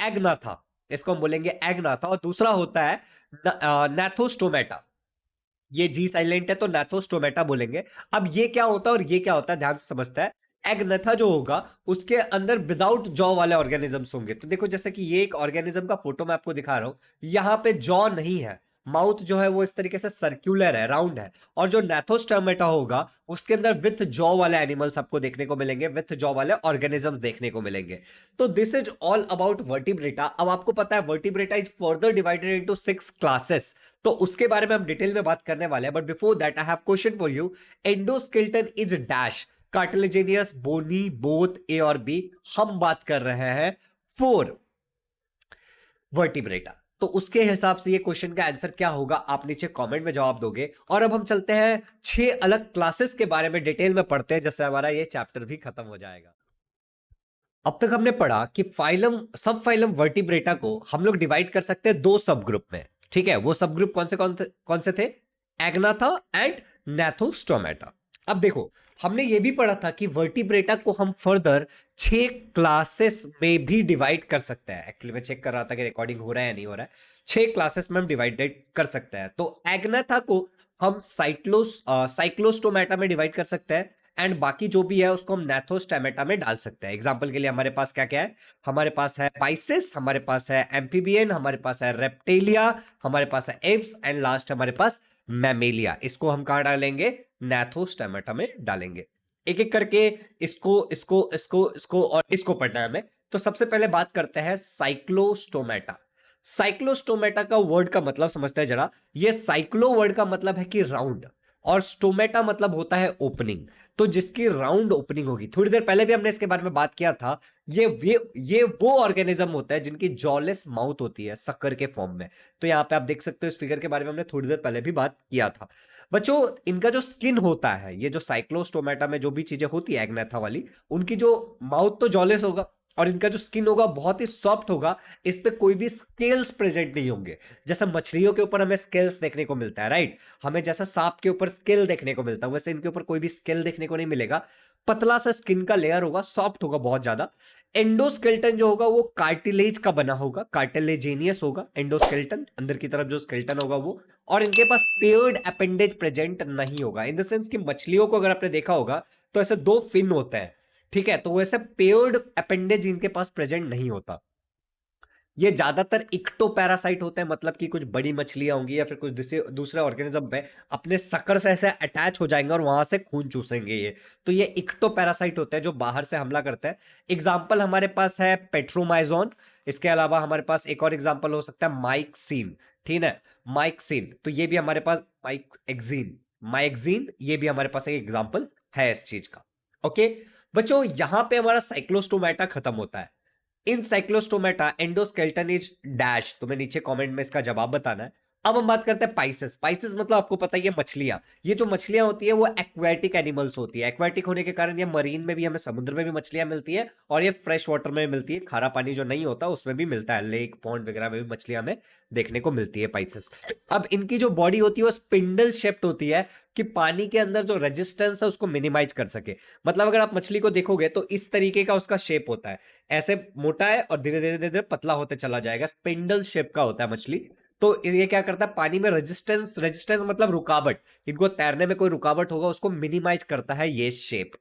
एग्नाथा, इसको हम बोलेंगे एग्नाथा, और दूसरा होता है नैथोस्टोमेटा। ये जी साइलेंट है तो नैथोस्टोमेटा बोलेंगे। अब ये क्या होता है और ये क्या होता है, ध्यान से समझता है। एग्नेथा जो होगा उसके अंदर विदाउट जॉ वाले ऑर्गेनिजम्स होंगे। तो देखो जैसे कि ये एक ऑर्गेनिज्म का फोटो मैं आपको दिखा रहा हूं, यहां पे जॉ नहीं है, माउथ जो है वो इस तरीके से सर्कुलर है, राउंड है। और जो नैथोस्टोमेटा होगा उसके अंदर विथ जॉ वाले एनिमल्स आपको देखने को मिलेंगे, विथ जॉ वाले ऑर्गेनिजम्स देखने को मिलेंगे। तो this is all about vertebrata. अब आपको पता है vertebrata is further divided into 6 classes, तो उसके बारे में हम डिटेल में बात करने वाले हैं। But before that I have question for you. Endoskeleton is dash, cartilaginous, bony, both A और बी। हम बात कर रहे हैं 4 वर्टिब्रेटा। तो उसके हिसाब से ये क्वेश्चन का आंसर क्या होगा आप नीचे कमेंट में जवाब दोगे। और अब हम चलते हैं 6 अलग क्लासेस के बारे में डिटेल में पढ़ते हैं, जिससे हमारा ये चैप्टर भी खत्म हो जाएगा। अब तक हमने पढ़ा कि फाइलम, सब फाइलम वर्टिब्रेटा को हम लोग डिवाइड कर सकते हैं 2 सब ग्रुप में। ठीक है, वो सब ग्रुप कौन से थे? एग्नाथा एंड नैथोस्टोमेटा। अब देखो हमने ये भी पढ़ा था कि वर्टिब्रेटा को हम फर्दर 6 क्लासेस में भी डिवाइड कर सकते हैं। एक्चुअली मैं चेक कर रहा था कि रिकॉर्डिंग हो रहा है या नहीं हो रहा है। 6 क्लासेस में हम डिवाइडेड कर सकते हैं। तो एग्नाथा को हम साइक्लोस्टोमेटा में डिवाइड कर सकते हैं, एंड बाकी जो भी है उसको हम नैथोस्टोमेटा में डाल सकते हैं। एग्जांपल के लिए हमारे पास क्या क्या है, हमारे पास है पाइसेस, हमारे पास है एम्फीबियन, हमारे पास है रेप्टेलिया, हमारे पास है एव्स, एंड लास्ट हमारे पास मैमेलिया। इसको हम कहां डालेंगे? नैथोस्टोमेटा में डालेंगे। एक एक करके इसको इसको इसको इसको और इसको पढ़ना है हमें। तो सबसे पहले बात करते हैं साइक्लोस्टोमेटा। साइक्लोस्टोमेटा का वर्ड का मतलब समझते हैं जरा। ये साइक्लो वर्ड का मतलब है कि राउंड, और स्टोमेटा मतलब होता है ओपनिंग। तो जिसकी राउंड ओपनिंग होगी, थोड़ी देर पहले भी हमने इसके बारे में बात किया था। ये वो ऑर्गेनिज्म होता है जिनकी जॉलेस माउथ होती है शक्कर के फॉर्म में। तो यहां पे आप देख सकते हो इस फिगर के बारे में हमने थोड़ी देर पहले भी बात किया था। बच्चों इनका जो स्किन होता है, ये जो साइक्लोस्टोमेटा में जो भी चीजें होती है एग्नेथा वाली, उनकी जो माउथ तो जॉलेस होगा, और इनका जो स्किन होगा बहुत ही सॉफ्ट होगा। इस पे कोई भी स्केल्स प्रेजेंट नहीं होंगे। जैसे मछलियों के ऊपर हमें स्केल्स देखने को मिलता है, राइट? हमें जैसा सांप के ऊपर स्केल देखने को मिलता है, वैसे इनके ऊपर कोई भी स्केल देखने को नहीं मिलेगा। पतला सा स्किन का लेयर होगा, सॉफ्ट होगा बहुत ज्यादा। एंडोस्केलेटन जो होगा वो कार्टिलेज का बना होगा, कार्टिलेजेनियस होगा एंडोस्केलेटन, अंदर की तरफ जो स्केलेटन होगा वो। और इनके पास पेयर्ड अपेंडेज प्रेजेंट नहीं होगा, इन द सेंस कि मछलियों को अगर आपने देखा होगा तो ऐसे 2 फिन होते हैं। ठीक है, तो वैसे पेयर्ड अपेंडेज इनके पास प्रेजेंट नहीं होता। ये ज्यादातर इक्टो पैरासाइट होते हैं, मतलब कि कुछ बड़ी मछलियां होंगी या फिर कुछ दूसरे ऑर्गेनिज्म पे अपने शक्कर से ऐसे अटैच हो जाएंगे और वहां से खून चूसेंगे ये। तो ये इक्टो पैरासाइट होते हैं जो बाहर से हमला करते हैं। एग्जाम्पल हमारे पास है पेट्रोमाइजोन। इसके अलावा हमारे पास एक और एग्जाम्पल हो सकता है माइक्सिन। ठीक है, माइक्सिन, तो ये भी हमारे पास माइक्सिन ये भी हमारे पास एक एग्जाम्पल है इस चीज का। ओके बच्चों, यहां पे हमारा साइक्लोस्टोमेटा खत्म होता है। इन साइक्लोस्टोमेटा एंडोस्केलेटन इज डैश। तुम्हें नीचे कमेंट में इसका जवाब बताना है। अब हम बात करते हैं पाइसेस। पाइसेस मतलब आपको पता ही है मछलियां। ये जो मछलियां होती है वो एक्वेटिक एनिमल्स होती है। एक्वेटिक होने के कारण ये मरीन में भी, हमें समुद्र में भी मछलियां मिलती है, और ये फ्रेश वाटर में मिलती है, खारा पानी जो नहीं होता उसमें भी मिलता है, लेक पॉन्ड वगैरह में भी मछलियां हमें देखने को मिलती है पाइसेस। अब इनकी जो बॉडी होती है वो स्पिंडल शेप्ड होती है, कि पानी के अंदर जो रेजिस्टेंस है उसको मिनिमाइज कर सके। मतलब अगर आप मछली को देखोगे तो इस तरीके का उसका शेप होता है, ऐसे मोटा है और धीरे धीरे धीरे धीरे पतला होते चला जाएगा, स्पिंडल शेप का होता है मछली। तो ये क्या करता है, पानी में रेजिस्टेंस, रेजिस्टेंस मतलब रुकावट, इनको तैरने में कोई रुकावट होगा उसको मिनिमाइज करता है ये शेप।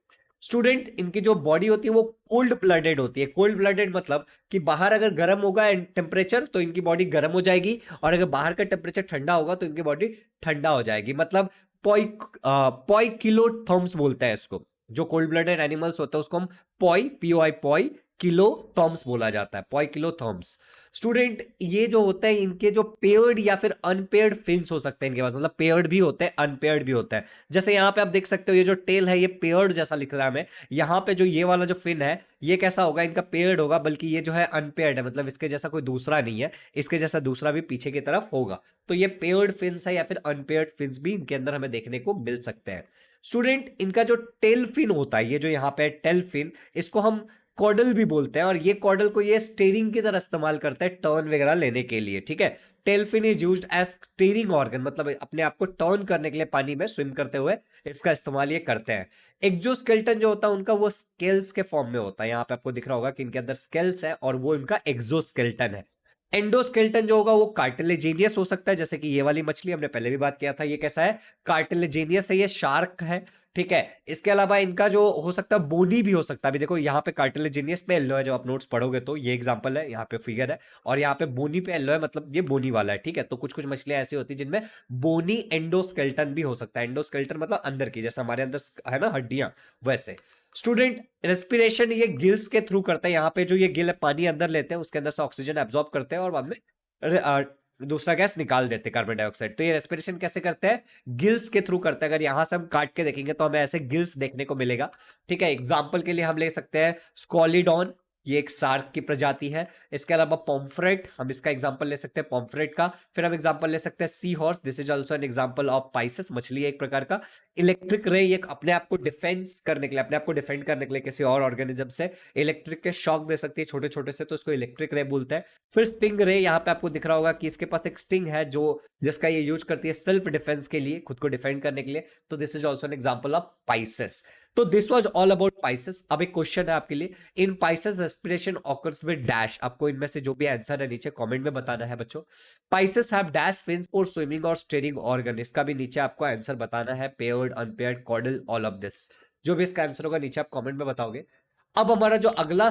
स्टूडेंट, इनकी जो बॉडी होती है वो कोल्ड ब्लडेड होती है। कोल्ड ब्लडेड मतलब कि बाहर अगर गर्म होगा टेम्परेचर तो इनकी बॉडी गर्म हो जाएगी, और अगर बाहर का टेम्परेचर ठंडा होगा तो इनकी बॉडी ठंडा हो जाएगी। मतलब पॉई किलो थर्म्स बोलते हैं इसको। जो कोल्ड ब्लडेड एनिमल्स होते हैं उसको हम पॉई, पीओआई, पॉई किलोथर्म्स बोला जाता है, पोइकिलोथर्म्स। स्टूडेंट ये जो होता है इनके जो पेयर्ड या फिर अनपेयर्ड फिन्स हो सकते हैं इनके पास, मतलब पेयर्ड भी होते हैं अनपेयर्ड भी होता है। जैसे यहाँ पे आप देख सकते हो ये जो टेल है ये पेयर्ड जैसा लिख रहा है हमें, यहाँ पे जो ये वाला जो फिन है ये कैसा होगा, इनका पेयर्ड होगा, बल्कि ये जो है अनपेयर्ड है, मतलब इसके जैसा कोई दूसरा नहीं है, इसके जैसा दूसरा भी पीछे की तरफ होगा। तो ये पेयर्ड फिन्स है या फिर अनपेयर्ड फिन्स भी इनके अंदर हमें देखने को मिल सकते हैं। स्टूडेंट इनका जो टेल फिन होता है, ये जो यहाँ पे टेल फिन, इसको हम कॉडल भी बोलते हैं, और ये कॉडल को ये स्टीयरिंग की तरह इस्तेमाल करते हैं टर्न वगैरह लेने के लिए, ठीक है। Tail fin is used as steering organ, मतलब अपने आप को टर्न करने के लिए पानी में स्विम करते हुए इसका इस्तेमाल ये करते हैं। एक्सोस्केलेटन जो होता है उनका वो स्केल्स के फॉर्म में होता है, यहाँ पे आपको दिख रहा होगा कि इनके अंदर स्केल्स है और वो इनका एक्सोस्केलेटन है। एंडोस्केलेटन जो होगा वो कार्टिलेजेनियस हो सकता है, जैसे कि ये वाली मछली हमने पहले भी बात किया था, ये कैसा है, कार्टिलेजेनियस है, ये शार्क है, ठीक है। इसके अलावा इनका जो हो सकता है बोनी भी हो सकता है। अभी देखो यहाँ पे कार्टिलेजेनियस पे येलो है, जब आप नोट्स पढ़ोगे तो ये एग्जांपल है, यहाँ पे फिगर है, और यहाँ पे बोनी पे येलो है, मतलब ये बोनी वाला है, ठीक है। तो कुछ कुछ मछलियां ऐसी होती है जिनमें बोनी एंडोस्केलेटन भी हो सकता है। एंडोस्केलेटन मतलब अंदर की, जैसे हमारे अंदर है ना हड्डियां, वैसे। स्टूडेंट रेस्पिरेशन ये गिल्स के थ्रू करता है, यहाँ पे जो ये गिल पानी अंदर लेते हैं उसके अंदर से ऑक्सीजन एब्जॉर्ब करते हैं और बाद में दूसरा गैस निकाल देते हैं, कार्बन डाइऑक्साइड। तो ये रेस्पिरेशन कैसे करते हैं, गिल्स के थ्रू करते हैं। अगर यहां से हम काट के देखेंगे तो हमें ऐसे गिल्स देखने को मिलेगा, ठीक है। एग्जांपल के लिए हम ले सकते हैं स्कॉलिडॉन, ये एक शार्क की प्रजाति है। इसके अलावा पॉम्फ्रेट, हम इसका एग्जांपल ले सकते हैं पॉम्फ्रेट का। फिर हम एग्जांपल ले सकते हैं sea horse, this is also an example of Pisces, मछली है एक प्रकार का। इलेक्ट्रिक रे, ये अपने आप को डिफेंस करने के लिए, अपने आप को डिफेंड करने के लिए किसी और ऑर्गेनिज्म से इलेक्ट्रिक के शॉक दे सकती है छोटे छोटे से, तो इसको इलेक्ट्रिक रे बोलते हैं। फिर स्टिंग रे, यहाँ पे आपको दिख रहा होगा कि इसके पास एक स्टिंग है जो जिसका ये यूज करती है सेल्फ डिफेंस के लिए, खुद को डिफेंड करने के लिए। तो this is also an example of Pisces. तो this was all about Pisces. अब एक क्वेश्चन है आपके लिए, in Pisces respiration occurs with dash. आपको इनमें से जो भी आंसर है नीचे कमेंट में बताना है बच्चों। Pisces have dash fins for swimming और स्टीयरिंग ऑर्गन, इसका भी नीचे आपको आंसर बताना है, paired unpaired caudal all of this. जो भी इसका आंसर होगा नीचे आप कमेंट में बताओगे। अब हमारा जो अगला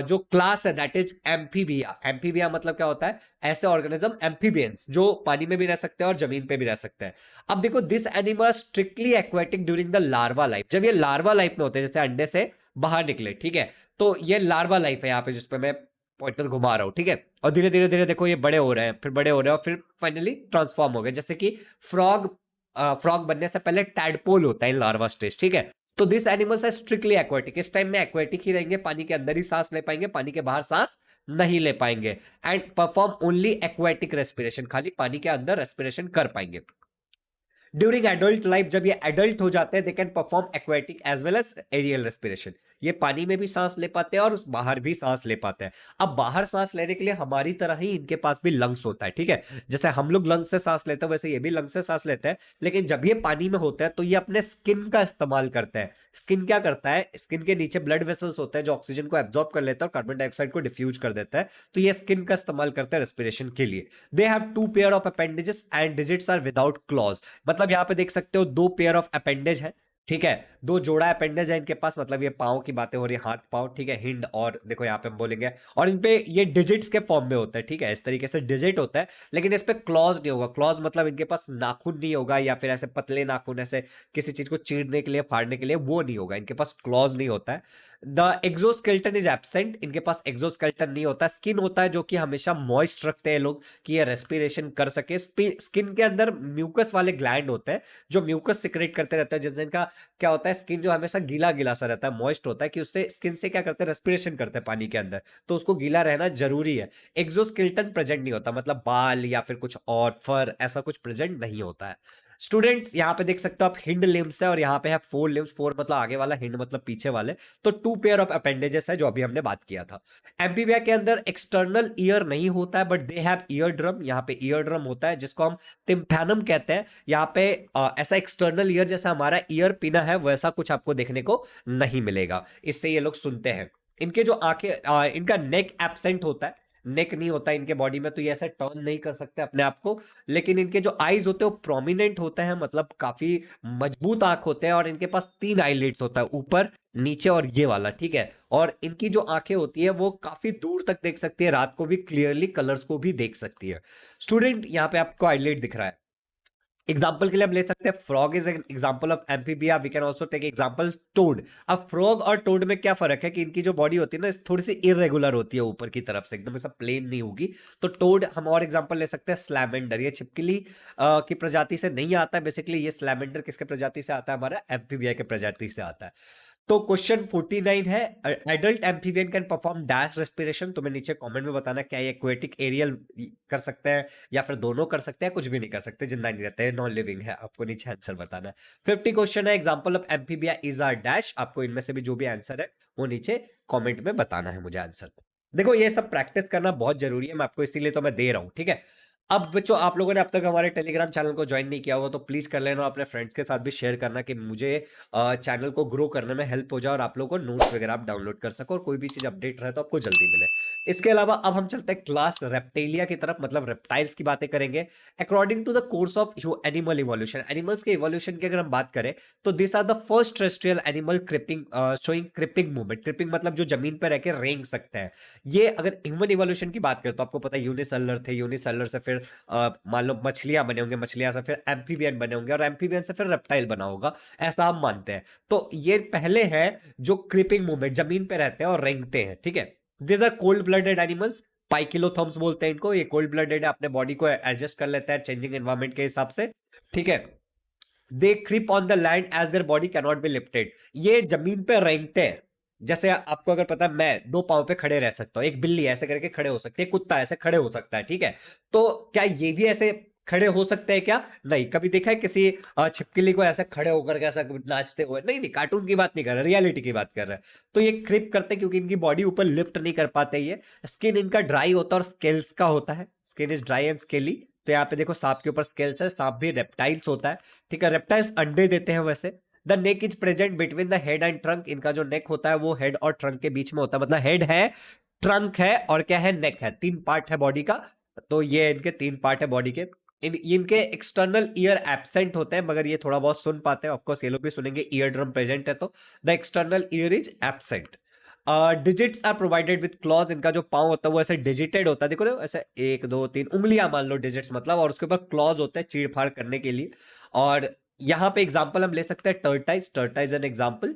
जो क्लास है दैट इज एम्फीबिया। एम्फीबिया मतलब क्या होता है, ऐसे ऑर्गेनिज्म एम्फीबियंस जो पानी में भी रह सकते हैं और जमीन पे भी रह सकते हैं। अब देखो this animal strictly aquatic during the larva life, जब ये लार्वा लाइफ में होते हैं, जैसे अंडे से बाहर निकले, ठीक है। तो ये लार्वा लाइफ है यहाँ पे जिसपे मैं पॉइंटर घुमा रहा हूं, ठीक है। और धीरे धीरे धीरे देखो ये बड़े हो रहे हैं, फिर बड़े हो रहे हैं और फिर फाइनली ट्रांसफॉर्म हो गए, जैसे कि फ्रॉग, फ्रॉग बनने से पहले टैडपोल होता है इन लार्वा स्टेज, ठीक है। तो this animals are strictly aquatic, इस टाइम में एक्वेटिक ही रहेंगे, पानी के अंदर ही सांस ले पाएंगे, पानी के बाहर सांस नहीं ले पाएंगे। And perform only aquatic respiration, खाली पानी के अंदर रेस्पिरेशन कर पाएंगे। ड्यूरिंग एडल्ट लाइफ, जब ये एडल्ट हो जाते हैं, they can perform aquatic as well as aerial respiration, ये पानी में भी सांस ले पाते हैं और बाहर भी सांस ले पाते हैं। अब बाहर सांस लेने के लिए हमारी तरह ही इनके पास भी लंग्स होता है, ठीक है। जैसे हम लोग लंग्स से सांस लेते हैं वैसे ये भी लंग्स से सांस लेते हैं, लेकिन जब ये पानी में होते हैं तो ये अपने स्किन का इस्तेमाल करते हैं। स्किन क्या करता है, स्किन के नीचे ब्लड वेसल्स होते हैं जो ऑक्सीजन को एब्जॉर्ब कर लेता है और कार्बन डाइऑक्साइड को डिफ्यूज कर देता है, तो ये स्किन का इस्तेमाल करते हैं रेस्पिरेशन के लिए। They have two pair of appendages and digits are without claws, मतलब यहाँ पे देख सकते हो दो पेयर ऑफ अपेंडेज है, ठीक है, दो जोड़ा अपेंडेज है इनके पास, मतलब ये पांव की बातें हो रही है, हाथ पांव, ठीक है, हिंड, और देखो यहाँ पे हम बोलेंगे, और इन पे ये डिजिट्स के फॉर्म में होता है, ठीक है, इस तरीके से डिजिट होता है, लेकिन इस पे क्लॉज नहीं होगा। क्लॉज मतलब इनके पास नाखून नहीं होगा, या फिर ऐसे पतले नाखून ऐसे किसी चीज को चीरने के लिए, फाड़ने के लिए, वो नहीं होगा, इनके पास क्लॉज नहीं होता है। द एक्सोस्केलेटन इज एब्सेंट, इनके पास एक्सोस्केलेटन नहीं होता। स्किन होता है जो कि हमेशा मॉइस्ट रखते हैं लोग कि ये रेस्पिरेशन कर सके। स्किन के अंदर म्यूकस वाले ग्लैंड होते हैं जो म्यूकस सिक्रेट करते रहते हैं, जिनका क्या होता है, स्किन जो हमेशा गीला गीला सा रहता है, मॉइस्ट होता है, कि उससे स्किन से क्या करते हैं, रेस्पिरेशन करते हैं पानी के अंदर, तो उसको गीला रहना जरूरी है। एक्सोस्केलेटन प्रेजेंट नहीं होता, मतलब बाल या फिर कुछ और फर ऐसा कुछ प्रेजेंट नहीं होता है। स्टूडेंट्स यहाँ पे देख सकते हो आप, हिंड लिम्स है और यहाँ पे है फोर लिम्स, फोर मतलब आगे वाला, हिंड मतलब पीछे वाले, तो टू पेयर ऑफ अपेंडेजेस है जो अभी हमने बात किया था। एम्फीबिया के अंदर एक्सटर्नल ईयर नहीं होता है, but they have ear drum, यहाँ पे ईयर ड्रम होता है जिसको हम टिम्पैनम कहते हैं। यहाँ पे ऐसा एक्सटर्नल ईयर जैसा हमारा ईयर पिना है वैसा कुछ आपको देखने को नहीं मिलेगा, इससे ये लोग सुनते हैं। इनके जो आंखें, इनका नेक एब्सेंट होता है, नेक नहीं होता इनके बॉडी में, तो ये ऐसा टर्न नहीं कर सकते अपने आप को। लेकिन इनके जो आईज होते हैं वो प्रोमिनेंट होते हैं, मतलब काफी मजबूत आंख होते हैं, और इनके पास 3 आईलिड्स होता है, ऊपर, नीचे और ये वाला, ठीक है। और इनकी जो आंखें होती है वो काफी दूर तक देख सकती है, रात को भी क्लियरली कलर्स को भी देख सकती है। स्टूडेंट यहाँ पे आपको आईलिड दिख रहा है, एग्जाम्पल के लिए हम ले सकते हैं frog is an example of amphibia, we can also take example toad. अब फ्रॉग और टोड में क्या फर्क है कि इनकी जो बॉडी होती है ना थोड़ी सी इरेगुलर होती है ऊपर की तरफ से, एकदम ऐसा प्लेन नहीं होगी। तो टोड हम और एग्जाम्पल ले सकते हैं स्लैमेंडर, ये छिपकली की प्रजाति से नहीं आता है बेसिकली, ये स्लैमेंडर किसके प्रजाति से आता है, हमारा एम्फीबिया के प्रजाति से आता है। तो क्वेश्चन 49 है, adult amphibian can perform dash respiration. तुम्हें नीचे कमेंट में बताना क्या ये एक्वेटिक एरियल कर सकते हैं या फिर दोनों कर सकते हैं, कुछ भी नहीं कर सकते, जिंदा नहीं रहते हैं, नॉन लिविंग है, आपको नीचे आंसर बताना है। 50 क्वेश्चन है, example of amphibia is are dash, आपको इनमें से भी जो भी आंसर है वो नीचे कमेंट में बताना है मुझे आंसर। देखो ये सब प्रैक्टिस करना बहुत जरूरी है, मैं आपको इसीलिए तो मैं दे रहा हूं, ठीक है। अब बच्चों आप लोगों ने अब तक हमारे टेलीग्राम चैनल को ज्वाइन नहीं किया होगा तो प्लीज कर लेना, अपने फ्रेंड्स के साथ भी शेयर करना कि मुझे चैनल को ग्रो करने में हेल्प हो जाए और आप लोगों को नोट्स वगैरह आप डाउनलोड कर सको और कोई भी चीज अपडेट रहे तो आपको जल्दी मिले। इसके अलावा अब हम चलते हैं क्लास रेप्टेलिया की तरफ, मतलब रेप्टाइल्स की बातें करेंगे। According to the course of animal evolution, animals के इवोल्यूशन की अगर हम बात करें तो this are the first terrestrial animal creeping showing creeping movement. Creeping मतलब जो जमीन पर रह के रेंग सकते हैं। ये अगर ह्यूमन इवोल्यूशन की बात करें तो आपको पता है यूनिसेलुलर थे, यूनिसेलुलर से फिर मान लो मछलियां बने होंगे, मछलियां से फिर एम्फीबियन बने होंगे और एम्फीबियन से फिर रेप्टाइल बना होगा, ऐसा हम मानते हैं। तो ये पहले है जो क्रीपिंग मूवमेंट, जमीन पे रहते हैं और रेंगते हैं, ठीक है। This are cold blooded animals, poikilotherms बोलते हैं इनको। ये कोल्ड ब्लडेड है, अपने बॉडी को एडजस्ट कर लेता है चेंजिंग एनवायरमेंट के हिसाब से, ठीक है। They creep on the land as their body can not be lifted, ये जमीन पे रेंगते हैं। जैसे आपको अगर पता है मैं दो पांव पे खड़े रह सकता हूं, एक बिल्ली ऐसे करके खड़े हो सकती है, कुत्ता ऐसे खड़े हो सकता है, ठीक है। तो क्या ये भी ऐसे खड़े हो सकते हैं क्या? नहीं। कभी देखा है किसी छिपकली को ऐसे खड़े होकर के ऐसा नाचते हुए? नहीं नहीं, कार्टून की बात नहीं कर रहा, रियलिटी की बात कर रहा है। तो ये क्रिप करते हैं क्योंकि इनकी बॉडी ऊपर लिफ्ट नहीं कर पाते, ये स्किन इनका ड्राई होता है और स्केल्स का होता है, skin is dry and scaly. तो यहाँ पे देखो सांप के ऊपर स्केल्स है, सांप भी रेप्टाइल्स होता है, ठीक है। रेप्टाइल्स अंडे देते हैं वैसे। The neck is present between the head and trunk, इनका जो नेक होता है वो हेड और ट्रंक के बीच में होता है, मतलब हेड है, ट्रंक है और क्या है, नेक है, तीन पार्ट है बॉडी का। तो ये इनके तीन पार्ट है बॉडी के। इनके एक्सटर्नल ईयर एब्सेंट होते हैं मगर ये थोड़ा बहुत सुन पाते हैं, ऑफकोर्स ये लोग भी सुनेंगे, ईयर ड्रम प्रेजेंट है तो the external ear is absent. Digits are provided with claws, इनका जो पांव होता है वो ऐसे डिजिटेड होता है, देखो ना ऐसे एक दो तीन उंगलियां मान लो डिजिट्स मतलब, और उसके ऊपर क्लॉज होते हैं चीड़ फाड़ करने के लिए। और यहां पे एग्जांपल हम ले सकते हैं टर्टाइज, टर्टाइज एन एग्जांपल।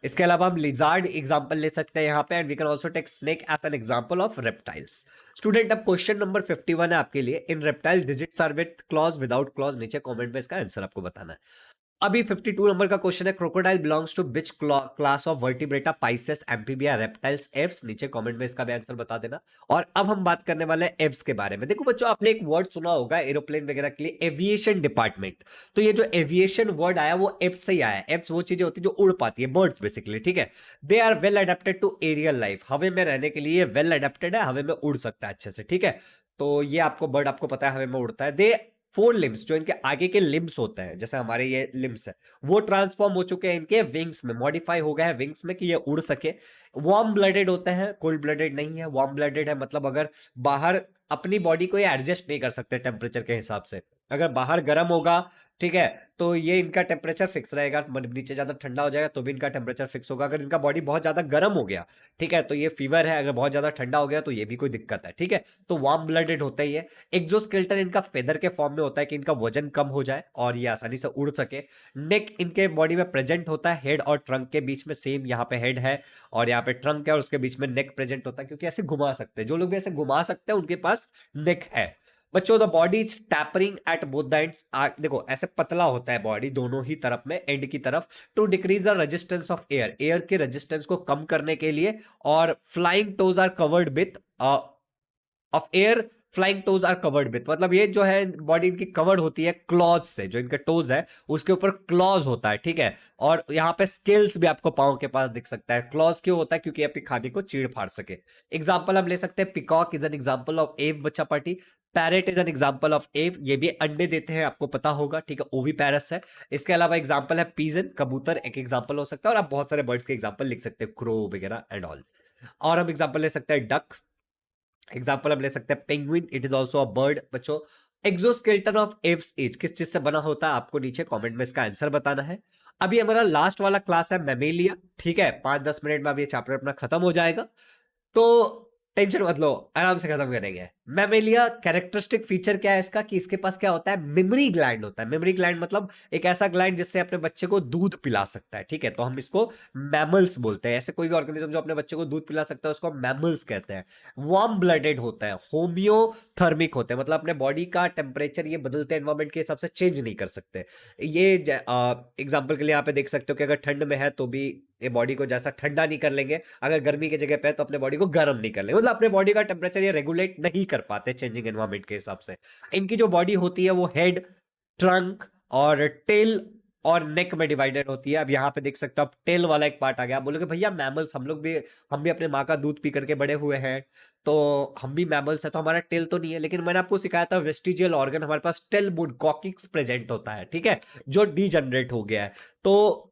इसके अलावा हम लिजार्ड एग्जांपल ले सकते हैं यहाँ पे, and we can also take snake as an example of reptiles. Student अब क्वेश्चन नंबर 51 है आपके लिए, in reptile digits are with claws without claws, नीचे कमेंट में इसका आंसर आपको बताना है। अभी 52 नंबर का क्वेश्चन है, crocodile belongs to which class of vertebrata, pisces, amphibia, reptiles, aves, नीचे कमेंट में इसका भी आंसर बता देना। और अब हम बात करने वाले हैं एव्स के बारे में। देखो बच्चों आपने एक वर्ड सुना होगा एरोप्लेन वगैरह के लिए, एविएशन डिपार्टमेंट। तो ये जो एविएशन वर्ड आया वो एव्स से ही आया है। एव्स वो चीजें होती है जो उड़ पाती है, बर्ड्स बेसिकली, ठीक है। They are well adapted to aerial life, हवा में रहने के लिए वेल अडेप्टेड है, हवा में उड़ सकता है अच्छे से, ठीक है। तो ये आपको बर्ड आपको पता है हवा में उड़ता है। दे फोर लिम्स, जो इनके आगे के लिम्स होते हैं जैसे हमारे ये लिम्स है, वो ट्रांसफॉर्म हो चुके हैं इनके विंग्स में, मॉडिफाई हो गया है विंग्स में कि ये उड़ सके। वार्म ब्लडेड होते हैं, कोल्ड ब्लडेड नहीं है, वार्म ब्लडेड है, मतलब अगर बाहर अपनी बॉडी को ये एडजस्ट नहीं कर सकते टेम्परेचर के हिसाब से, अगर बाहर गर्म होगा, ठीक है, तो ये इनका टेम्परेचर फिक्स रहेगा, नीचे ज्यादा ठंडा हो जाएगा तो भी इनका टेम्परेचर फिक्स होगा। अगर इनका बॉडी बहुत ज्यादा गर्म हो गया, ठीक है, तो ये फीवर है, अगर बहुत ज्यादा ठंडा हो गया तो ये भी कोई दिक्कत है, ठीक है। तो वार्म ब्लडेड होता ही है। एक्सोस्केलेटन इनका फेदर के फॉर्म में होता है कि इनका वजन कम हो जाए और ये आसानी से उड़ सके। नेक इनके बॉडी में प्रेजेंट होता है, हेड और ट्रंक के बीच में, सेम यहाँ पे हेड है और यहाँ पे ट्रंक है और उसके बीच में नेक प्रेजेंट होता है, क्योंकि ऐसे घुमा सकते हैं, जो लोग भी ऐसे घुमा सकते हैं उनके पास नेक है। बच्चों the body is tapering at both the ends, देखो ऐसे पतला होता है बॉडी दोनों ही तरफ में, एंड की तरफ, to decrease the resistance of air, air के रेजिस्टेंस को कम करने के लिए। और flying toes are covered with of air, flying toes are covered with, मतलब ये जो है बॉडी इनकी कवर्ड होती है क्लॉज से, जो इनके टोज है उसके ऊपर क्लॉज होता है, ठीक है। और यहाँ पे स्केल्स भी आपको पांव के पास दिख सकता है। क्लॉज क्यों होता है? क्योंकि अपनी खाने को चीड़ फाड़ सके। एग्जाम्पल हम ले सकते हैं, peacock is an example of एव, बच्चा party. Parrot is an example of एव, ये भी अंडे देते हैं, आपको पता होगा, ठीक है, ओवी पैरस है। इसके अलावा एग्जाम्पल है पीजन, कबूतर एक एग्जाम्पल हो सकता है, और आप बहुत सारे बर्ड्स के एग्जाम्पल लिख सकते हैं, क्रो वगैरह एंड ऑल। और हम एग्जाम्पल ले सकते हैं डक, एग्जाम्पल हम ले सकते हैं penguin, it is also a bird. बच्चों एक्सोस्केलेटन ऑफ एव्स इज किस चीज से बना होता है, आपको नीचे कमेंट में इसका आंसर बताना है। अभी हमारा लास्ट वाला क्लास है मैमेलिया, ठीक है, 5-10 मिनट में अब ये चैप्टर अपना खत्म हो जाएगा, तो टेंशन मत लो, आराम से खत्म करेंगे। मैमेलिया कैरेक्टरिस्टिक फीचर क्या है इसका कि इसके पास क्या होता है, मेमोरी ग्लैंड होता है। मेमोरी ग्लैंड मतलब एक ऐसा ग्लैंड जिससे अपने बच्चे को दूध पिला सकता है, ठीक है, तो हम इसको मैमल्स बोलते हैं। ऐसे कोई भी ऑर्गेनिज्म जो अपने बच्चे को दूध पिला सकता है उसको मैमल्स कहते हैं। वार्म ब्लडेड होता है, होम्योथर्मिक होते हैं, मतलब अपने बॉडी का टेम्परेचर ये बदलते एनवायरमेंट के हिसाब से चेंज नहीं कर सकते। ये एग्जाम्पल के लिए यहाँ पे देख सकते हो कि अगर ठंड में है तो भी ये बॉडी को जैसा ठंडा नहीं कर लेंगे, अगर गर्मी की जगह पे है तो अपने बॉडी को गर्म नहीं कर लेंगे, मतलब अपने बॉडी का टेम्परेचर ये रेगुलेट नहीं कर पाते चेंजिंग एनवायरमेंट के हिसाब से। इनकी जो बॉडी होती है वो हेड, ट्रंक और टेल और नेक में डिवाइडेड होती है। अब यहाँ पे देख सकते हो आप टेल वाला एक पार्ट आ गया। आप बोलोगे भैया मैमल्स, हम भी अपने माँ का दूध पी करके बड़े हुए हैं, तो हम भी मैमल्स है तो हमारा टेल तो नहीं है, लेकिन मैंने आपको सिखाया था वेस्टिजियल ऑर्गन हमारे पास टेल बुड कॉकिक्स प्रेजेंट होता है, ठीक है, जो डीजनरेट हो गया है। तो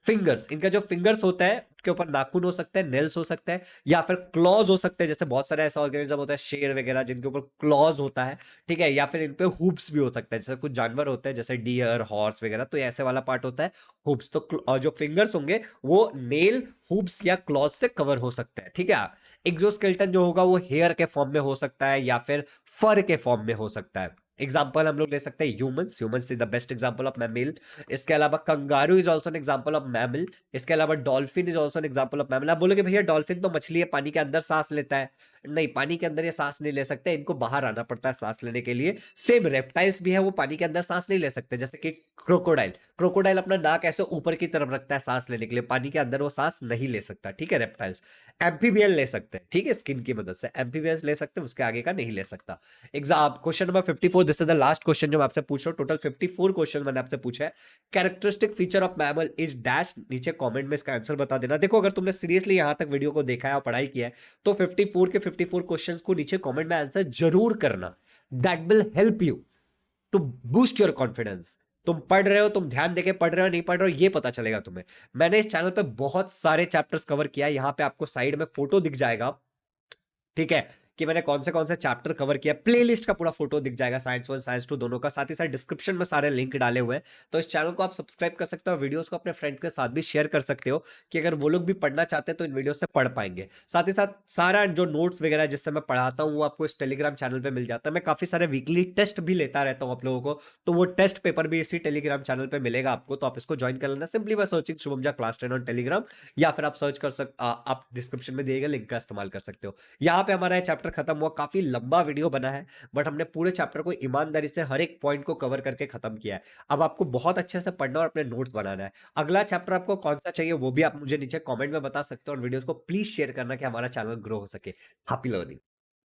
फिंगर्स, इनका जो फिंगर्स होता है उसके ऊपर नाखून हो सकते हैं, नेल्स हो सकते हैं, या फिर क्लॉज हो सकते हैं, जैसे बहुत सारे ऐसा ऑर्गेनिज्म होता है शेर वगैरह जिनके ऊपर क्लॉज होता है, ठीक है, या फिर इन पे हुप्स भी हो सकता है, जैसे कुछ जानवर होते हैं जैसे डियर, हॉर्स वगैरह, तो ऐसे वाला पार्ट होता है हुप्स। तो जो फिंगर्स होंगे वो नेल, हुप्स या क्लॉज से कवर हो सकते हैं, ठीक है। एक्सोस्केलेटन जो होगा वो हेयर के फॉर्म में हो सकता है या फिर फर के फॉर्म में हो सकता है। एग्जाम्पल हम लोग ले सकते हैं humans is the best example of mammal. इसके अलावा kangaroo is also an example of mammal. इसके अलावा dolphin is also an example of mammal. आप बोलोगे भैया डॉल्फिन तो मछली है, पानी के अंदर सांस लेता है। नहीं, पानी के अंदर ये सांस नहीं ले सकते, इनको बाहर आना पड़ता है सांस लेने के लिए। सेम रेप्टाइल्स भी है, वो पानी के अंदर सांस नहीं ले सकते, जैसे कि क्रोकोडाइल। क्रोकोडाइल अपना नाक ऐसे ऊपर की तरफ रखता है सांस लेने के लिए, पानी के अंदर वो सांस नहीं ले सकता, ठीक है, रेप्टाइल्स। एम्फीबियन ले सकते हैं, ठीक है, स्किन की मदद से एम्फीबियंस ले सकते हैं, उसके आगे का नहीं ले सकता। Exam question number 54, this is the last question जो मैं आपसे पूछ रहा हूँ। टोटल 54 क्वेश्चन मैंने आपसे पूछा है। Characteristic feature of mammal is dash. नीचे कमेंट में इसका आंसर बता देना। देखो अगर तुमने सीरियसली यहां तक वीडियो को देखा है और पढ़ाई किया है तो 54 के 54 क्वेश्चंस को नीचे कमेंट में आंसर जरूर करना। That will help you to boost your confidence. तुम पढ़ रहे हो, तुम ध्यान देके पढ़ रहे हो नहीं पढ़ रहे हो ये पता चलेगा तुम्हें। मैंने इस चैनल पे बहुत सारे चैप्टर्स कवर किया है, यहां पे आपको साइड में फोटो दिख जाएगा, ठीक है, कि मैंने कौन से चैप्टर कवर किया। प्लेलिस्ट का पूरा फोटो दिख जाएगा, साइंस 1 साइंस 2 दोनों का, साथ ही साथ डिस्क्रिप्शन में सारे लिंक डाले हुए हैं। तो इस चैनल को आप सब्सक्राइब कर सकते हो और वीडियोस को अपने फ्रेंड्स के साथ भी शेयर कर सकते हो कि अगर वो लोग भी पढ़ना चाहते हैं तो इन वीडियो से पढ़ पाएंगे। साथ ही साथ सारा जो नोट्स वगैरह जिससे मैं पढ़ाता हूँ वो आपको इस टेलीग्राम चैनल पर मिल जाता है। मैं काफी सारे वीकली टेस्ट भी लेता रहता हूँ आप लोगों को, तो वो टेस्ट पेपर भी इसी टेलीग्राम चैनल पर मिलेगा आपको, तो आप इसको ज्वाइन कर लेना simply by searching Shubham Jha class 10 on Telegram, या फिर आप सर्च कर आप डिस्क्रिप्शन में दिए गए लिंक का इस्तेमाल कर सकते हो। यहाँ पे हमारा चैप्टर खत्म हुआ, काफी लंबा वीडियो बना है बट हमने पूरे चैप्टर को ईमानदारी से हर एक पॉइंट को कवर करके खत्म किया है। अब आपको बहुत अच्छे से पढ़ना और अपने नोट्स बनाना है। अगला चैप्टर आपको कौन सा चाहिए वो भी आप मुझे नीचे कमेंट में बता सकते हो, और वीडियोस को प्लीज शेयर करना कि हमारा चैनल ग्रो हो सके। Happy learning.